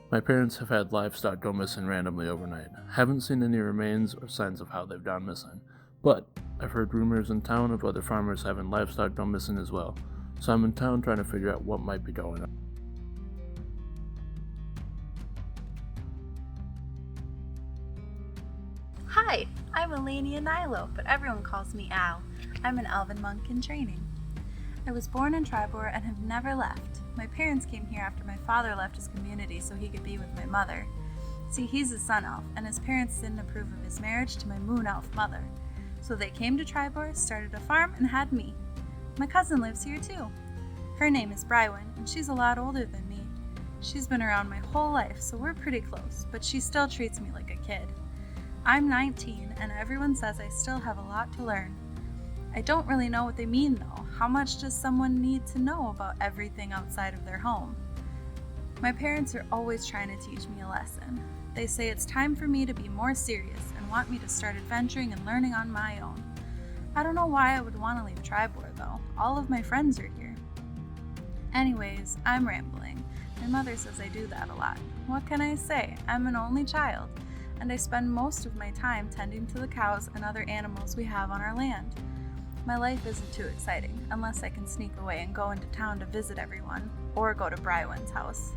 My parents have had livestock go missing randomly overnight. Haven't seen any remains or signs of how they've gone missing, but I've heard rumors in town of other farmers having livestock go missing as well, so I'm in town trying to figure out what might be going on. Hi, I'm Elenia Nilo, but everyone calls me Al. I'm an elven monk in training. I was born in Tribor and have never left. My parents came here after my father left his community so he could be with my mother. See, he's a sun elf, and his parents didn't approve of his marriage to my moon elf mother. So they came to Tribor, started a farm, and had me. My cousin lives here too. Her name is Brywin, and she's a lot older than me. She's been around my whole life, so we're pretty close, but she still treats me like a kid. I'm 19, and everyone says I still have a lot to learn. I don't really know what they mean though. How much does someone need to know about everything outside of their home? My parents are always trying to teach me a lesson. They say it's time for me to be more serious and want me to start adventuring and learning on my own. I don't know why I would want to leave Tribor though. All of my friends are here. Anyways, I'm rambling. My mother says I do that a lot. What can I say? I'm an only child, and I spend most of my time tending to the cows and other animals we have on our land. My life isn't too exciting, unless I can sneak away and go into town to visit everyone, or go to Brywin's house.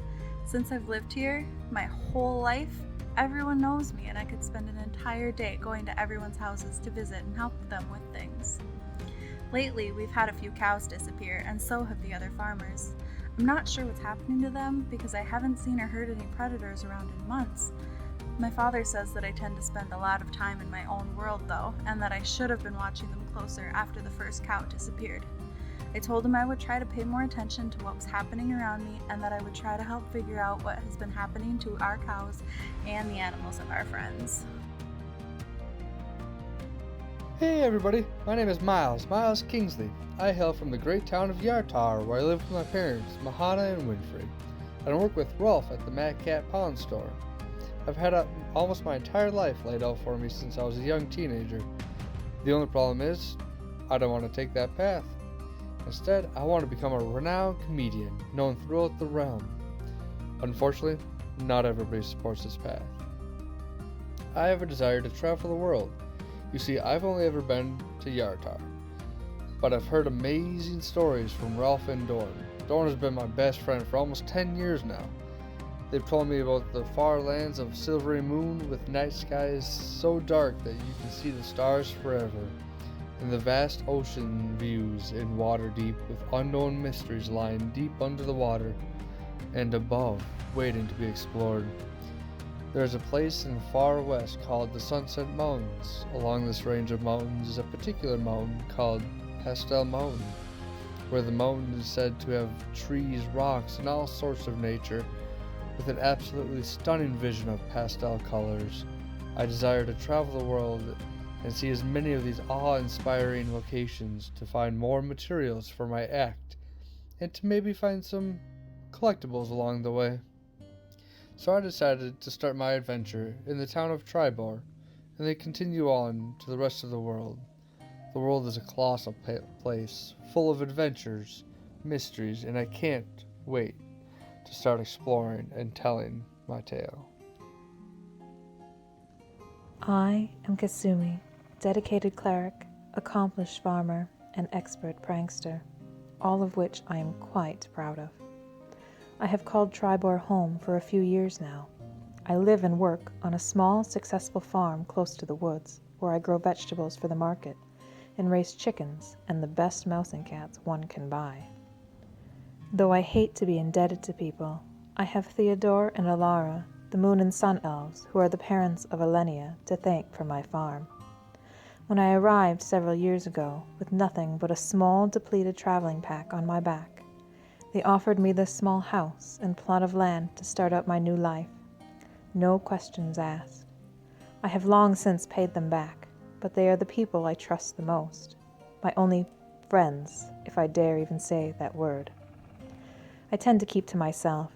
Since I've lived here my whole life, everyone knows me and I could spend an entire day going to everyone's houses to visit and help them with things. Lately, we've had a few cows disappear, and so have the other farmers. I'm not sure what's happening to them because I haven't seen or heard any predators around in months. My father says that I tend to spend a lot of time in my own world though, and that I should have been watching them closer after the first cow disappeared. I told him I would try to pay more attention to what was happening around me and that I would try to help figure out what has been happening to our cows and the animals of our friends. Hey everybody, my name is Miles Kingsley. I hail from the great town of Yartar, where I live with my parents, Mahana and Winfrey. I work with Rolf at the Mad Cat Pawn Store. I've had almost my entire life laid out for me since I was a young teenager. The only problem is, I don't want to take that path. Instead, I want to become a renowned comedian, known throughout the realm. Unfortunately, not everybody supports this path. I have a desire to travel the world. You see, I've only ever been to Yartar, but I've heard amazing stories from Ralph and Dorn. Dorn has been my best friend for almost 10 years now. They've told me about the far lands of Silvery Moon with night skies so dark that you can see the stars forever, and the vast ocean views in water deep with unknown mysteries lying deep under the water and above, waiting to be explored. There is a place in the far west called the Sunset Mountains. Along this range of mountains is a particular mountain called Pastel Mountain, where the mountain is said to have trees, rocks, and all sorts of nature, with an absolutely stunning vision of pastel colors. I desire to travel the world and see as many of these awe-inspiring locations to find more materials for my act, and to maybe find some collectibles along the way. So I decided to start my adventure in the town of Tribor, and then continue on to the rest of the world. The world is a colossal place, full of adventures, mysteries, and I can't wait to start exploring and telling my tale. I am Kasumi, dedicated cleric, accomplished farmer, and expert prankster, all of which I am quite proud of. I have called Tribor home for a few years now. I live and work on a small, successful farm close to the woods, where I grow vegetables for the market and raise chickens and the best mouse and cats one can buy. Though I hate to be indebted to people, I have Theodore and Alara, the Moon and Sun Elves, who are the parents of Elenia, to thank for my farm. When I arrived several years ago, with nothing but a small, depleted traveling pack on my back, they offered me this small house and plot of land to start out my new life. No questions asked. I have long since paid them back, but they are the people I trust the most. My only friends, if I dare even say that word. I tend to keep to myself.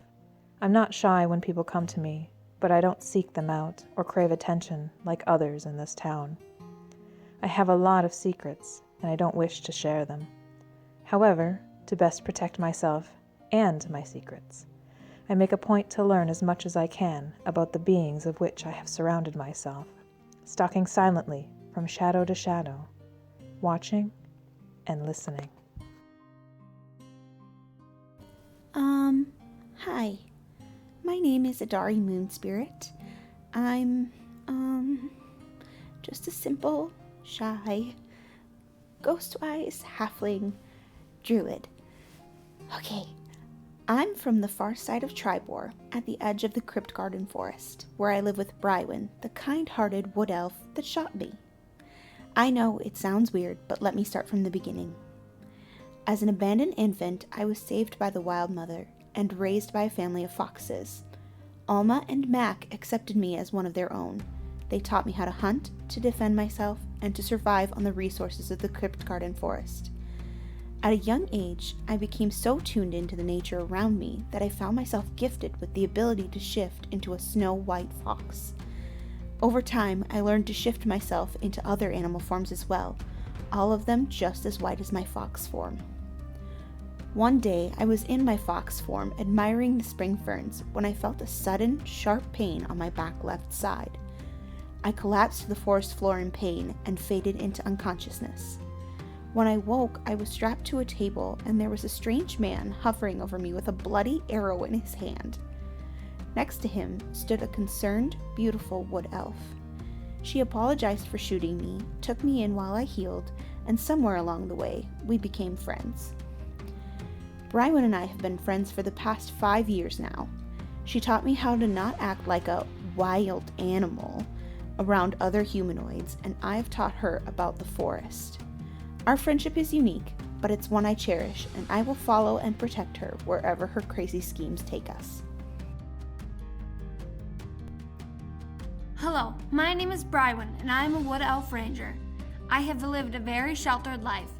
I'm not shy when people come to me, but I don't seek them out or crave attention like others in this town. I have a lot of secrets, and I don't wish to share them. However, to best protect myself and my secrets, I make a point to learn as much as I can about the beings of which I have surrounded myself, stalking silently from shadow to shadow, watching and listening. Hi. My name is Adari Moonspirit. I'm, just a simple, shy, ghost-wise halfling druid. Okay, I'm from the far side of Tribor, at the edge of the Crypt Garden Forest, where I live with Brywin, the kind-hearted wood elf that shot me. I know it sounds weird, but let me start from the beginning. As an abandoned infant, I was saved by the Wild Mother and raised by a family of foxes. Alma and Mac accepted me as one of their own. They taught me how to hunt, to defend myself, and to survive on the resources of the Crypt Garden Forest. At a young age, I became so tuned into the nature around me that I found myself gifted with the ability to shift into a snow-white fox. Over time, I learned to shift myself into other animal forms as well, all of them just as white as my fox form. One day, I was in my fox form admiring the spring ferns when I felt a sudden, sharp pain on my back left side. I collapsed to the forest floor in pain and faded into unconsciousness. When I woke, I was strapped to a table and there was a strange man hovering over me with a bloody arrow in his hand. Next to him stood a concerned, beautiful wood elf. She apologized for shooting me, took me in while I healed, and somewhere along the way, we became friends. Brywin and I have been friends for the past 5 years now. She taught me how to not act like a wild animal around other humanoids, and I have taught her about the forest. Our friendship is unique, but it's one I cherish, and I will follow and protect her wherever her crazy schemes take us. Hello, my name is Brywin, and I am a Wood Elf Ranger. I have lived a very sheltered life.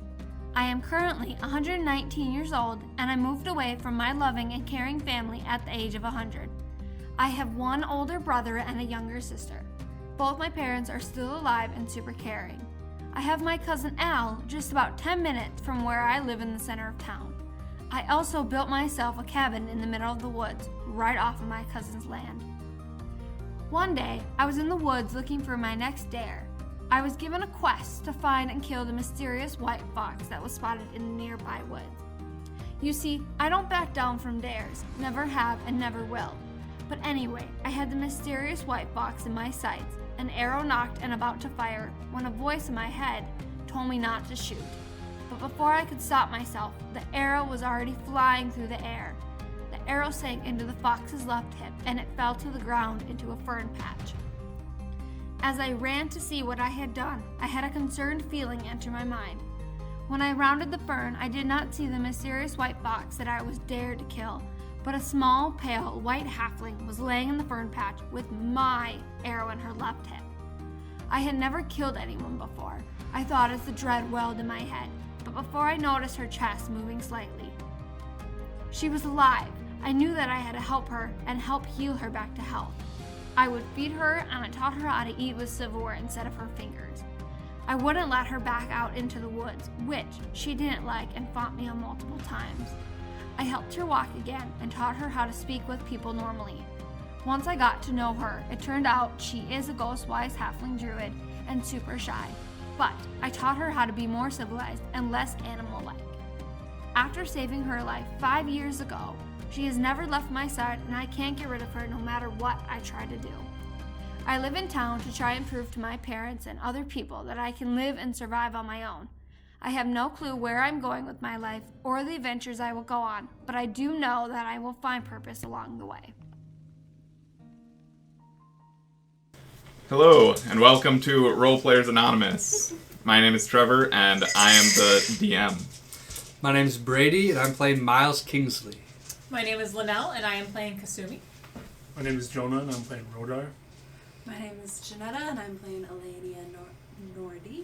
I am currently 119 years old, and I moved away from my loving and caring family at the age of 100. I have one older brother and a younger sister. Both my parents are still alive and super caring. I have my cousin Al just about 10 minutes from where I live in the center of town. I also built myself a cabin in the middle of the woods, right off of my cousin's land. One day, I was in the woods looking for my next dare. I was given a quest to find and kill the mysterious white fox that was spotted in the nearby woods. You see, I don't back down from dares, never have and never will. But anyway, I had the mysterious white fox in my sights, an arrow knocked and about to fire, when a voice in my head told me not to shoot. But before I could stop myself, the arrow was already flying through the air. The arrow sank into the fox's left hip, and it fell to the ground into a fern patch. As I ran to see what I had done, I had a concerned feeling enter my mind. When I rounded the fern, I did not see the mysterious white fox that I was dared to kill, but a small, pale, white halfling was laying in the fern patch with my arrow in her left hip. I had never killed anyone before, I thought as the dread welled in my head, but before I noticed her chest moving slightly. She was alive. I knew that I had to help her and help heal her back to health. I would feed her, and I taught her how to eat with silverware instead of her fingers. I wouldn't let her back out into the woods, which she didn't like and fought me on multiple times. I helped her walk again and taught her how to speak with people normally. Once I got to know her, it turned out she is a ghost-wise halfling druid and super shy, but I taught her how to be more civilized and less animal-like. After saving her life 5 years ago, she has never left my side, and I can't get rid of her no matter what I try to do. I live in town to try and prove to my parents and other people that I can live and survive on my own. I have no clue where I'm going with my life or the adventures I will go on, but I do know that I will find purpose along the way. Hello, and welcome to Role Players Anonymous. My name is Trevor, and I am the DM. My name is Brady, and I'm playing Miles Kingsley. My name is Linnell, and I am playing Kasumi. My name is Jonah, and I'm playing Rodar. My name is Janetta, and I'm playing Elenia Nordy.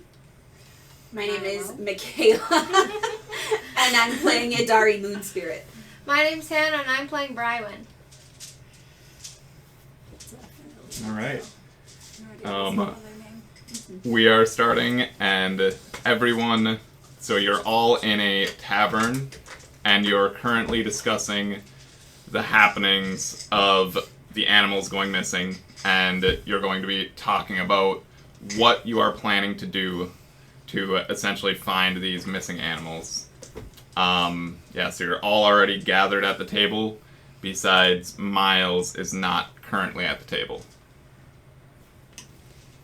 My name is Michaela, and I'm playing Adari Moonspirit. My name's Hannah, and I'm playing Brywin. All right. We are starting, and everyone, so you're all in a tavern, and you're currently discussing the happenings of the animals going missing, and you're going to be talking about what you are planning to do to essentially find these missing animals. So you're all already gathered at the table, besides Miles is not currently at the table.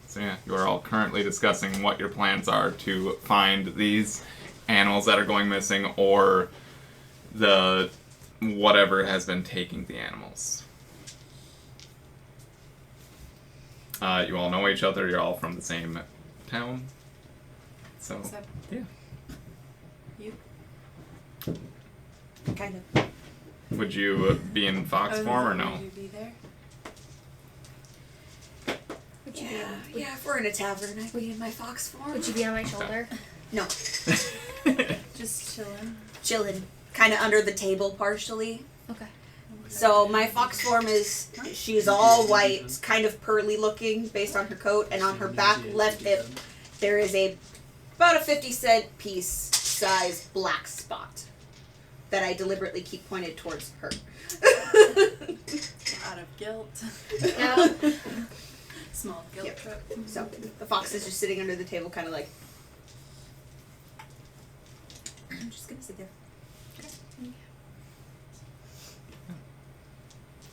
So yeah, you are all currently discussing what your plans are to find these animals that are going missing, or the whatever has been taking the animals. You all know each other, you're all from the same town. So, Except yeah. you. Kind of. Would you be in fox form or no? Would you be there? Would you Yeah, be yeah, if we're in a tavern, I'd be in my fox form. Would you be on my shoulder? No. Just chilling. Chilling. Kind of under the table partially. Okay. So my fox form is, she's all white, kind of pearly looking based on her coat, and on her back left hip there is about a 50-cent piece size black spot that I deliberately keep pointed towards her. Out of guilt. Yeah. Small guilt Yep. trip. So the fox is just sitting under the table, kind of like, I'm just gonna sit there.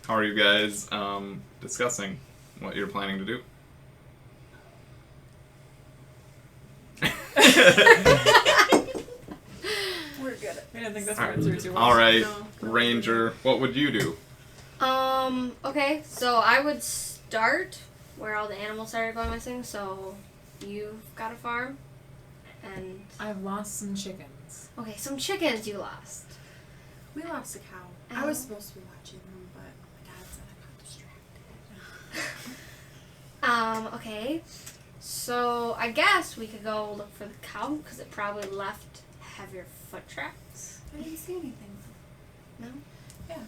How are you guys discussing what you're planning to do? We're good. I didn't think that's where it through too well. Alright, No. Ranger, what would you do? Okay, so I would start where all the animals started going missing, so you've got a farm, and... I've lost some chickens. Okay, some chickens you lost. We lost a cow. I was supposed to be watching them, but my dad said I got distracted. Okay, so I guess we could go look for the cow, because it probably left heavier foot tracks. I didn't see anything. No? Yeah.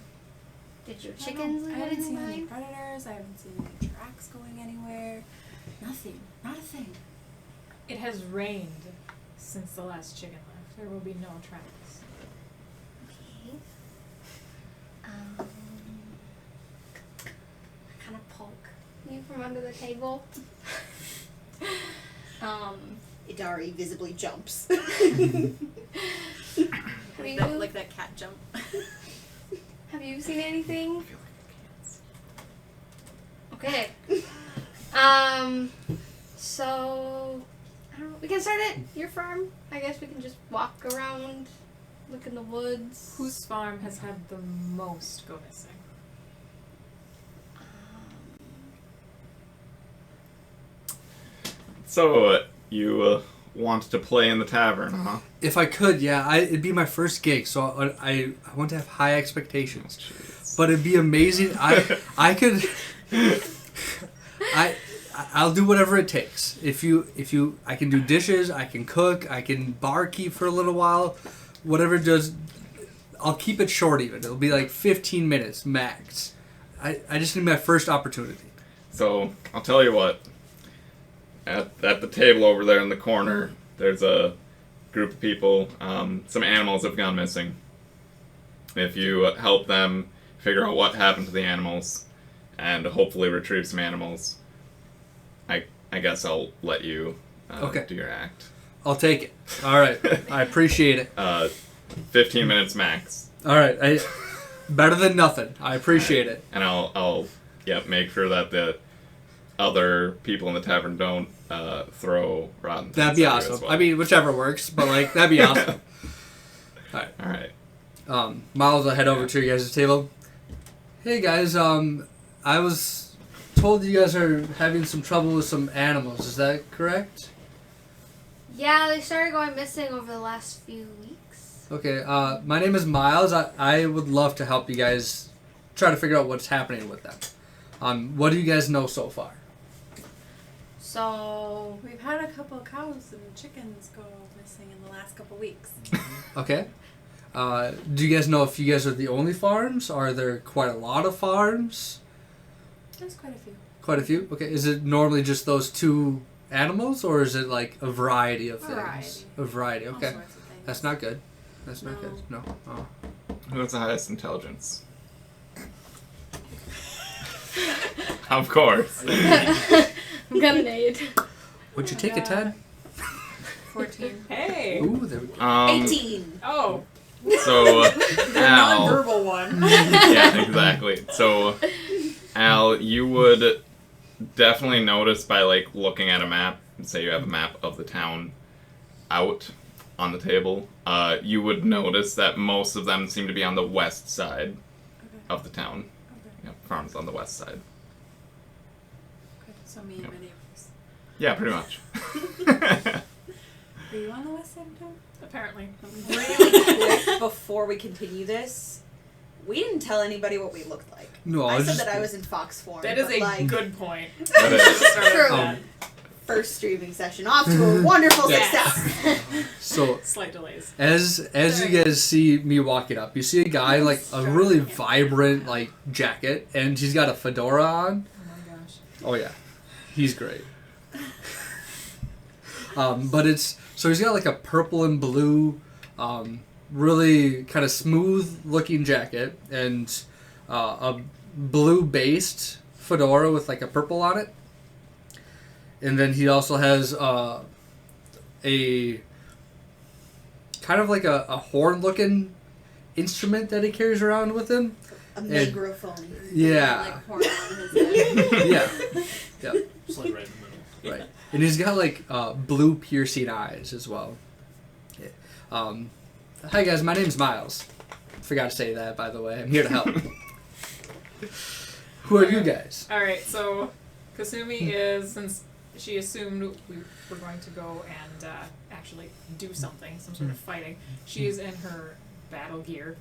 Did your I chickens don't- leave I haven't anything seen any behind? predators. I haven't seen any tracks going anywhere. Nothing. Not a thing. It has rained since the last chicken left. There will be no tracks. Okay. I kind of poke you from under the table. Idari visibly jumps. Like that cat jump. Have you seen anything? Okay. So I don't know. We can start at your farm. I guess we can just walk around, look in the woods. Whose farm has had the most go missing? So, you want to play in the tavern, huh? If I could, yeah, it'd be my first gig, so I want to have high expectations. But it'd be amazing. I could. I'll do whatever it takes. I can do dishes, I can cook, I can barkeep for a little while, whatever it does. I'll keep it short even. It'll be like 15 minutes max. I just need my first opportunity. So, I'll tell you what. At the table over there in the corner, there's a group of people. Some animals have gone missing. If you help them figure out what happened to the animals, and hopefully retrieve some animals, I guess I'll let you do your act. I'll take it. All right. I appreciate it. 15 minutes max. All right. Better than nothing. I appreciate it. And I'll make sure that the other people in the tavern don't throw rotten things. That'd be at you awesome. as well. I mean, whichever works, but that'd be awesome. All right. Miles, I'll head over to you guys' table. Hey guys, I was told you guys are having some trouble with some animals. Is that correct? Yeah, they started going missing over the last few weeks. Okay. My name is Miles. I would love to help you guys try to figure out what's happening with them. What do you guys know so far? So we've had a couple of cows and chickens go missing in the last couple of weeks. Okay. Do you guys know if you guys are the only farms? Are there quite a lot of farms? There's quite a few. Quite a few? Okay. Is it normally just those two animals, or is it like a variety of things? A variety. Okay. All sorts of things. That's not good. That's not good. No. Oh. Who has the highest intelligence? Of course. I'm gonna need. Would you take a 10? 14. Hey. Ooh, there we go. 18. Oh. So, The Al. non-verbal one. Yeah, exactly. So, Al, you would definitely notice by like looking at a map. Say you have a map of the town out on the table. You would notice that most of them seem to be on the west side of the town. Okay. Yep, farms on the west side. Okay, so me and Yep. my neighbors. Yeah, pretty much. Are you on the west side of town? Apparently. Really quick before we continue this, we didn't tell anybody what we looked like. No, I said just, that I was in fox form. That is but, a like, good point. That is. True. First streaming session off to a wonderful success. So, Slight delays. as you guys see me walking up, you see a guy like a really vibrant like jacket, and he's got a fedora on. Oh my gosh. Oh yeah, he's great. But it's so he's got like a purple and blue, really kind of smooth looking jacket, and a blue based fedora with like a purple on it. And then he also has a kind of like a horn-looking instrument that he carries around with him. A microphone. Yeah. Like horn on his head. Yeah. Yeah. It's like right in the middle. Right. And he's got like blue piercing eyes as well. Yeah. Hi guys, my name's Miles. Forgot to say that, by the way. I'm here to help. Who are you guys? Alright, so Kasumi is, since she assumed we were going to go and actually do something, some sort of fighting, she's in her battle gear.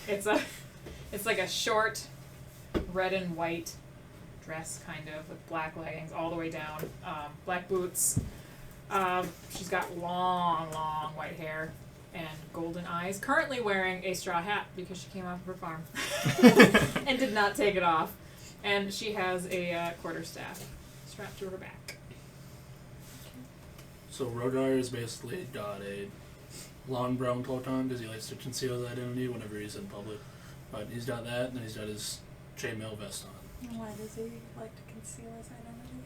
It's like a short red and white dress, kind of, with black leggings all the way down, black boots. She's got long white hair and golden eyes. Currently wearing a straw hat because she came off of her farm and did not take it off. And she has a quarterstaff strapped to her back. So Rodar has basically got a long brown coat on because he likes to conceal his identity whenever he's in public. But he's got that, and he's got his chainmail vest on Why does he like to conceal his identity?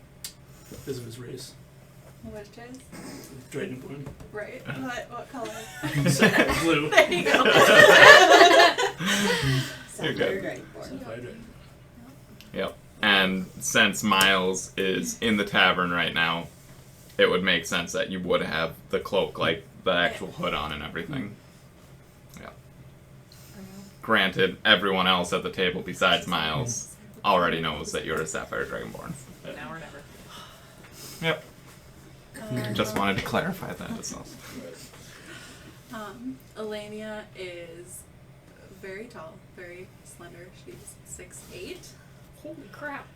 because of his race. Which is? Dragonborn. Right. What color? Blue. There you go. You're good. Sapphire dragon. Yep. And since Miles is in the tavern right now, it would make sense that you would have the cloak, like the actual hood on and everything. Yeah. Granted, everyone else at the table besides Miles already knows that you're a Sapphire Dragonborn. Now or never. Yep. Just wanted to clarify that as well. Elenia is very tall, very slender. She's 6'8". Holy crap.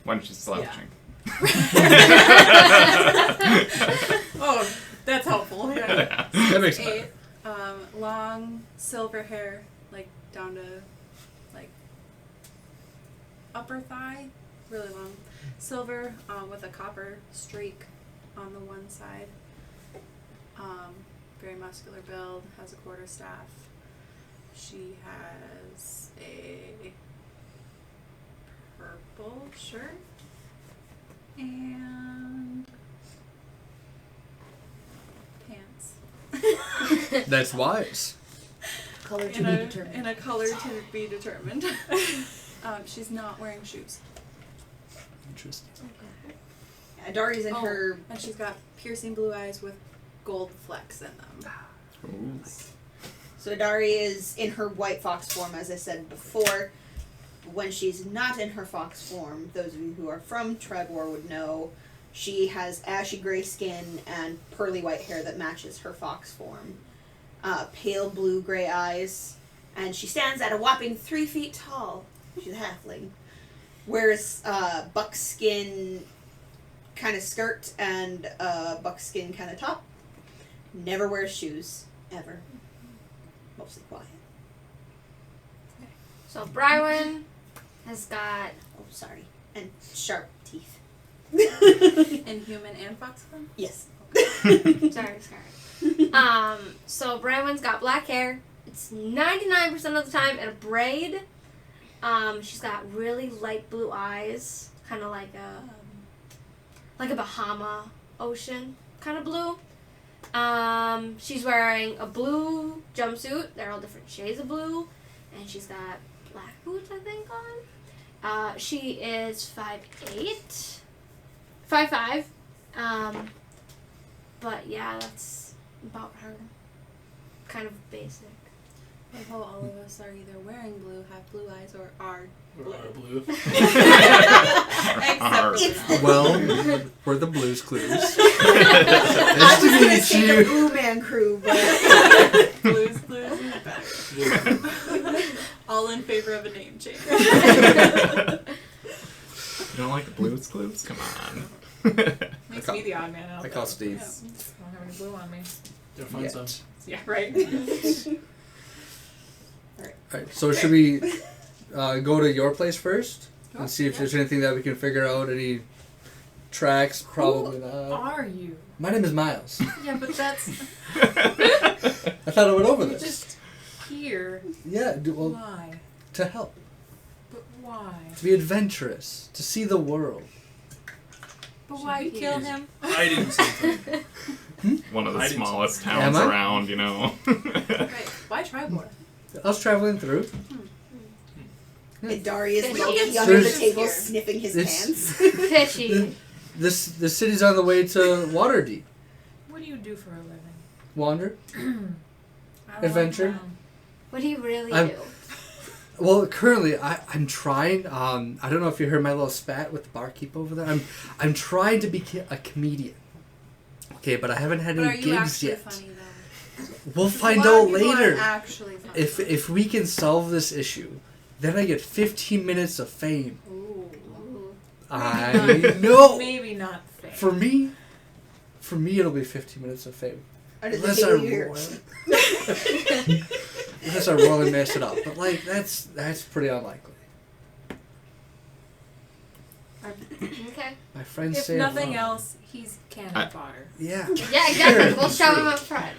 When she's slouching. Oh, that's helpful. Yeah. That makes 6'8". Long silver hair, like down to like upper thigh, really long. Silver with a copper streak on the one side. Very muscular build, has a quarterstaff. She has a purple shirt and pants. That's wise. Color to in be a, determined. in a color to be determined. She's not wearing shoes. Interesting. Dari's in her. And she's got piercing blue eyes with gold flecks in them. Ooh. So Dari is in her white fox form, as I said before. When she's not in her fox form, those of you who are from Tribor would know, she has ashy gray skin and pearly white hair that matches her fox form. Pale blue-gray eyes, and she stands at a whopping 3 feet tall. She's a halfling. Wears buckskin kind of skirt and buckskin kind of top. Never wears shoes, ever. Mostly quiet. So Brywin has got. Oh, sorry. And sharp teeth. In human and fox form? Yes. Sorry. So Brywin's got black hair. It's 99% of the time in a braid. She's got really light blue eyes, kind of like a Bahama ocean kind of blue. She's wearing a blue jumpsuit. They're all different shades of blue, and she's got black boots, I think, on. She is 5'8", 5'5". But yeah, that's about her. Kind of basic. I hope all of us are either wearing blue, have blue eyes, or are blue. Or blue. Except for Well, we're the Blues Clues. I Nice was to gonna meet say the you. Blue Man Crew, but Blues all in favor of a name change. You don't like the Blues Clues? Come on. Makes me the odd man out. I call though. Steve. Yeah. I don't have any blue on me. Gotta find some. Yeah, right. Alright, so should we go to your place first? And see if there's anything that we can figure out? Any tracks? Probably Who not. are you? My name is Miles. Yeah, but that's I thought I went over this. Just here. Yeah, well, Why? to help. But why? To be adventurous. To see the world. but why kill him? Hiding something. One of the I didn't- smallest Am towns I? around, you know. Right. Why Tribor? I was traveling through. and Dari is Fishy. low-key under the There's- table sniffing his It's- pants. Fishy. The city's on the way to Waterdeep. What do you do for a living? Wander. I don't Adventure? know. What do you really I'm- do? Well, currently I'm trying. I don't know if you heard my little spat with the barkeep over there. I'm trying to be a comedian. Okay, but I haven't had But are any you gigs actually yet. funny though? We'll A find lot of out people later. aren't actually funny. If we can solve this issue, then I get 15 minutes of fame. Ooh. I know. Maybe not fair. For me, it'll be 15 minutes of fame. Under the Unless I table here. royally, unless I royally mess it up, but like that's pretty unlikely. Okay. My friends If say nothing I'm wrong. else, he's cannon fodder. Yeah. Yeah, exactly. Sure, We'll shove sure. him up front.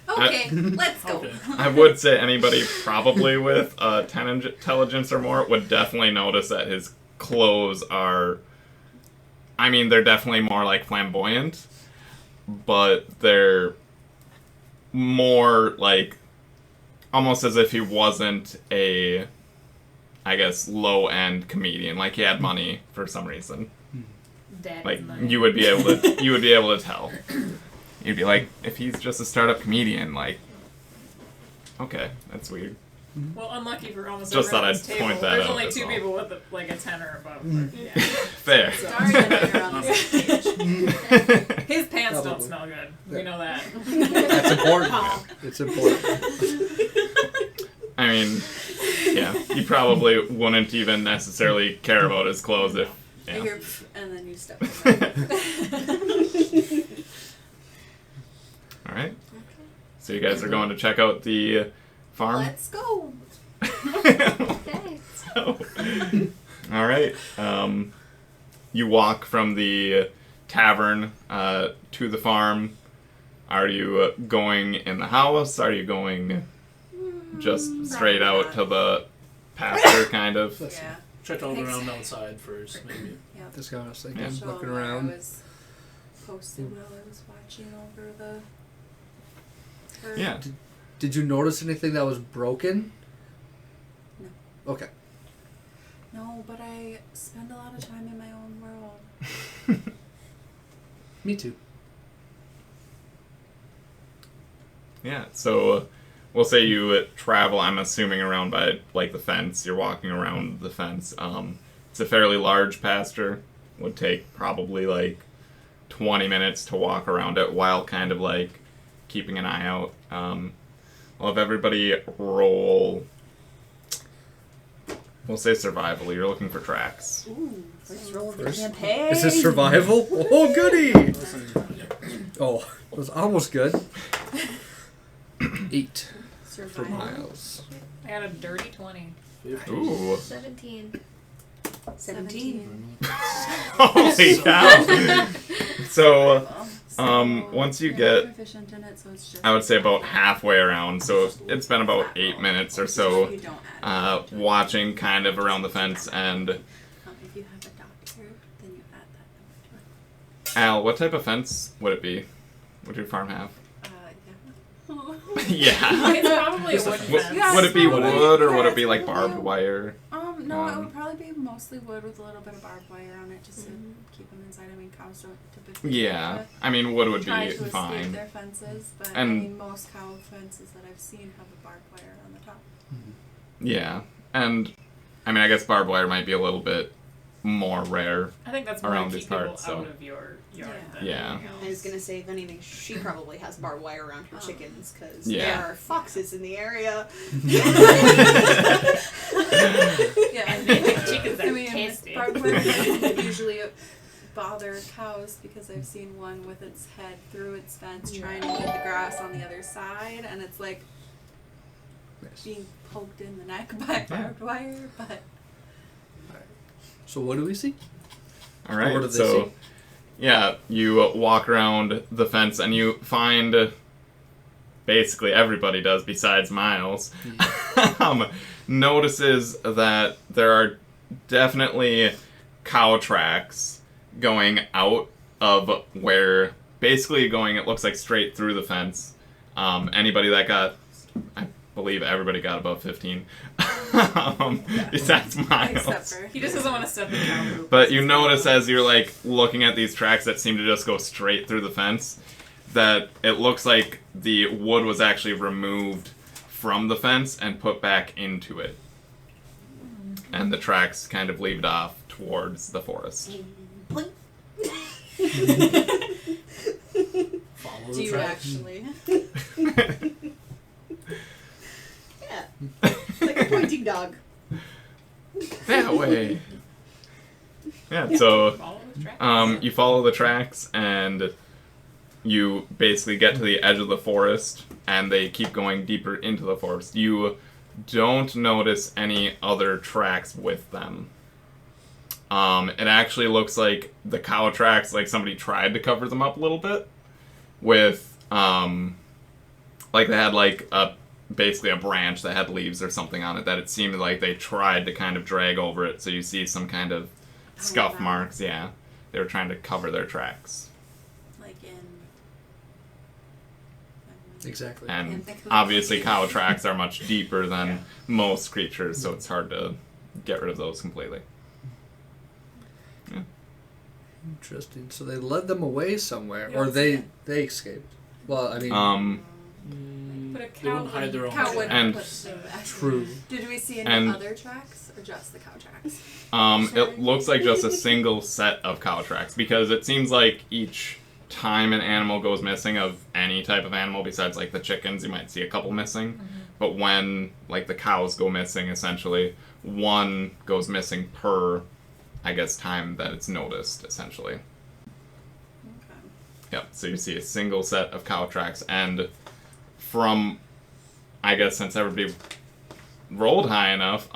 Okay, let's go. Okay. I would say anybody probably with 10 intelligence or more would definitely notice that his clothes are... I mean, they're definitely more like flamboyant, but they're more like almost as if he wasn't a, I guess, low-end comedian. Like he had money for some reason. Daddy's Like money. you would be able to tell. You'd be like, if he's just a startup comedian, like, okay, that's weird. Well, unlucky for almost Just everyone thought at this I'd table. point that There's out, only that's 2 all. people with like a 10 or above. But, yeah. Fair. So- Dari and I are on the same page. His pants don't Probably. smell good. Yeah. We know that. That's important. Oh. It's important. I mean, yeah, you probably wouldn't even necessarily care about his clothes if, I yeah. hear pff, and then you step away. All right. So you guys are going to check out the farm? Let's go. Okay. So, all right. You walk from the tavern to the farm. Are you going in the house? Are you going just straight Probably out not. to the pasture, kind of? Yeah. Check out around outside first, maybe. Yeah. Just kind of thinking, Yeah. Show looking them what around. I was posting while I was watching over the. her- Yeah. Did you notice anything that was broken? No. Okay. No, but I spend a lot of time in my own world. Me too. Yeah, so we'll say you travel, I'm assuming, around by, like, the fence. You're walking around the fence. It's a fairly large pasture. Would take probably, like, 20 minutes to walk around it while kind of, like, keeping an eye out. I'll have everybody roll... We'll say survival. You're looking for tracks. Ooh, first roll of the First- campaign. Is this survival? Oh, goody! Oh, it was almost good. 8 for Survival. Miles. I got a dirty 20. Ooh. 17. 17. Holy cow! So, Once you you're get, not proficient in it, so it's just I would say about halfway around, so it's been about 8 minutes or so You don't add it. watching kind of around the fence. And If you have a doctor, then you add that number to it. Al, what type of fence would it be? Would your farm have? Yeah. Yeah. It's probably a wooden fence. Yeah, Would it be probably- wood or would yeah, it be like it's barbed probably- wire? No, it would probably be mostly wood with a little bit of barbed wire on it, just to keep them inside. I mean, cows don't typically Yeah, I mean wood would try be to escape fine. their fences, but I And- mean, most cow fences that I've seen have a barbed wire on the top. Yeah, and I mean I guess barbed wire might be a little bit more rare. I think that's more around to these keep people parts, so. out of your yard. Yeah. Than Yeah. anything else. I was gonna say, if anything, she probably has barbed wire around her chickens because Yeah. there are foxes in the area. Yeah, Chickens I are mean, tasty. barbed wire doesn't usually bother cows because I've seen one with its head through its fence trying to eat the grass on the other side, and it's like being poked in the neck by barbed wire, but So what do we see? All Or what do right, they so see? yeah, you walk around the fence and you find basically everybody does besides Miles. Notices that there are definitely cow tracks going out of where basically going, it looks like straight through the fence. Anybody that got, I believe everybody got above 15. Besides Miles. except for He just doesn't want to step in cow poop. But you notice as you're like looking at these tracks that seem to just go straight through the fence, that it looks like the wood was actually removed from the fence and put back into it. And the tracks kind of lead off towards the forest. Follow do the you track. actually? Yeah, like a pointing dog. That way. Yeah, so Follow the tracks. you follow the tracks and you basically get to the edge of the forest and they keep going deeper into the forest. You don't notice any other tracks with them. It actually looks like the cow tracks, like somebody tried to cover them up a little bit with, like they had like basically a branch that had leaves or something on it that it seemed like they tried to kind of drag over it. So you see some kind of scuff wow. marks. Yeah, they were trying to cover their tracks. Like in. Exactly. And obviously cow tracks are much deeper than most creatures, so it's hard to get rid of those completely. Interesting. So they led them away somewhere, You or don't they see they escaped. Well, I mean, But a They cow wouldn't hide their own Cow wouldn't And- put them back. true. Did we see any And- other tracks or just the cow tracks? It looks like just a single set of cow tracks because it seems like each time an animal goes missing of any type of animal besides like the chickens, you might see a couple missing. But when like the cows go missing, essentially one goes missing per, I guess, time that it's noticed, essentially. Okay. Yep, so you see a single set of cow tracks, and from, I guess, since everybody rolled high enough,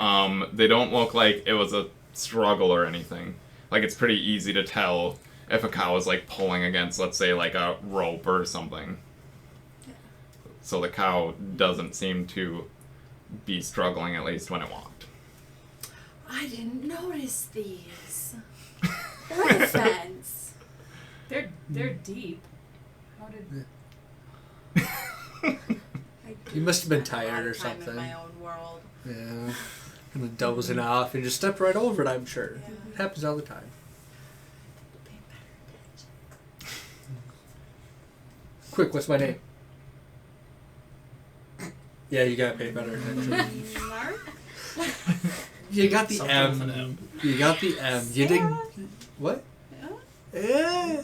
they don't look like it was a struggle or anything. Like, it's pretty easy to tell if a cow is, like, pulling against, let's say, like, a rope or something. So the cow doesn't seem to be struggling, at least when it walked. I didn't notice these. Or the fence. They're deep. How did You must have been spend a lot tired of or time something. In my own world. yeah. And then dozing off and just step right over it. I'm sure Yeah. it happens all the time. Pay better attention. Quick, what's my name? Yeah, you gotta pay better attention. Mark? You got the Something with an M. M. You got the M. You did what? Yeah. Yeah,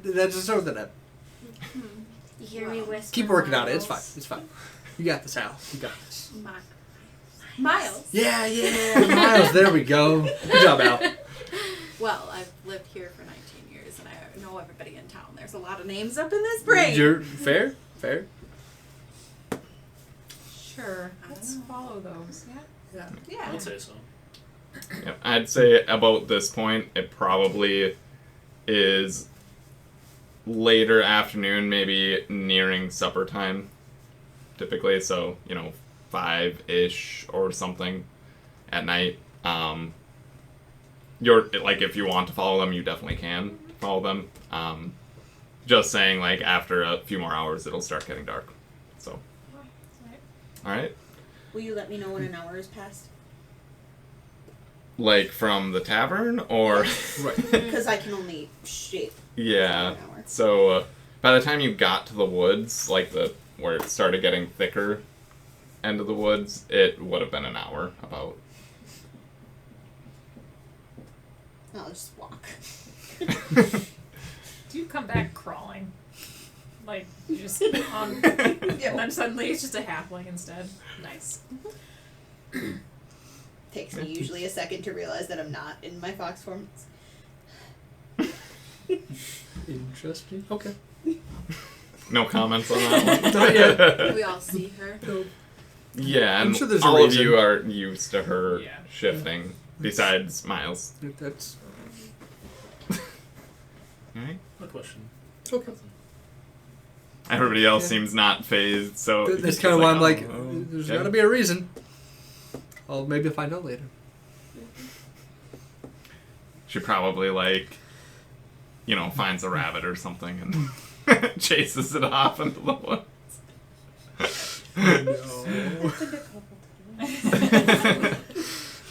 that's just with an M. You hear me whisper. Keep working on it. It's fine. Miles. It's fine. You got this, Al. You got this. Miles. Yeah, Miles. There we go. Good job, Al. Well, I've lived here for 19 years and I know everybody in town. There's a lot of names up in this brain. You're fair. Fair. Sure. Let's follow those. Yeah. Yeah. Yeah. I'd say so. Yep. I'd say about this point, it probably is later afternoon, maybe nearing supper time, typically. So, 5-ish or something at night. If you want to follow them, you definitely can follow them. Just saying, after a few more hours, it'll start getting dark. So, alright. Will you let me know when an hour has passed? From the tavern, or... Right. Because I can only shape. Yeah. For an hour. So, by the time you got to the woods, where it started getting thicker end of the woods, it would have been an hour, about. I'll just walk. Do you come back crawling? You just on, and then suddenly it's just a halfling instead. Nice. Takes me usually a second to realize that I'm not in my fox form. Interesting. Okay. No comments on that one? Not yet. We all see her. Yeah, I'm and sure there's a all of reason. you are used to her Yeah. shifting, besides Miles. That's Alright. A question. okay. Everybody else Yeah. seems not phased, so... That's he's kind of just why I'm like, oh, there's okay. got to be a reason. I'll maybe find out later. She probably, finds a rabbit or something and chases it off into the woods.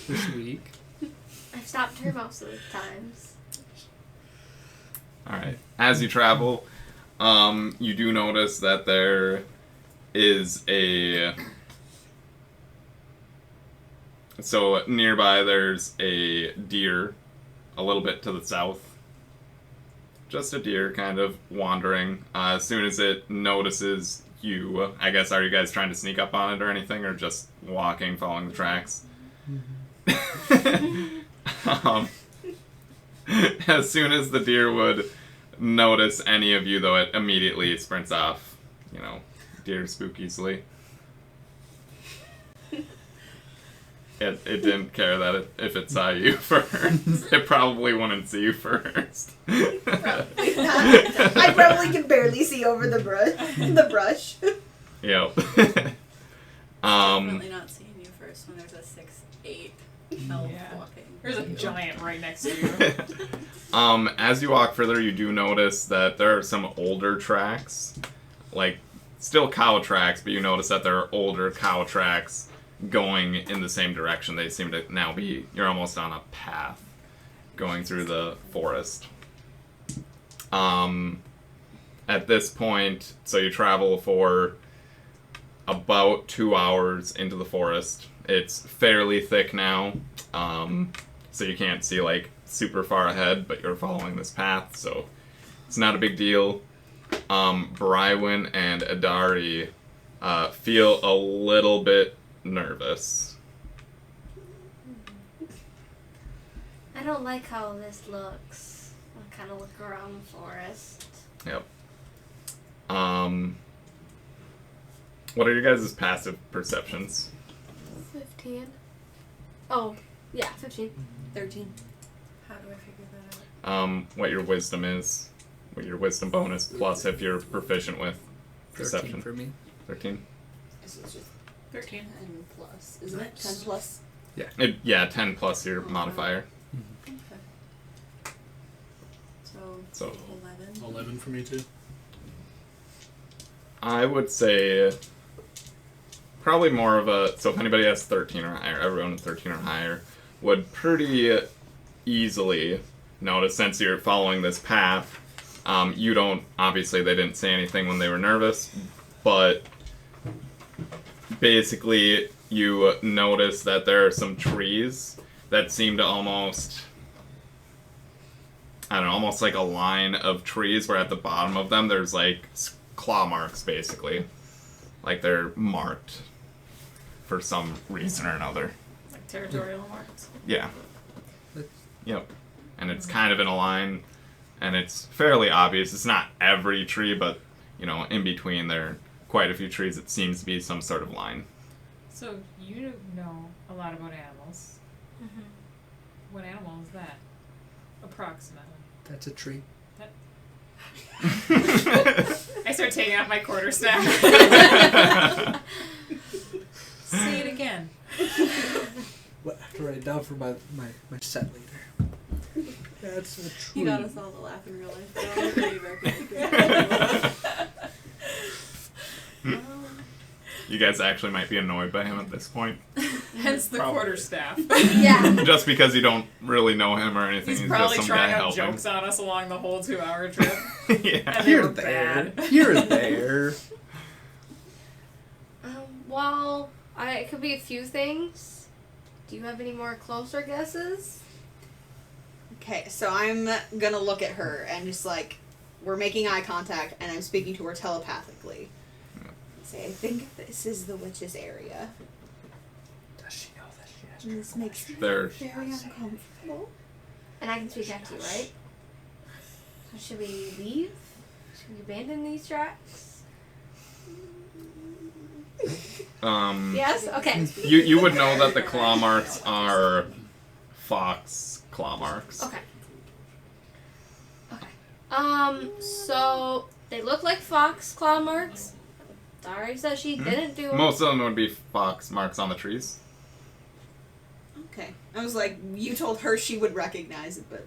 This week. I've stopped her most of the times. Alright. As you travel, you do notice that there is a... So, nearby there's a deer a little bit to the south. Just a deer kind of wandering. As soon as it notices you, I guess, are you guys trying to sneak up on it or anything, or just walking, following the tracks? As soon as the deer would notice any of you, though, it immediately sprints off. Deer spook easily. It didn't care that if it saw you first. It probably wouldn't see you first. Probably not. I probably can barely see over the brush. Yep. Definitely not seeing you first when there's a 6'8" elf Yeah. walking. There's a with you. giant right next to you. As you walk further, you do notice that there are some older tracks. Still cow tracks, but you notice that there are older cow tracks going in the same direction. They seem to now be... You're almost on a path going through the forest. At this point, so you travel for about 2 hours into the forest. It's fairly thick now, so you can't see super far ahead, but you're following this path, so it's not a big deal. Brywin and Adari feel a little bit nervous. I don't like how this looks. I'll kind of look around the forest. Yep. What are your guys' passive perceptions? 15. Oh, yeah, 15. 13. How do I figure that out? What your wisdom is. What your wisdom bonus, plus if you're proficient with 13 perception. for me. 13? This is just 13. 10 plus, isn't it? 10 plus? Yeah, 10 plus your modifier. Okay. So 11. 11 for me too. I would say probably more of a... So if anybody has 13 or higher, everyone with 13 or higher would pretty easily notice, since you're following this path, you don't... Obviously, they didn't say anything when they were nervous, but basically you notice that there are some trees that seem to almost... I don't know, almost like a line of trees where at the bottom of them there's claw marks, basically. They're marked for some reason or another. Territorial marks. Yeah. Yep. And it's kind of in a line, and it's fairly obvious. It's not every tree, but, in between there are quite a few trees. It seems to be some sort of line. So you know a lot about animals. Mm-hmm. What animal is that? Approximately. That's a tree. I start taking off my quarterstaff. Say it again. What, I have to write it down for my set later. That's a tree. He got us all to laugh in real life. But I don't really recognize You guys actually might be annoyed by him at this point. Hence the quarterstaff. Yeah. Just because you don't really know him or anything. He's He's probably just some guy trying out helping. jokes on us along the whole 2-hour trip. Yeah. And they were bad. Here and there. Well, it could be a few things. Do you have any more closer guesses? Okay, so I'm gonna look at her and just like, we're making eye contact and I'm speaking to her telepathically. Say, I think this is the witch's area. Does she know that she has And this makes me There. very uncomfortable. And I can speak back to you, right? So should we leave? Should we abandon these tracks? Yes? Okay. You would know that the claw marks are fox claw marks. Okay. So they look like fox claw marks. Dari said she didn't do them. Most of them would be fox marks on the trees. Okay. I was like, you told her she would recognize it, but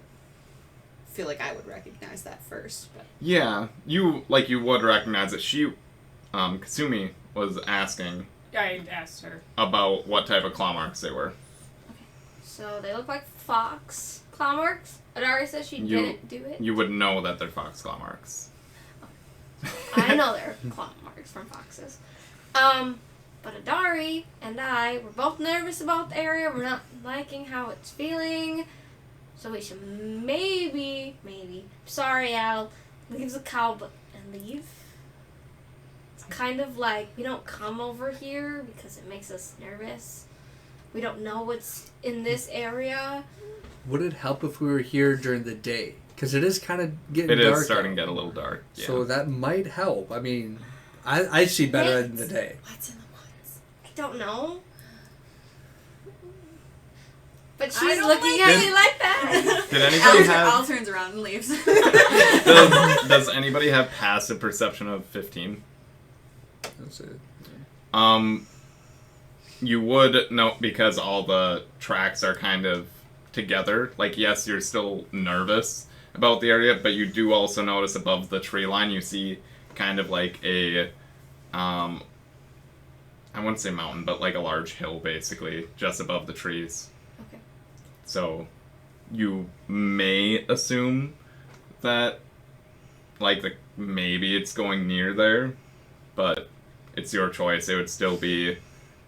I feel like I would recognize that first. But Yeah, you would recognize it. She, Kasumi was asking I asked her. about what type of claw marks they were. So they look like fox claw marks. Adari says she didn't do it. You would know that they're fox claw marks. I know they're claw marks from foxes. But Adari and I were both nervous about the area. We're not liking how it's feeling. So we should maybe, sorry Al, leave the cow and leave. It's kind of like we don't come over here because it makes us nervous. We don't know what's in this area. Would it help if we were here during the day? Because it is kind of getting It dark. is starting to get a little dark. Yeah. So that might help. I mean, I see better in the day. what's in the woods? I don't know. But I she's don't looking like at it. me like that. Did anybody Al have? turns around and leaves. Does anybody have passive perception of 15? That's it. You would know because all the tracks are kind of together. Like, yes, you're still nervous about the area, but you do also notice above the tree line, you see kind of like a, I wouldn't say mountain, but like a large hill, basically, just above the trees. Okay. So, you may assume that, like, maybe it's going near there, but it's your choice. It would still be,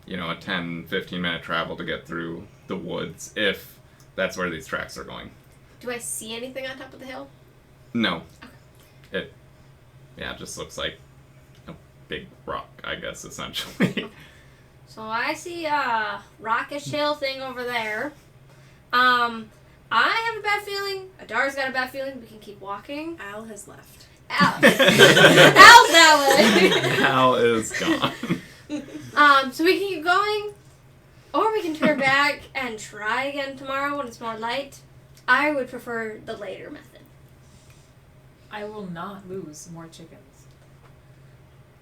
you know, a 10-15 minute travel to get through the woods if that's where these tracks are going. Do I see anything on top of the hill? No. It just looks like a big rock, I guess, essentially. So I see a rockish hill thing over there. I have a bad feeling. Adar's got a bad feeling. We can keep walking. Al has left. Al's that way. Al is gone. So we can keep going, or we can turn back and try again tomorrow when it's more light. I would prefer the later method. I will not lose more chickens.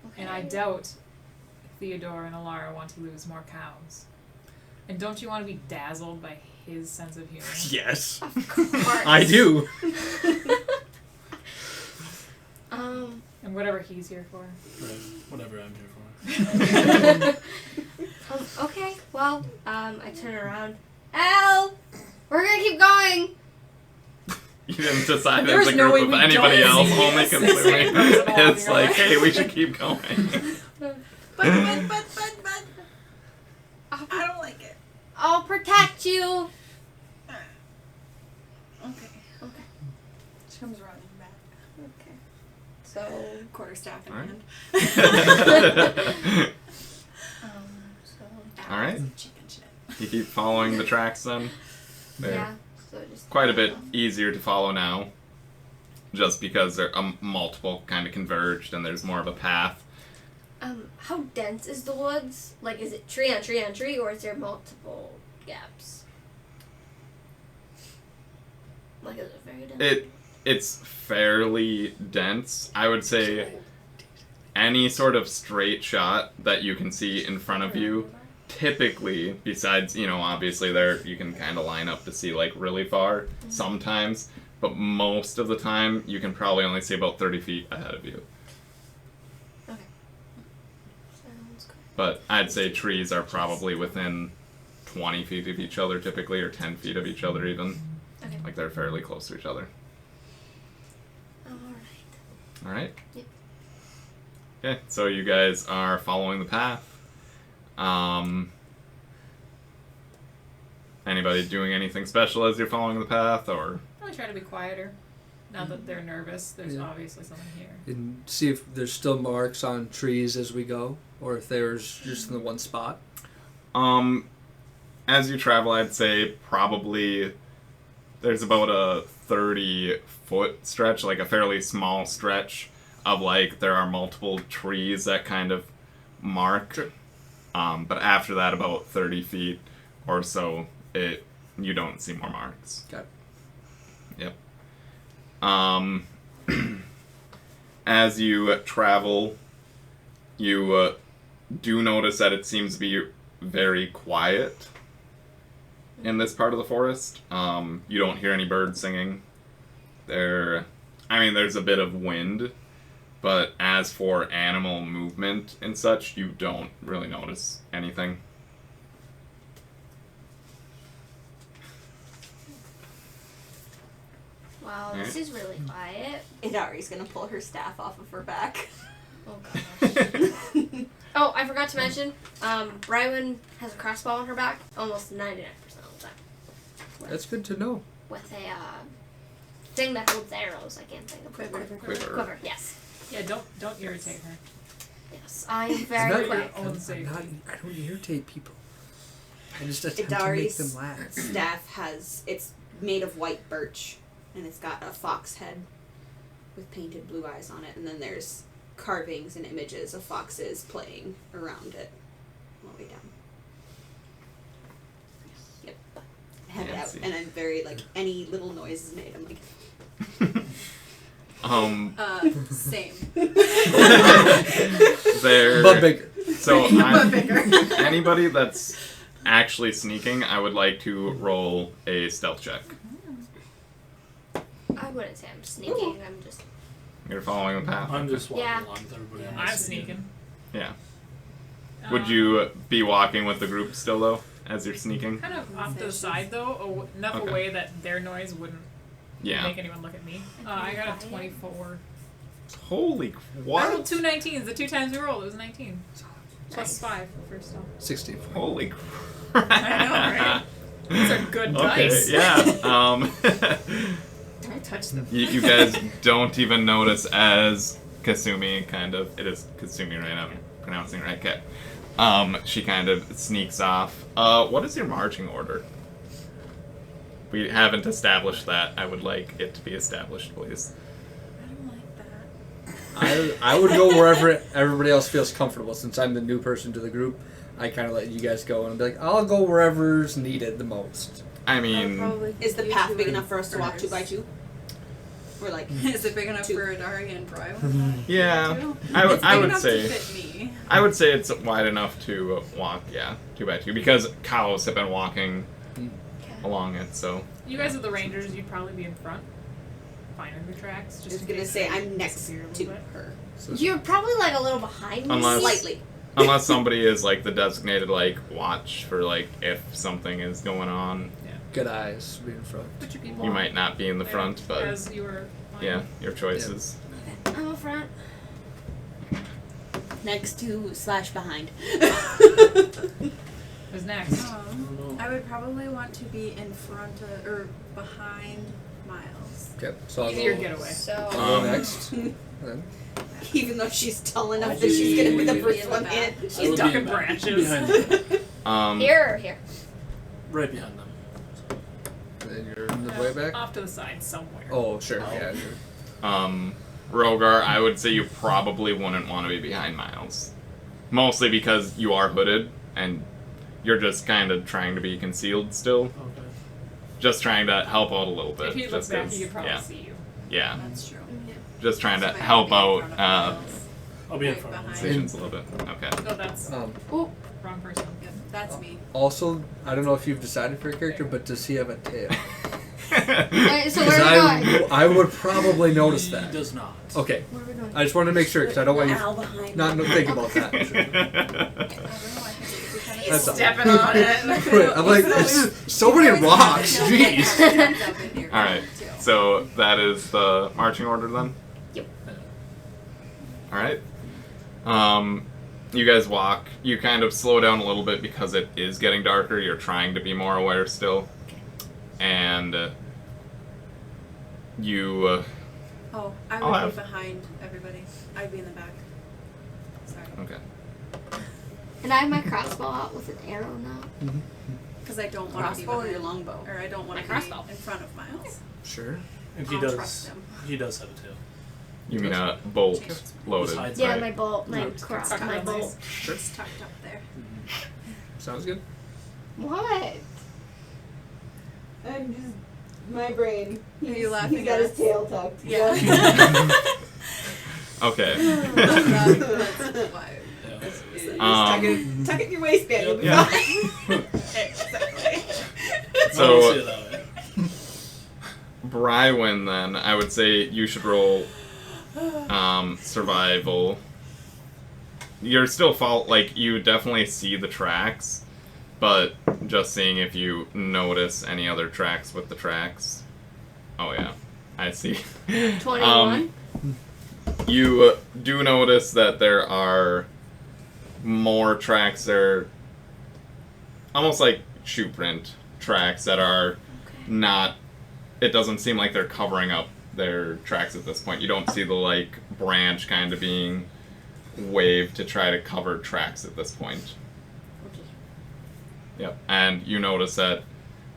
Okay. And I doubt Theodore and Alara want to lose more cows. And don't you want to be dazzled by his sense of humor? Yes. Of course. I do. And whatever he's here for. Right. Whatever I'm here for. Okay, well, I turn around. Al! We're gonna keep going! You didn't decide There's as a no group way of we anybody don't else, see only this. consuming. It's like, hey, we should keep going. But. I don't like it. I'll protect you! Okay. Okay. She comes running back. Okay. So, Quarterstaff in Alright. hand. All right. Chicken shit. You keep following the tracks then? They're yeah. So just quite a bit easier to follow now. Just because they're multiple kind of converged and there's more of a path. How dense is the woods? Like, is it tree on tree on tree, or is there multiple gaps? Like, is it very dense? it's fairly dense. I would say any sort of straight shot that you can see in front of you, typically, besides, obviously there you can kind of line up to see like really far sometimes, but most of the time you can probably only see about 30 feet ahead of you. Okay. Sounds good. But I'd say trees are probably within 20 feet of each other typically, or 10 feet of each other even. Okay. Like they're fairly close to each other. Alright. Alright? Yep. Okay, so you guys are following the path. Anybody doing anything special as you're following the path, or? Probably try to be quieter. Now that they're nervous, there's obviously someone here. And see if there's still marks on trees as we go, or if there's just in the one spot. As you travel, I'd say probably there's about a 30-foot stretch, like a fairly small stretch of like there are multiple trees that kind of mark. Sure. But after that, about 30 feet or so, you don't see more marks. Got it. Yep. As you travel, you do notice that it seems to be very quiet in this part of the forest. You don't hear any birds singing. There's a bit of wind, but as for animal movement and such, you don't really notice anything. Wow, this is really quiet. Idari's gonna pull her staff off of her back. Oh gosh. Oh, I forgot to mention, Rywan has a crossbow on her back almost 99% of the time. That's good to know. With a thing that holds arrows. I can't think of the word. Quiver. Yes. Yeah, don't irritate her. Yes, I am very quick. I don't irritate people. I just attempt to make Idari's them laugh. staff it's made of white birch, and it's got a fox head with painted blue eyes on it, and then there's carvings and images of foxes playing around it all the way down. Yep. I have it out, and I'm very, any little noise is made, I'm like... Same. But bigger. So But bigger. Anybody that's actually sneaking, I would like to roll a stealth check. I wouldn't say I'm sneaking, I'm just... You're following the path? I'm just walking Yeah. along with everybody else. I'm sneaking. Yeah. Would you be walking with the group still, though, as you're sneaking? Kind of off to the side, though, enough Okay. away that their noise wouldn't Yeah. make anyone look at me. I got a 24. Holy I what? rolled 2 19s. The 2 times we rolled, it was 19. Plus 5 for first off. 16. Holy crap. I know, right? These are good Okay, dice. yeah. Don't touch them. You guys don't even notice as Kasumi it is Kasumi, right? I'm pronouncing it right, okay. She kind of sneaks off. What is your marching order? We haven't established that. I would like it to be established, please. I don't like that. I would go wherever everybody else feels comfortable. Since I'm the new person to the group, I kind of let you guys go and be like, I'll go wherever's needed the most. I mean, Is the path big enough for us to walk 2 by 2? Or is it big enough for Idari and Brian? yeah, It's I big would enough say to fit me. I would say it's wide enough to walk, 2 by 2, because cows have been walking along it. So You guys are the rangers. You'd probably be in front, finding the tracks. I Just was in gonna case say they I'm next disappear a to little bit. her. You're probably a little behind me. Unless- Slightly. unless somebody is the designated watch for if something is going on, Good eyes, be in front. Put your people you on might not be in the there front, but as you were yeah, your choices. I'm up front. Next to / behind. Who's next? I would probably want to be in front of, or behind Miles. Okay, so I'll Easier go, getaway. So I'll go next. Then. Even though she's tall enough I'll that she's gonna be the be first in one the in. back. I She's will ducking be branches. behind them. here or here? Right behind them. Then you're in the way back. Off to the side somewhere. Oh, sure. Yeah, sure. Rogar, I would say you probably wouldn't want to be behind Miles. Mostly because you are hooded, and you're just kind of trying to be concealed still. Okay. Just trying to help out a little bit. If he looks just back, 'cause- he could probably yeah. see you. Yeah. That's true. Just trying to So maybe help be in out front of Miles. I'll be in Right front of behind. decisions a little bit. Okay. No, that's Um, wrong person. Yep, that's me. Also, I don't know if you've decided for your character, but does he have a tail? Wait, so 'Cause where are we going? I would probably notice He that. does not. Okay. Where are we going? I just wanted to make sure because I don't want you Al behind not me. think about that. I don't know. I think we kind of That's all. Stepping on it. I'm like, there's so many rocks. Jeez. All right. So that is the marching order then. Yep. All right. You guys walk. You kind of slow down a little bit because it is getting darker. You're trying to be more aware still, and you. Oh, I I'll would have- be behind everybody. I'd be in the back. Sorry. Okay. And I have my crossbow out with an arrow now. Because I don't want to be Crossbow or behind. your longbow? Or I don't want My to be crossbow. in front of Miles. Sure. And he I'll does. trust him. He does have a tail. You mean a bolt loaded? Besides Yeah, right? my bolt, my Right. cross, Tuck my it bolt. nice. It's tucked up there. Sounds good. What? I'm just my brain. Are you laughing He's got at his us? tail tucked. Yeah. Okay. That's why. Tuck it in your waistband. You'll be Yeah. fine. Exactly. I don't see So, it that way. Brywin, then I would say you should roll survival. You're still like you definitely see the tracks, but just seeing if you notice any other tracks with the tracks. Oh yeah, I see. 21? You do notice that there are more tracks that are almost like shoe print tracks that are not. It doesn't seem like they're covering up their tracks at this point. You don't see the like branch kind of being waved to try to cover tracks at this point. Yep. And you notice that,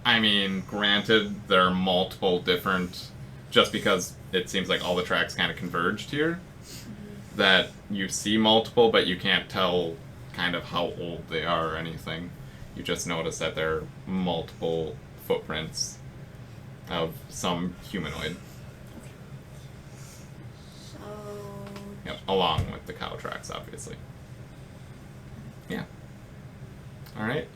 I mean, granted, there are multiple different, just because it seems like all the tracks kind of converged here, that you see multiple, but you can't tell kind of how old they are or anything. You just notice that there are multiple footprints of some humanoid. So. Yep, along with the cow tracks, obviously. Yeah. Alright,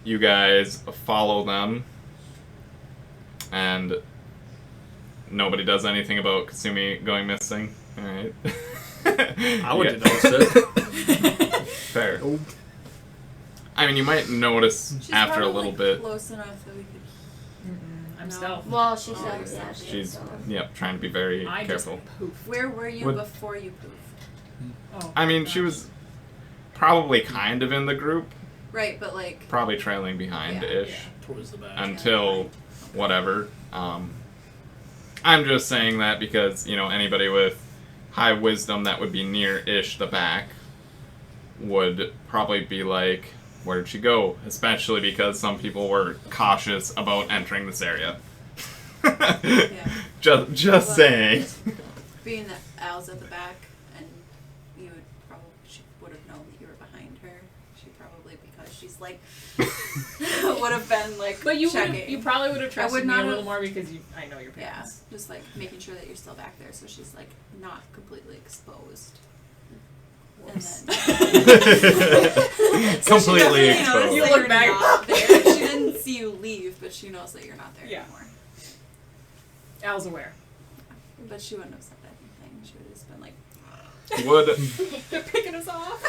you guys follow them, and nobody does anything about Kasumi going missing. Alright. I wouldn't notice it. Fair. I mean, you might notice She's after a probably little bit. close enough that we could. I'm No. stealth. Well, she Oh, said, you're yeah, stealth. She's, so. yep, trying to be very I careful. just poofed. Where were you Would- before you poofed? Oh, I mean, she was probably kind of in the group, Right, but like. probably trailing behind-ish. Yeah. Towards the back. Until whatever. I'm just saying that because, you know, anybody with high wisdom that would be near-ish the back would probably be like, where'd she go? Especially because some people were cautious about entering this area. Yeah. Just Well, saying. Being that Al's at the back, and you would probably, she would have known that you were behind her. She probably, because she's like, would have been like, But you checking. probably would have I trusted would me not a little have- more because I know your Yeah, parents. just like making sure that you're still back there, so she's like not completely exposed. And then Completely so she definitely knows exposed. You that look you're back. not there. She didn't see you leave, but she knows that you're not there Yeah. anymore. Al's aware. But she wouldn't have said anything. She would have just been like, They're picking us off.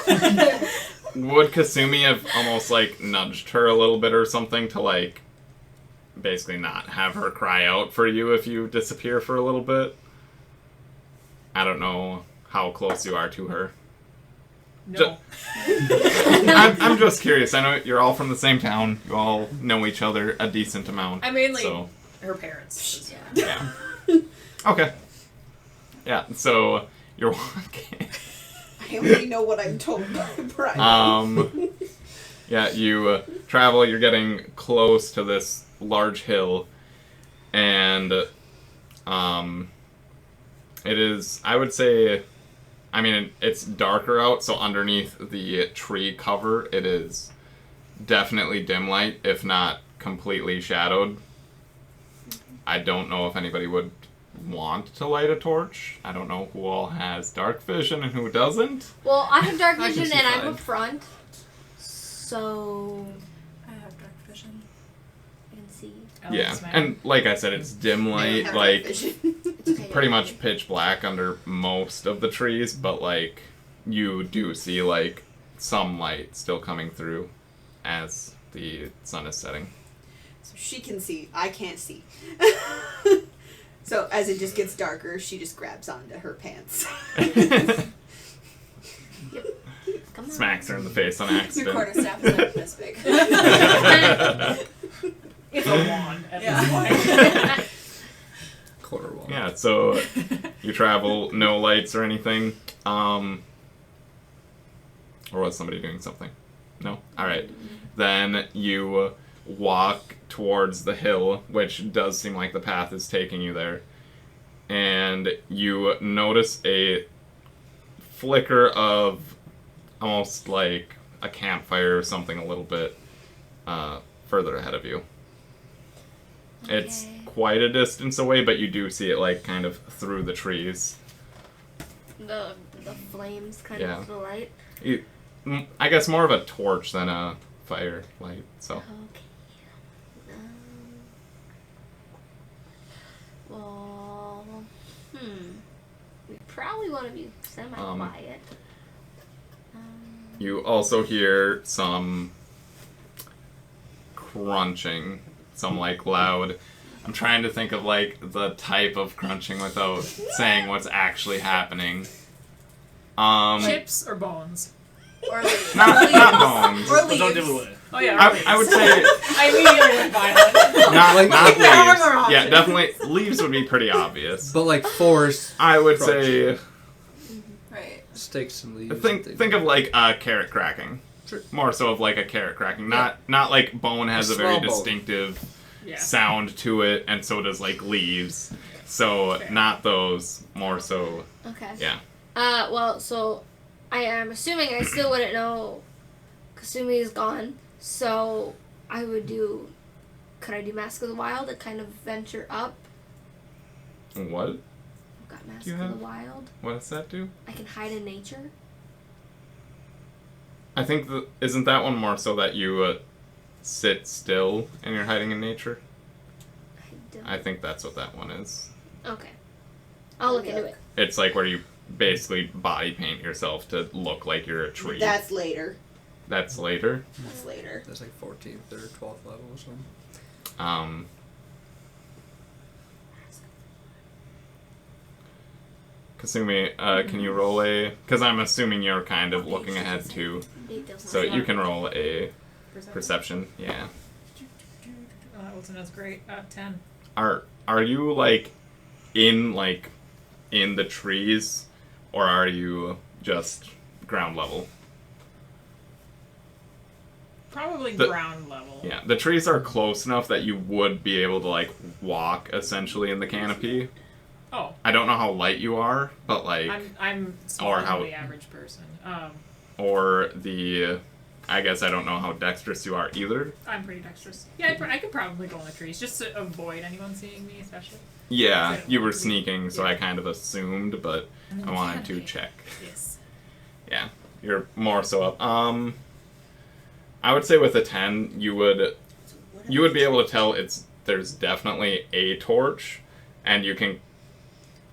Would Kasumi have almost like nudged her a little bit or something to like basically not have her cry out for you if you disappear for a little bit? I don't know how close you are to her. No. I'm just curious. I know you're all from the same town. You all know each other a decent amount. I mainly so her parents. yeah. yeah. Okay. Yeah. So you're walking. I only know what I'm told by Brian. Yeah. You travel. You're getting close to this large hill, and it is. I would say. I mean, it's darker out, so underneath the tree cover, it is definitely dim light, if not completely shadowed. I don't know if anybody would want to light a torch. I don't know who all has dark vision and who doesn't. Well, I have dark I can vision see and I'm fine. up front. So I have dark vision. I can see. Yeah, and like I said, it's dim light, Have like vision. It's okay. pretty much pitch black under most of the trees, but like you do see like some light still coming through as the sun is setting. So she can see. I can't see. So as it just gets darker, she just grabs onto her pants. Come on. Smacks her in the face on Your accident. quarterstaff is like this big. It's a wand at Yeah. this point. Quarter wall. Yeah, so you travel, no lights or anything. Or was somebody doing something? No? Alright. Then you walk towards the hill, which does seem like the path is taking you there. And you notice a flicker of almost like a campfire or something a little bit further ahead of you. It's Okay. quite a distance away, but you do see it like kind of through the trees. The flames kind Yeah. of the light. I guess more of a torch than a fire light. So Okay. Well, we probably want to be semi-quiet. you also hear some crunching, some like loud. I'm trying to think of like the type of crunching without saying what's actually happening. Chips or bones? Or leaves. Not bones. Or But don't give it leaves. away. Oh yeah, I would say I immediately went violent. not There are leaves. more Yeah, options. definitely leaves would be pretty obvious. But like forest I would say Right. sticks and leaves. think of like carrot cracking. More so of like a carrot cracking. Not like bone has a very small bone. distinctive Yeah. sound to it, and so does like leaves. So Fair. not those. More so, Okay. yeah. Well, so I am assuming I still wouldn't know. Kasumi is gone, so I would do. Could I do Mask of the Wild to kind of venture up? What? I've got Mask You of have? the Wild. What does that do? I can hide in nature. I think isn't that one more so that you sit still and you're hiding in nature? I don't. I think that's what that one is. Okay. I'll look into it. It's like where you basically body paint yourself to look like you're a tree. That's later. That's later. That's later. That's like 14th or 12th level or something. Kasumi, can you roll a... Because I'm assuming you're kind of looking ahead too. So you can roll a perception. Yeah. Oh, that wasn't as great. 10. Are you like in the trees, or are you just ground level? Probably The- ground level. Yeah, the trees are close enough that you would be able to like walk essentially in the canopy. Oh, I don't know how light you are, but like I'm smaller how- than the average person. or the I guess I don't know how dexterous you are either. I'm pretty dexterous. Yeah, I could probably go in the trees just to avoid anyone seeing me, especially. Yeah, So- you were sneaking, so Yeah. I kind of assumed, but I wanted to check. Yes. Yeah, you're more so up. I would say with a 10, you would be able to tell there's definitely a torch, and you can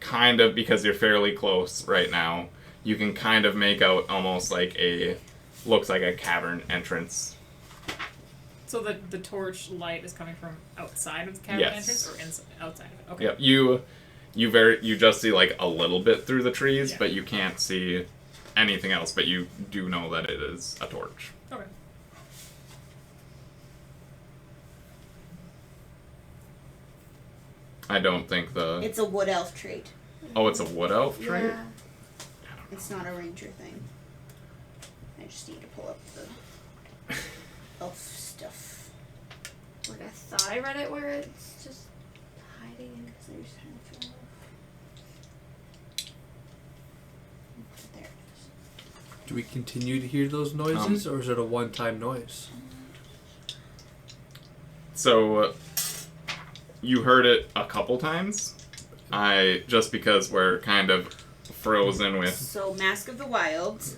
kind of, because you're fairly close right now, you can kind of make out almost like looks like a cavern entrance. So the torch light is coming from outside of the cavern Yes. entrance or outside of it? Okay. Yep, you just see like a little bit through the trees, Yeah. but you can't see anything else, but you do know that it is a torch. Okay. I don't think It's a wood elf trait. Oh, it's a wood elf trait? Yeah. It's not a ranger thing. I just need to pull up the elf stuff. Like I thought I read it where it's just hiding in because there's half There it is. Do we continue to hear those noises, or is it a one-time noise? So, you heard it a couple times, just because we're kind of frozen with... So, Mask of the Wilds.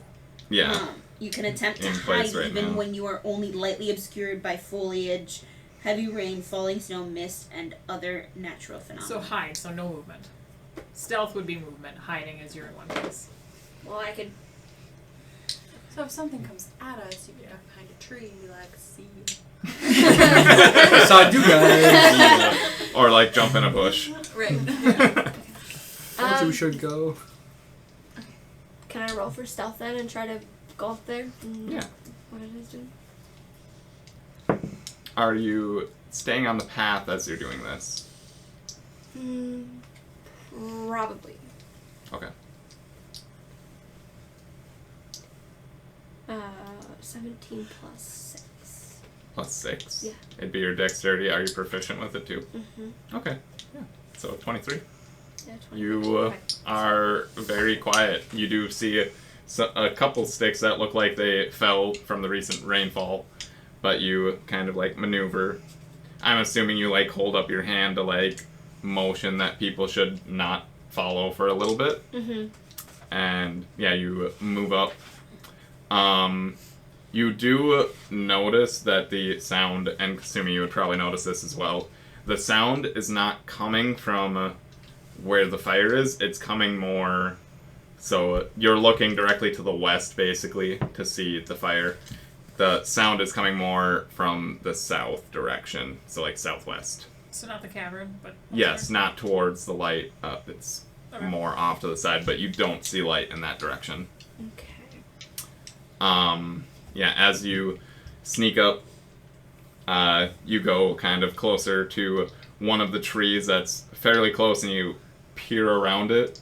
Yeah. You can attempt to In hide place right even now. when you are only lightly obscured by foliage, heavy rain, falling snow, mist, and other natural phenomena. So hide, so no movement. Stealth would be movement. Hiding is you're in one place. Well, I could. So if something comes at us, you can duck behind a tree and be like, see you. I saw you guys. Or like jump in a bush. Right. Where we should go. Can I roll for stealth then and try to go up there? Yeah. What it is doing? Are you staying on the path as you're doing this? Probably. Okay. 17 plus 6. Plus 6? Yeah. It'd be your dexterity. Are you proficient with it too? Mm-hmm. Okay. Yeah. So 23. Yeah, 20. You are very quiet. You do see a couple sticks that look like they fell from the recent rainfall, but you kind of like maneuver. I'm assuming you like hold up your hand to like motion that people should not follow for a little bit. Mm-hmm. And yeah, you move up. You do notice that the sound, and assuming you would probably notice this as well, the sound is not coming from where the fire is. It's coming more, so you're looking directly to the west basically to see the fire. The sound is coming more from the south direction, so like southwest. So not the cavern, but... Yes, not towards the light. It's Okay. more off to the side, but you don't see light in that direction. Okay. Yeah, as you sneak up, you go kind of closer to one of the trees that's fairly close, and you peer around it,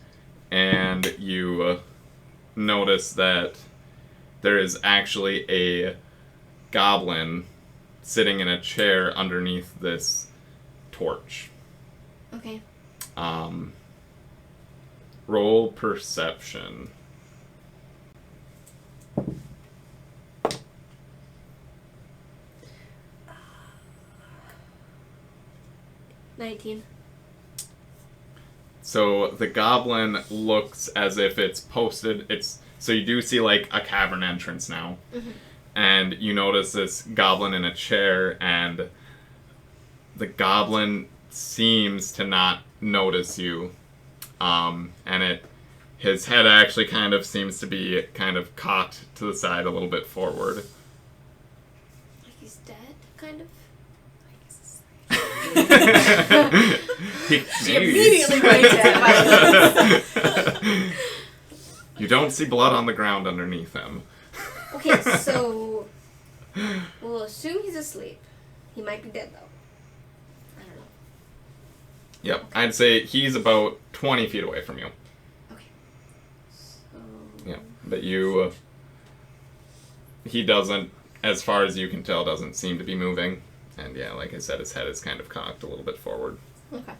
and you notice that there is actually a goblin sitting in a chair underneath this torch. Okay. Roll perception. 19. So the goblin looks as if it's posted. So you do see like a cavern entrance now, and you notice this goblin in a chair, and the goblin seems to not notice you, and his head actually kind of seems to be kind of cocked to the side a little bit forward. Like he's dead, kind of? She immediately breaks it. You don't see blood on the ground underneath him. Okay, so we'll assume he's asleep. He might be dead though. I don't know. Yep, I'd say he's about 20 feet away from you. Okay. So Yeah, but he doesn't, as far as you can tell, doesn't seem to be moving. And yeah, like I said, his head is kind of cocked a little bit forward. okay.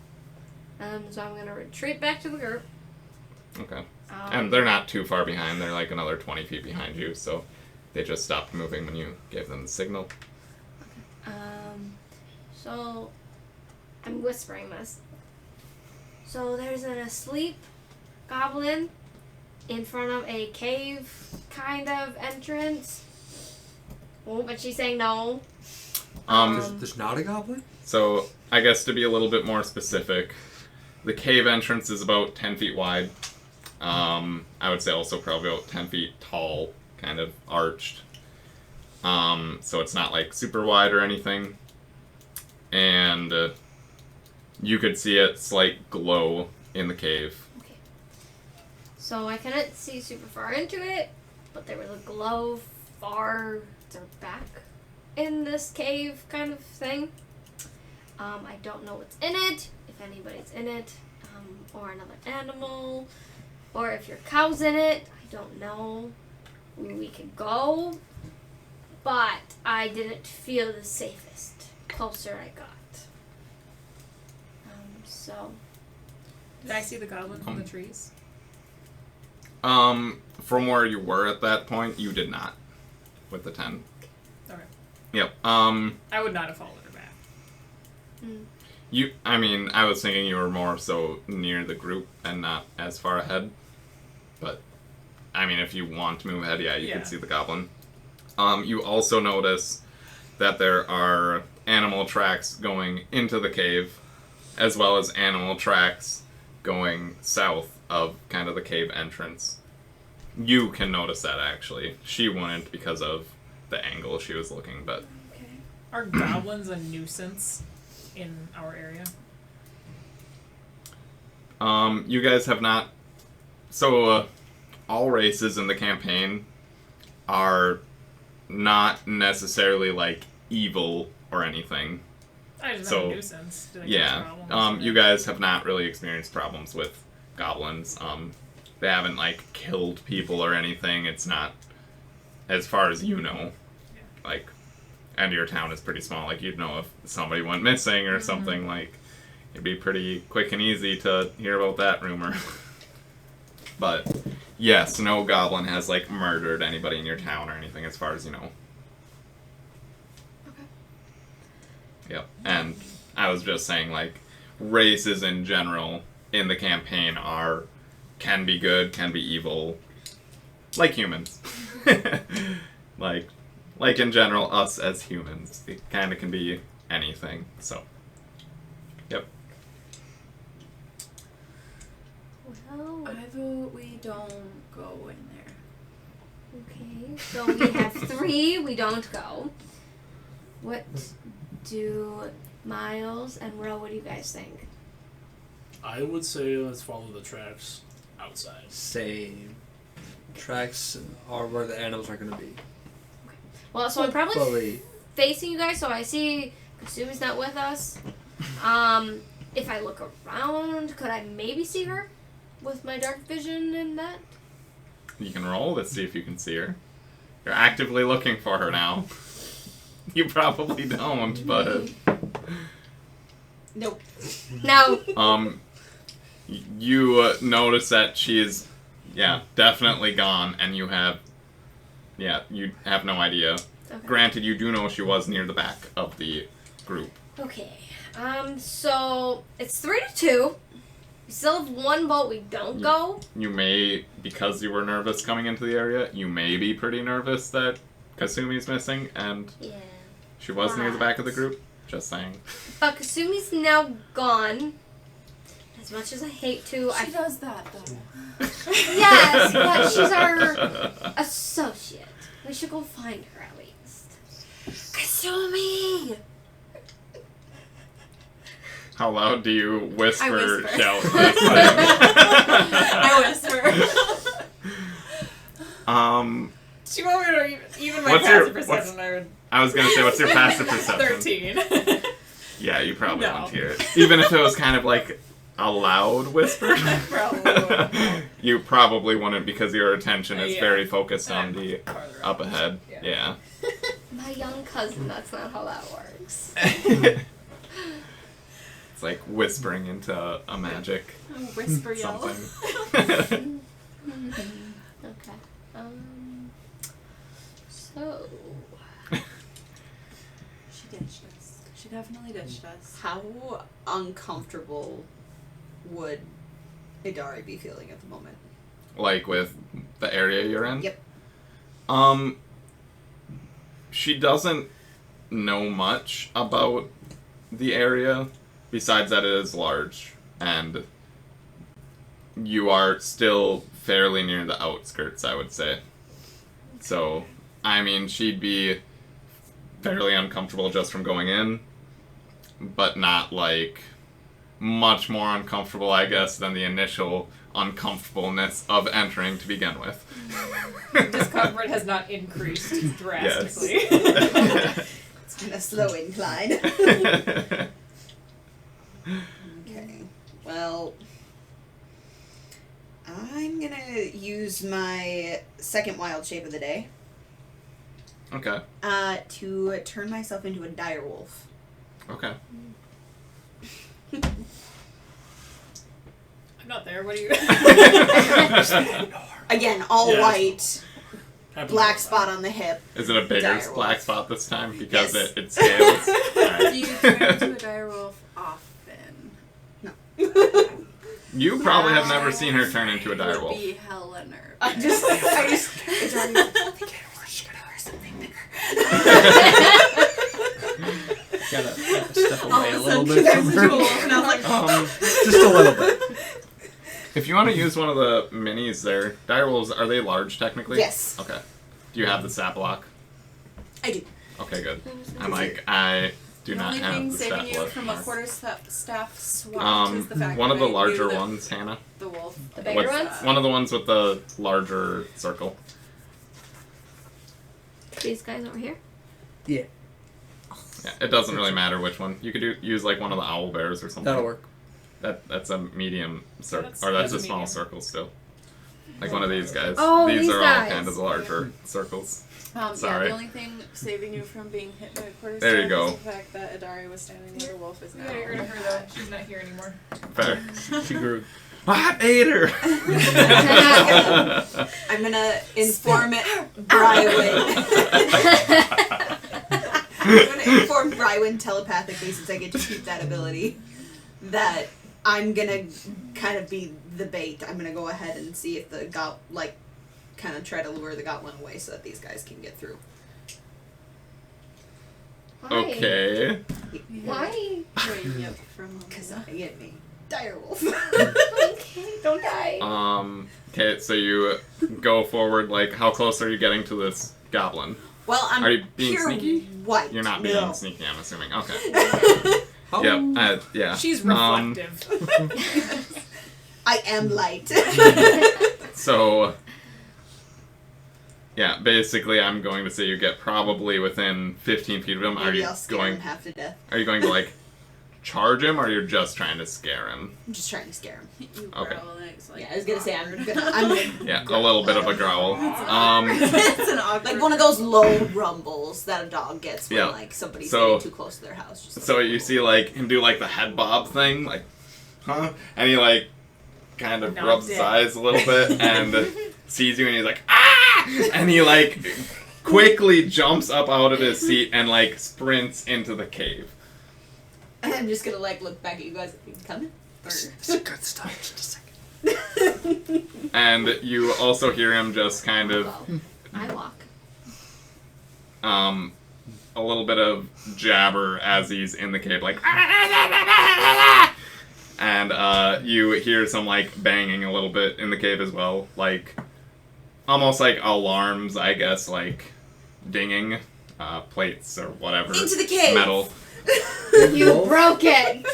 So I'm gonna retreat back to the group. Okay. And they're not too far behind. They're like another 20 feet behind you, so they just stopped moving when you gave them the signal. So I'm whispering this. So there's an asleep goblin in front of a cave kind of entrance. Oh, but she's saying no. There's not a goblin? So I guess to be a little bit more specific, the cave entrance is about 10 feet wide. I would say also probably about 10 feet tall, kind of arched. So it's not like super wide or anything. And you could see a slight glow in the cave. Okay. So I couldn't see super far into it, but there was a glow farther back in this cave kind of thing. I don't know what's in it, if anybody's in it, or another animal, or if your cow's in it. I don't know. We could go, but I didn't feel the safest closer I got. So. Did I see the goblin from the trees? From where you were at that point, you did not. With the 10. Okay. Yep. I would not have followed her back. I was thinking you were more so near the group and not as far ahead. But, I mean, if you want to move ahead, you can see the goblin. You also notice that there are animal tracks going into the cave, as well as animal tracks going south of kind of the cave entrance. You can notice that, actually. She wouldn't because of the angle she was looking, but... Okay. Are goblins a nuisance in our area? You guys have not... So, all races in the campaign are not necessarily, like, evil or anything. I just have a nuisance. Do they Yeah. cause problems? You guys have not really experienced problems with goblins. They haven't, like, killed people or anything. It's not, as far as you know, like, and your town is pretty small. Like, you'd know if somebody went missing or something, like, it'd be pretty quick and easy to hear about that rumor. But, yes, no goblin has, like, murdered anybody in your town or anything, as far as you know. Okay. Yep. And I was just saying, like, races in general in the campaign can be good, can be evil, like humans. like in general, us as humans. It kind of can be anything, so. Yep. Well, I vote we don't go in there. okay. So we have 3. We don't go. What do Miles and Ro, what do you guys think? I would say let's follow the tracks outside. Same. Tracks are where the animals are going to be. Well, so I'm probably Hopefully. facing you guys, so I see Kasumi's not with us. If I look around, could I maybe see her with my dark vision and that? You can roll to see if you can see her. You're actively looking for her now. You probably don't, but... Nope. No. You notice that she is, definitely gone, and you have no idea. Okay. Granted, you do know she was near the back of the group. Okay. So it's 3-2. We still have 1 vote. We don't go. You may, because you were nervous coming into the area, you may be pretty nervous that Kasumi's missing, and she was near the back of the group. Just saying. But Kasumi's now gone. As much as I hate to, She does that, though. Yes, but she's our associate. We should go find her at least. Kasumi! How loud do you whisper, I whisper. shout? I whisper. She won't even my What's passive your- perception. I was gonna say, what's your passive perception? 13. Yeah, you probably No. wouldn't hear it. Even if it was kind of like a loud whisper. You probably wouldn't because your attention is very focused on the up ahead. Yeah. My young cousin, that's not how that works. It's like whispering into a magic Whisper yell. something. Okay. So. She ditched us. She definitely ditched us. How uncomfortable would Idari be feeling at the moment? Like with the area you're in? Yep. She doesn't know much about the area, besides that it is large, and you are still fairly near the outskirts, I would say. So, I mean, she'd be fairly uncomfortable just from going in, but not, like, much more uncomfortable, I guess, than the initial uncomfortableness of entering to begin with. Discomfort has not increased drastically. It's on a slow incline. Okay. Well, I'm gonna use my second wild shape of the day. Okay. To turn myself into a dire wolf. Okay. I'm not there. What are you? Again, all Yeah. white, black spot on the hip. Is it a bigger Dire wolf. black spot this time because Yes. it scales? Do you turn into a dire wolf often? You probably have never seen her turn into a dire wolf. Would be hella nervous. I just, it's already Gotta step All away of a little sudden, bit from there's a her. wolf, and I was like, Just a little bit. If you want to use one of the minis there, dire wolves, are they large technically? Yes. Okay. Do you have the sap lock? I do. Okay, good. I'm like, I do the not only have thing the saving sap you lock. from a quarter-staff swat is the fact One that of the I larger knew that ones, Hannah. the wolf. The bigger What's- ones? One of the ones with the larger circle. These guys over here? Yeah, Yeah, it doesn't really matter which one. You could use like one of the owl bears or something. that'll work. That's a medium circle, that's- or that's that's a a small medium. circle still. Like one of these guys. Oh, these these are guys. all kind of the larger circles. Yeah, Sorry. the only thing saving you from being hit by a quarter There you staff go. is the fact that Adari was standing where the wolf is You now. gotta get rid of her though. She's not here anymore. Fair. She grew. I ate her. I'm gonna inform it, Brywin. I'm gonna inform Brywin telepathically, since I get to keep that ability, that I'm gonna kind of be the bait. I'm gonna go ahead and see if the kind of try to lure the goblin away so that these guys can get through. Why? Okay. Why? Waking up from Because I get me. Direwolf. Okay, don't die. Okay, so you go forward. Like, how close are you getting to this goblin? Well, I'm Are you being pure sneaky? white. You're not being No. sneaky, I'm assuming. Okay. Oh. Yep. Yeah. She's reflective. I am light. So, yeah, basically, I'm going to say you get probably within 15 feet of him. Maybe I'll scare him half to death. Are you going to like charge him, or you're just trying to scare him? I'm just trying to scare him. You Okay. growl and it's like Yeah, I was gonna say I'm awkward. gonna Yeah, a little bit of a growl. It's an awkward. like one of those low rumbles that a dog gets when Yeah. like somebody's So- getting too close to their house. Just So you see like him do like the head bob thing, like, huh? And he like kind of Nods rubs his it. eyes a little bit and sees you, and he's like, ah! And he like quickly jumps up out of his seat and like sprints into the cave. I'm just gonna like look back at you guys. Are you coming? Or... It's a good start. Just a second. And you also hear him just kind of I walk. a little bit of jabber as he's in the cave, like, and you hear some like banging a little bit in the cave as well, like almost like alarms, I guess, like dinging, plates or whatever. Into the cave! Metal. Big You wolf, broke it.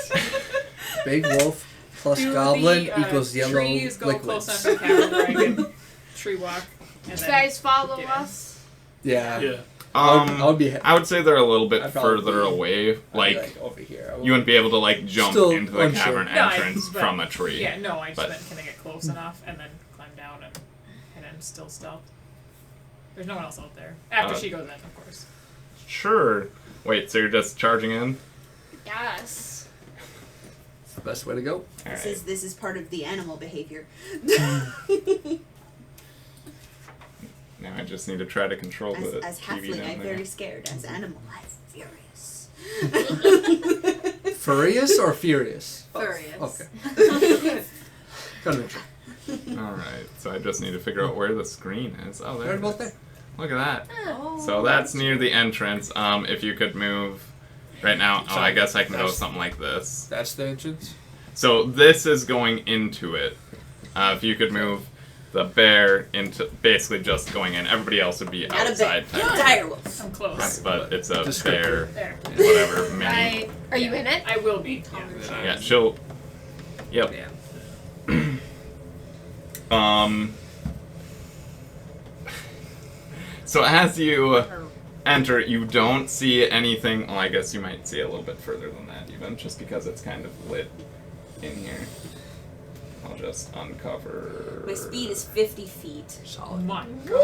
big wolf plus Do goblin the, equals yellow trees go liquids. close enough to cabin where I can Tree walk. And You then guys follow get in. us? Yeah. Yeah. I would be. I would say they're a little bit I'd probably further be- away, I'd be, like over here. you wouldn't be able to like jump Still into the unsure. cavern No, entrance but- from a tree. Yeah, no, I just But- meant can I get close enough and then climb down and then still stealth. There's no one else out there. After she goes in, of course. Sure. Wait, so you're just charging in? Yes. It's the best way to go. Alright. This is part of the animal behavior. Now I just need to try to control the As TV halfling, down I'm there. very scared. As animal, I'm furious. Furious or furious? Furious. Okay. Gotta make sure. Alright, so I just need to figure out where the screen is. Oh, there Right it about is. there. Look at that. Oh. So that's near the entrance. If you could move right now. Oh, I guess I can go something like this. That's the entrance. So this is going into it. If you could move the bear into basically just going in. Everybody else would be Not a bear. outside. technically. Direwolf. I'm close. But it's a Descriptor. bear, There. whatever, mini. Right. Are you in it? I will be. Yeah. Yeah, she'll. Yep. So as you enter, you don't see anything. Well, I guess you might see a little bit further than that, even just because it's kind of lit in here. I'll just uncover. My speed is 50 feet. Oh my god.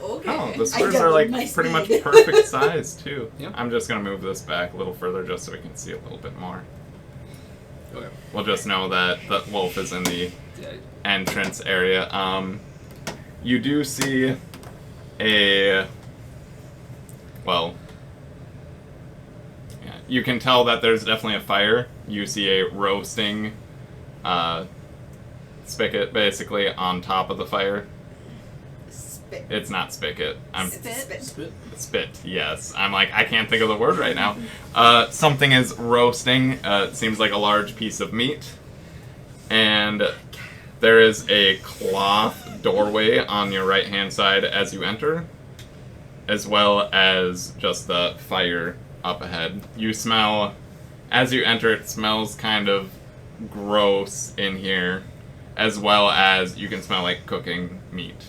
Okay. Oh, the I squares got are like my pretty much speed. perfect size too. Yep. I'm just gonna move this back a little further just so we can see a little bit more. Okay. We'll just know that the wolf is in the Yeah. entrance area. You do see a, well, yeah, you can tell that there's definitely a fire. You see a roasting spigot basically on top of the fire. Spit. It's not spigot. Spit. Spit, yes. I'm like, I can't think of the word right now. Something is roasting. It seems like a large piece of meat. And there is a cloth doorway on your right-hand side as you enter, as well as just the fire up ahead. You smell, as you enter, it smells kind of gross in here, as well as you can smell like cooking meat.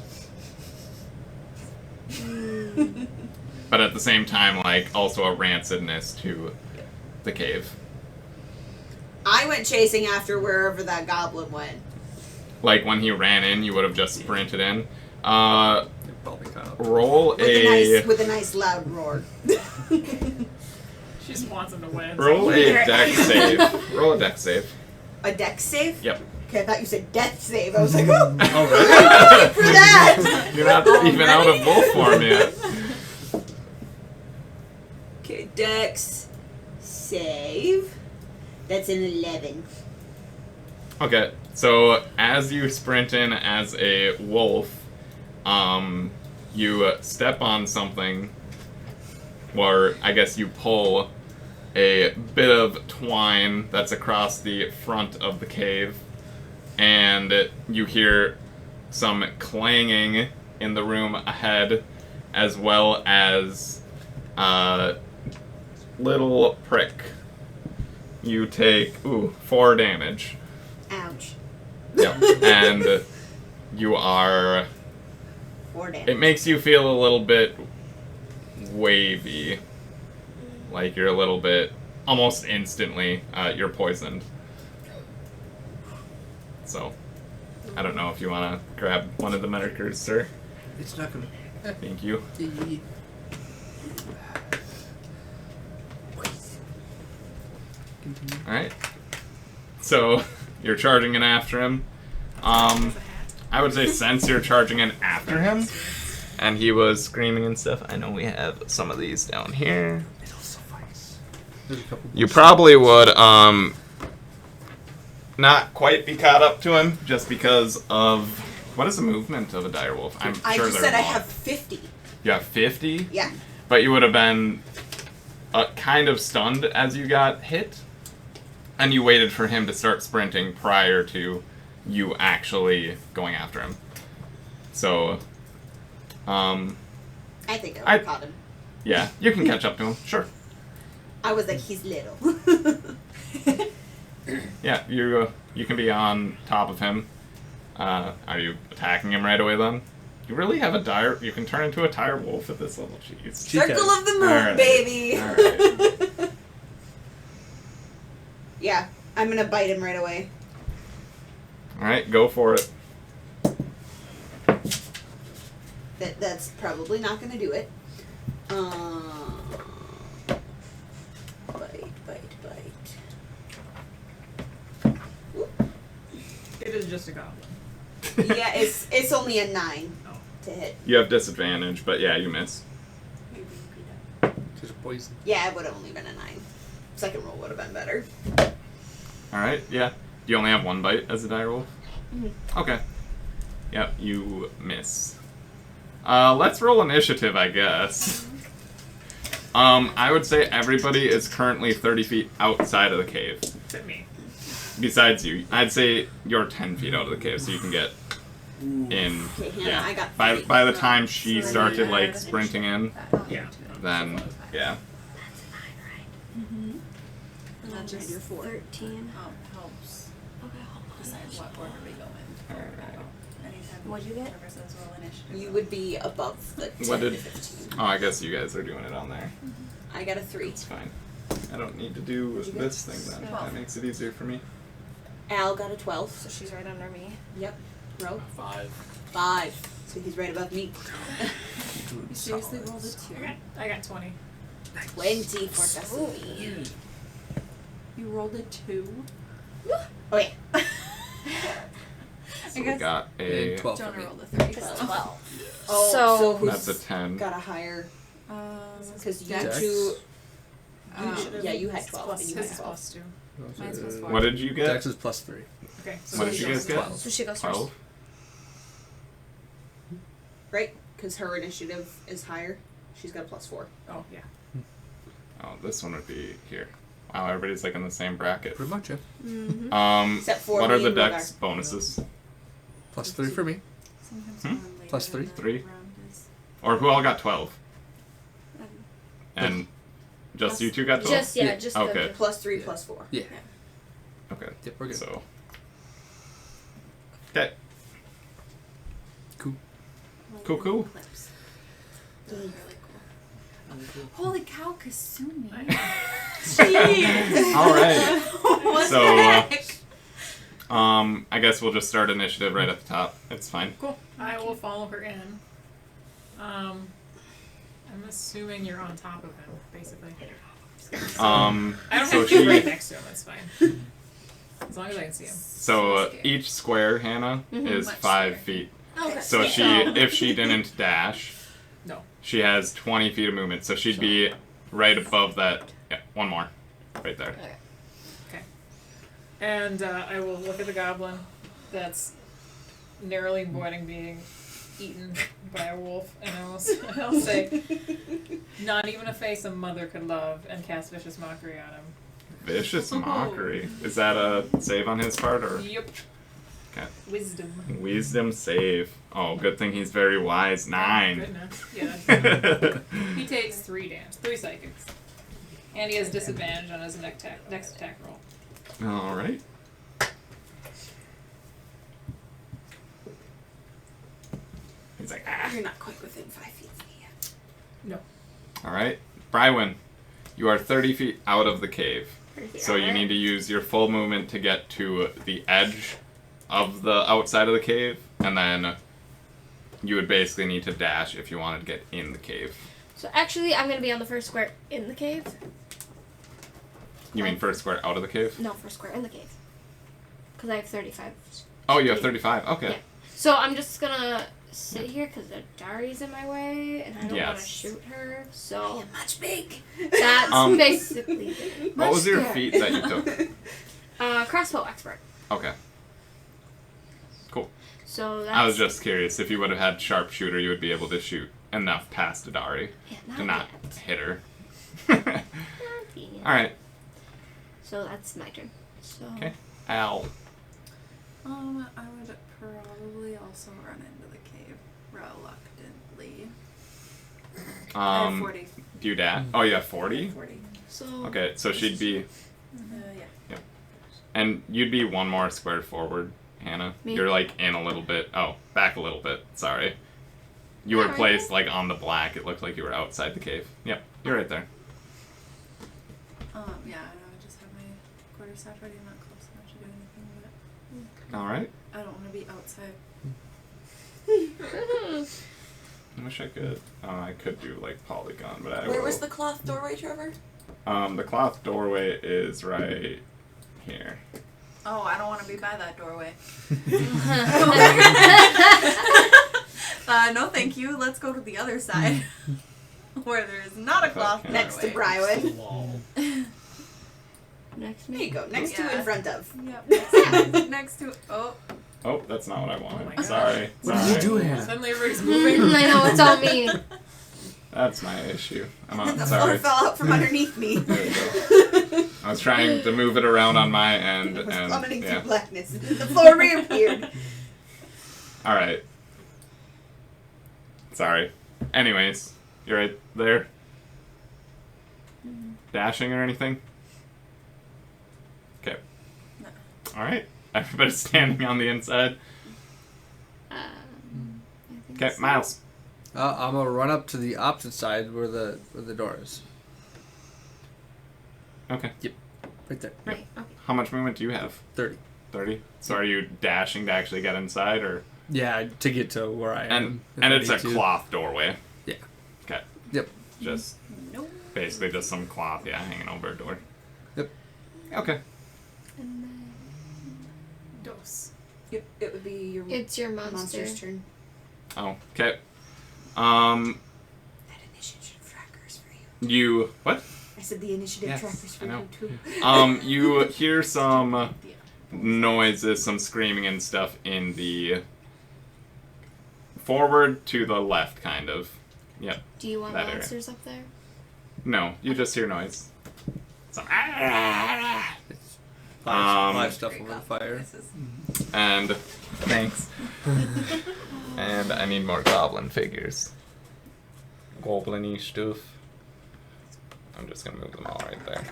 But at the same time, like, also a rancidness to the cave. I went chasing after wherever that goblin went. Like, when he ran in, you would have just sprinted in. Roll with a nice loud roar. She just wants him to win. Roll a dex save. Roll a dex save. A dex save? Yep. Okay, I thought you said death save. I was like, oh, Alright. for that. You're not even out of wolf form yet. Okay, dex save. That's an 11. Okay, so as you sprint in as a wolf, you step on something, or I guess you pull a bit of twine that's across the front of the cave, and you hear some clanging in the room ahead, as well as a little prick. You take, 4 damage. Ouch. Yep. And you are... 4 damage. It makes you feel a little bit wavy. Like you're a little bit... Almost instantly, you're poisoned. So, I don't know if you want to grab one of the markers, sir. It's not gonna... Thank you. Alright. So, you're charging in after him. I would say since you're charging in after him, and he was screaming and stuff, I know we have some of these down here. You probably would, not quite be caught up to him, just because of... What is the movement of a direwolf? I just said I have 50. You have 50? Yeah. But you would have been kind of stunned as you got hit, and you waited for him to start sprinting prior to you actually going after him. So, I think I would have caught him. Yeah, you can catch up to him, sure. I was like, he's little. Yeah, you can be on top of him. Are you attacking him right away then? You really have you can turn into a dire wolf at this level, jeez. Circle of the moon, All right. baby! All right. Yeah, I'm gonna bite him right away. Alright, go for it. That's probably not gonna do it. Bite. It is just a goblin. Yeah, it's only a 9 to hit. You have disadvantage, but yeah, you miss. Just poison. Yeah, it would have only been a 9. Second roll would have been better. Alright, yeah. Do you only have 1 bite as a direwolf? Mm-hmm. Okay. Yep, you miss. Let's roll initiative, I guess. I would say everybody is currently 30 feet outside of the cave. Except me. Besides you. I'd say you're 10 feet out of the cave, so you can get in. Okay, Hannah, Yeah. I got By the time she started, like, sprinting in, Yeah. then, yeah. Mm-hmm. And then just Your 13. helps Okay, hold on. decide what order we go in. Anytime What'd you get? whoever says roll initiative. You would be above the 10 What to did... 15. Oh, I guess you guys are doing it on there. I got a 3. It's fine. I don't need to do What'd you get? this thing then. 12. That makes it easier for me. Al got a 12. So she's right under me. Yep. Row. 5. 5. So he's right above me. You seriously rolled a 2. I got 20. 20 for Destiny. You rolled a 2? Oh yeah. So we got a... 12 for Jonah me. rolled a 3. It's 12. Oh, So- so who's That's a 10. got a higher? Because you Dex? two. Yeah, you had 12. Plus, And you his had is 12. plus 2. Mine's plus 4. What did you get? Dex is plus 3. Okay, so What did she you guys goes get? 12. So she goes 12. first. Right? Because her initiative is higher. She's got a plus 4. Oh, yeah. Oh, this one would be here. Wow, everybody's like in the same bracket. Pretty much, yeah. Mm-hmm. Except for what are me the and dex Rogar. bonuses? Plus 3 for me. Sometimes Hmm? we're on later Plus in 3? the 3? round is- Or who all got 12? Um, And just plus- you two got 12? Just yeah, Yeah. just Oh, the good. Plus 3, plus 4. Yeah. Okay. Yep, we're good. So. Okay. Cool. like Cool, cool. clips. Really cool. Holy cow, Kasumi. All right. What So, the heck? I guess we'll just start initiative right at the top. It's fine. Cool. I will follow her in. I'm assuming you're on top of him, basically. I don't So have to be right she. next to him, it's fine. As long as I can see him. So each square, Hannah, is Much 5 square. feet. Okay. So she, if she didn't dash, No. she has 20 feet of movement. So she'd be right above that. Yeah, one more, right there. Okay. And I will look at the goblin that's narrowly avoiding being eaten by a wolf, and I'll say, not even a face a mother could love, and cast vicious mockery on him. Vicious mockery. Is that a save on his part or? Yep. Okay. Wisdom. Wisdom save. Oh, good thing he's very wise. 9. Goodness. Yeah. He takes 3 damage, 3 psychics, and he has disadvantage on his next attack roll. All right. He's like, ah. You're not quite within 5 feet of me yet. No. All right, Brywin, you are 30 feet out of the cave. So you need to use your full movement to get to the edge of the outside of the cave, and then you would basically need to dash if you wanted to get in the cave. So actually, I'm gonna be on the first square in the cave. You mean first square out of the cave? No, first square in the cave. Because I have 35. Oh, you have 35. Okay. Yeah. So I'm just gonna sit here because the Dari's in my way, and I don't want to Yes. shoot her. So Much big. that's basically it. What was your feat that you took? Crossbow expert. Okay. Cool. So that's I was just curious if you would have had sharpshooter, you would be able to shoot enough past Adari to not hit her. All right. So that's my turn. So Okay. Al. I would probably also run into the cave reluctantly. I have 40. Do you dash? Oh, you have 40? 40. So Okay, so she'd be, Yeah. and you'd be one more square forward, Hannah. Me? You're like in a little bit. Oh, back a little bit. Sorry. You were Right placed like on the black. It looked like you were outside the cave. Yep, you're right there. Yeah, I would just have my quarterstaff ready. I'm not close enough to do anything, but All right. I don't want to be outside. I wish I could. I could do like polygon, but I Where will. was the cloth doorway, Trevor? The cloth doorway is right here. Oh, I don't want to be by that doorway. No, thank you. Let's go to the other side, where there is not a cloth doorway. Next to Brywin. Wall. next There me. you go. Next to Yeah. in front of. Yep. Next to. Oh. Oh, that's not what I wanted. my God. Sorry. What did you do, Sorry. Hannah? Suddenly everybody's moving. I know it's all me. That's my issue. I'm The sorry. floor fell out from underneath me. There you go. I was trying to move it around on my end, It was and plummeting yeah. through blackness. The floor reappeared. All right. Sorry. Anyways, you're right there. Dashing or anything? Okay. No. All right. Everybody's standing on the inside. I think Okay, so. Miles. I'm gonna run up to the opposite side where the door is. Okay. Right there. Right. Okay. How much movement do you have? 30. 30. So are you dashing to actually get inside, or? Yeah, to get to where I am. if And I it's a need to. cloth doorway. Yeah. Okay. Yep. Just basically just some cloth, yeah, hanging over a door. Yep. Okay. And then Dos. Yep, it would be your it's your monster. monster's turn. Oh, okay. That initiative tracker's for you. You what? I said the initiative Yes, trackers for I know. you too. You hear some noises, some screaming and stuff in the forward to the left, kind of. Yep. Do you want that area. monsters up there? No, you just hear noise. Some Live stuff over the fire. and thanks. And I need more goblin figures. Goblin-y stuff. I'm just gonna move them all right there.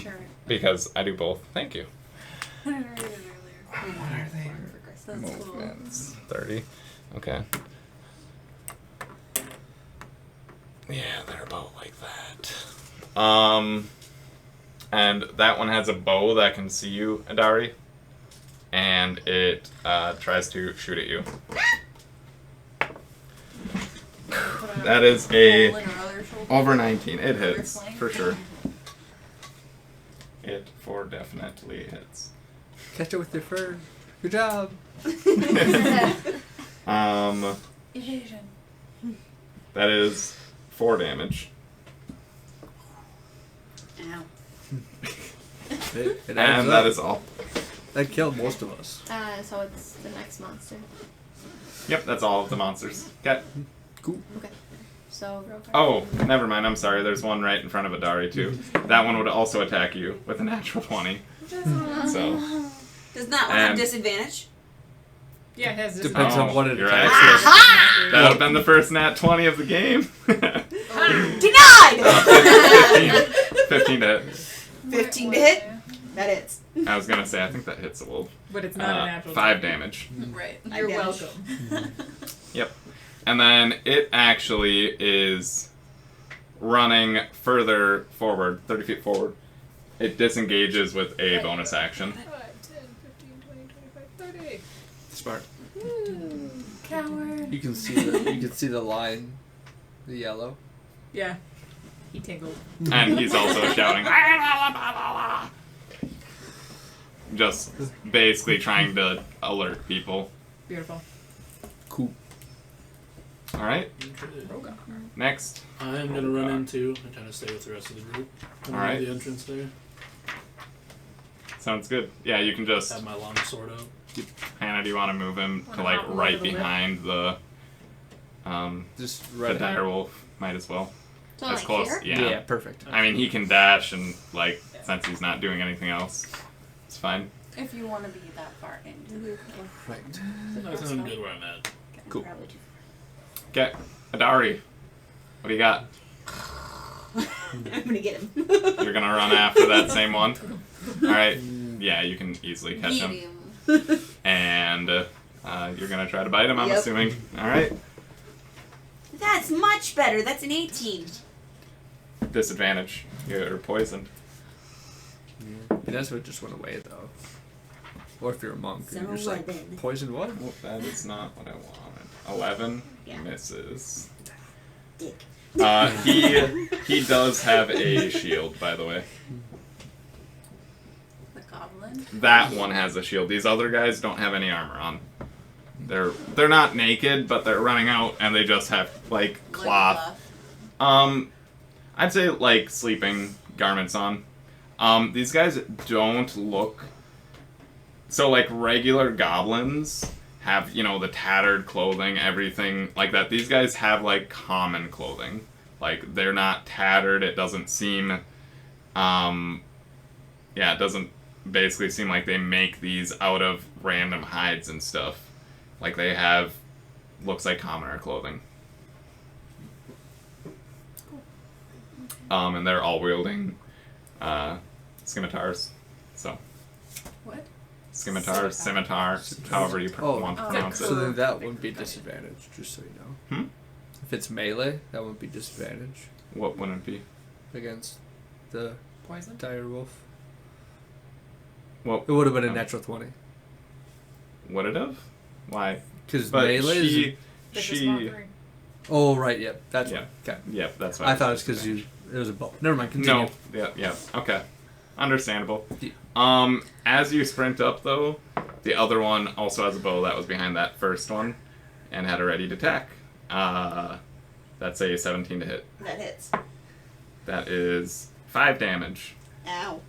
Sure. Because I do both. Thank you. What did I read it earlier? What are they? That's cool. Movements. 30. Okay. Yeah, they're about like that. And that one has a bow that can see you, Adari. And it tries to shoot at you. That is a over 19. It hits, for sure. It for definitely hits. Catch it with your fur. Good job. Evasion. That is 4 damage. Ow. It And adds that up. is all. That killed most of us. So it's the next monster. Yep, that's all of the monsters. Okay. Cool. Okay. So. Oh, never mind. I'm sorry. There's one right in front of Adari, too. That one would also attack you with a natural 20. So. Does not one have And- disadvantage? Yeah, it has this. Depends on what it you're attacks right. with. Aha! That would have been the first nat 20 of the game. Denied! 15 to hit. 15 to hit? That hits. I was going to say, I think that hits a wolf. But it's not a natural 5 20. damage. Right. You're damage. welcome. Yep. And then it actually is running further forward, 30 feet forward. It disengages with a bonus action. 5, 10, 15, 20, 25, 30. Smart. Coward. You can see the line, the yellow. Yeah. He tingled. And he's also shouting. Just basically trying to alert people. Beautiful. Cool. Alright, next. I'm gonna run into and try to stay with the rest of the group. Alright. The entrance there. Sounds good. Yeah, you can just. Have my long sword out. Hannah, do you want to move him to Wanna like hop him right over the lip? behind the Just the right here. direwolf? Might as well. So That's like close. here? Yeah. Yeah, perfect. I mean, he can dash and like since he's not doing anything else, it's fine. If you want to be that far into it. Right. I'm good where I'm at. Cool. Okay, Adari, what do you got? I'm gonna get him. You're gonna run after that same one. All right. Yeah, you can easily catch him. And you're gonna try to bite him. I'm Yep. assuming. All right. That's much better. That's an 18. Disadvantage. You're poisoned. Be nice if it just went away though. Or if you're a monk, and you're just like 11. poison what? Well, that is not what I wanted. 11 Yeah. misses. Dick. He does have a shield, by the way. The goblin. That one has a shield. These other guys don't have any armor on. They're not naked, but they're running out, and they just have like cloth. I'd say like sleeping garments on. These guys don't look. So like regular goblins have, you know, the tattered clothing, everything like that. These guys have like common clothing. Like they're not tattered. It doesn't seem, it doesn't basically seem like they make these out of random hides and stuff. Like they have, looks like commoner clothing. And they're all wielding, scimitars. So. What? Scimitar, however you want to pronounce so it. then that wouldn't be disadvantage, just so you know. Hmm? If it's melee, that wouldn't be disadvantage What wouldn't it be? against the Poison? dire wolf. Well, It would have been a natural 20. would it have? Why? Because But melee is... she. Oh, right, yep. That's Yeah. okay. Yep, that's why. I thought it was because it was a bow. Never mind, continue. No. Yeah. Okay. Understandable. Yeah. As you sprint up, though, the other one also has a bow that was behind that first one, and had a ready to attack. That's a 17 to hit. That hits. That is 5 damage. Ow.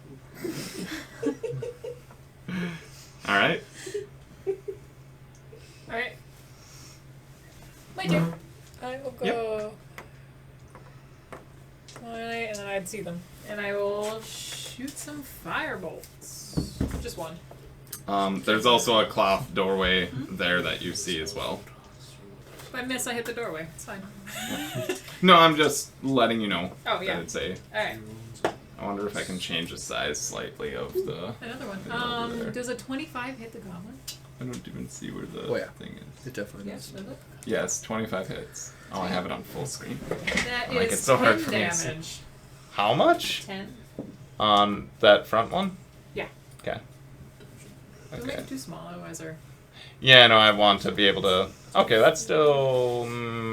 Alright. Alright. My turn. I will go. Alright, and then I'd see them. And I will shoot some firebolts. Just one. There's also a cloth doorway there that you see as well. If I miss, I hit the doorway. It's fine. No, I'm just letting you know. Oh, yeah. That it's a... Alright. I wonder if I can change the size slightly of the... Another over one. there. Does a 25 hit the goblin? I don't even see where the thing is. It definitely Yes, does it? Yes, 25 hits. Oh, I have it on full screen. That Like, is it's so 10 hard for me to see. damage. How much? 10. On that front one? Yeah. Okay. Don't make it too small, otherwise our... Yeah, no, I want to be able to... Okay, that's still...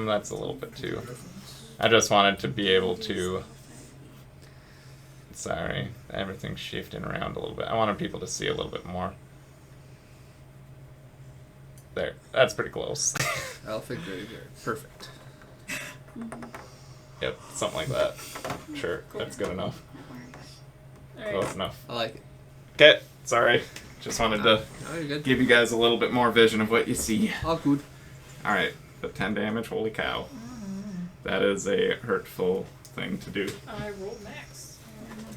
that's a little bit too... I just wanted to be able to... Sorry, everything's shifting around a little bit. I wanted people to see a little bit more. There, that's pretty close. I'll figure it here. Perfect. Yep, something like that. Sure, that's good enough. Alright. Close enough. I like it. Okay, sorry. Just wanted to No, you're good. give you guys a little bit more vision of what you see. All good. Alright, the 10 damage, holy cow. That is a hurtful thing to do. I rolled max.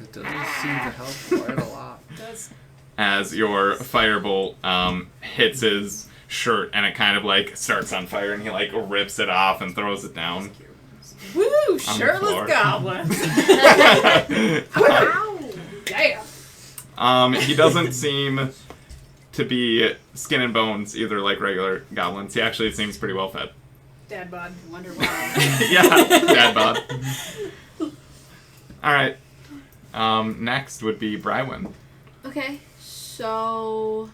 It doesn't seem to help quite a lot. It does. As your firebolt hits his shirt and it kind of like starts on fire and he like rips it off and throws it down. Woo! On the floor. Shirtless goblin! Wow! He doesn't seem to be skin and bones either like regular goblins. He actually seems pretty well fed. Dad bod. Wonder why. Yeah, dad bod. Alright. Next would be Brywin. Okay, so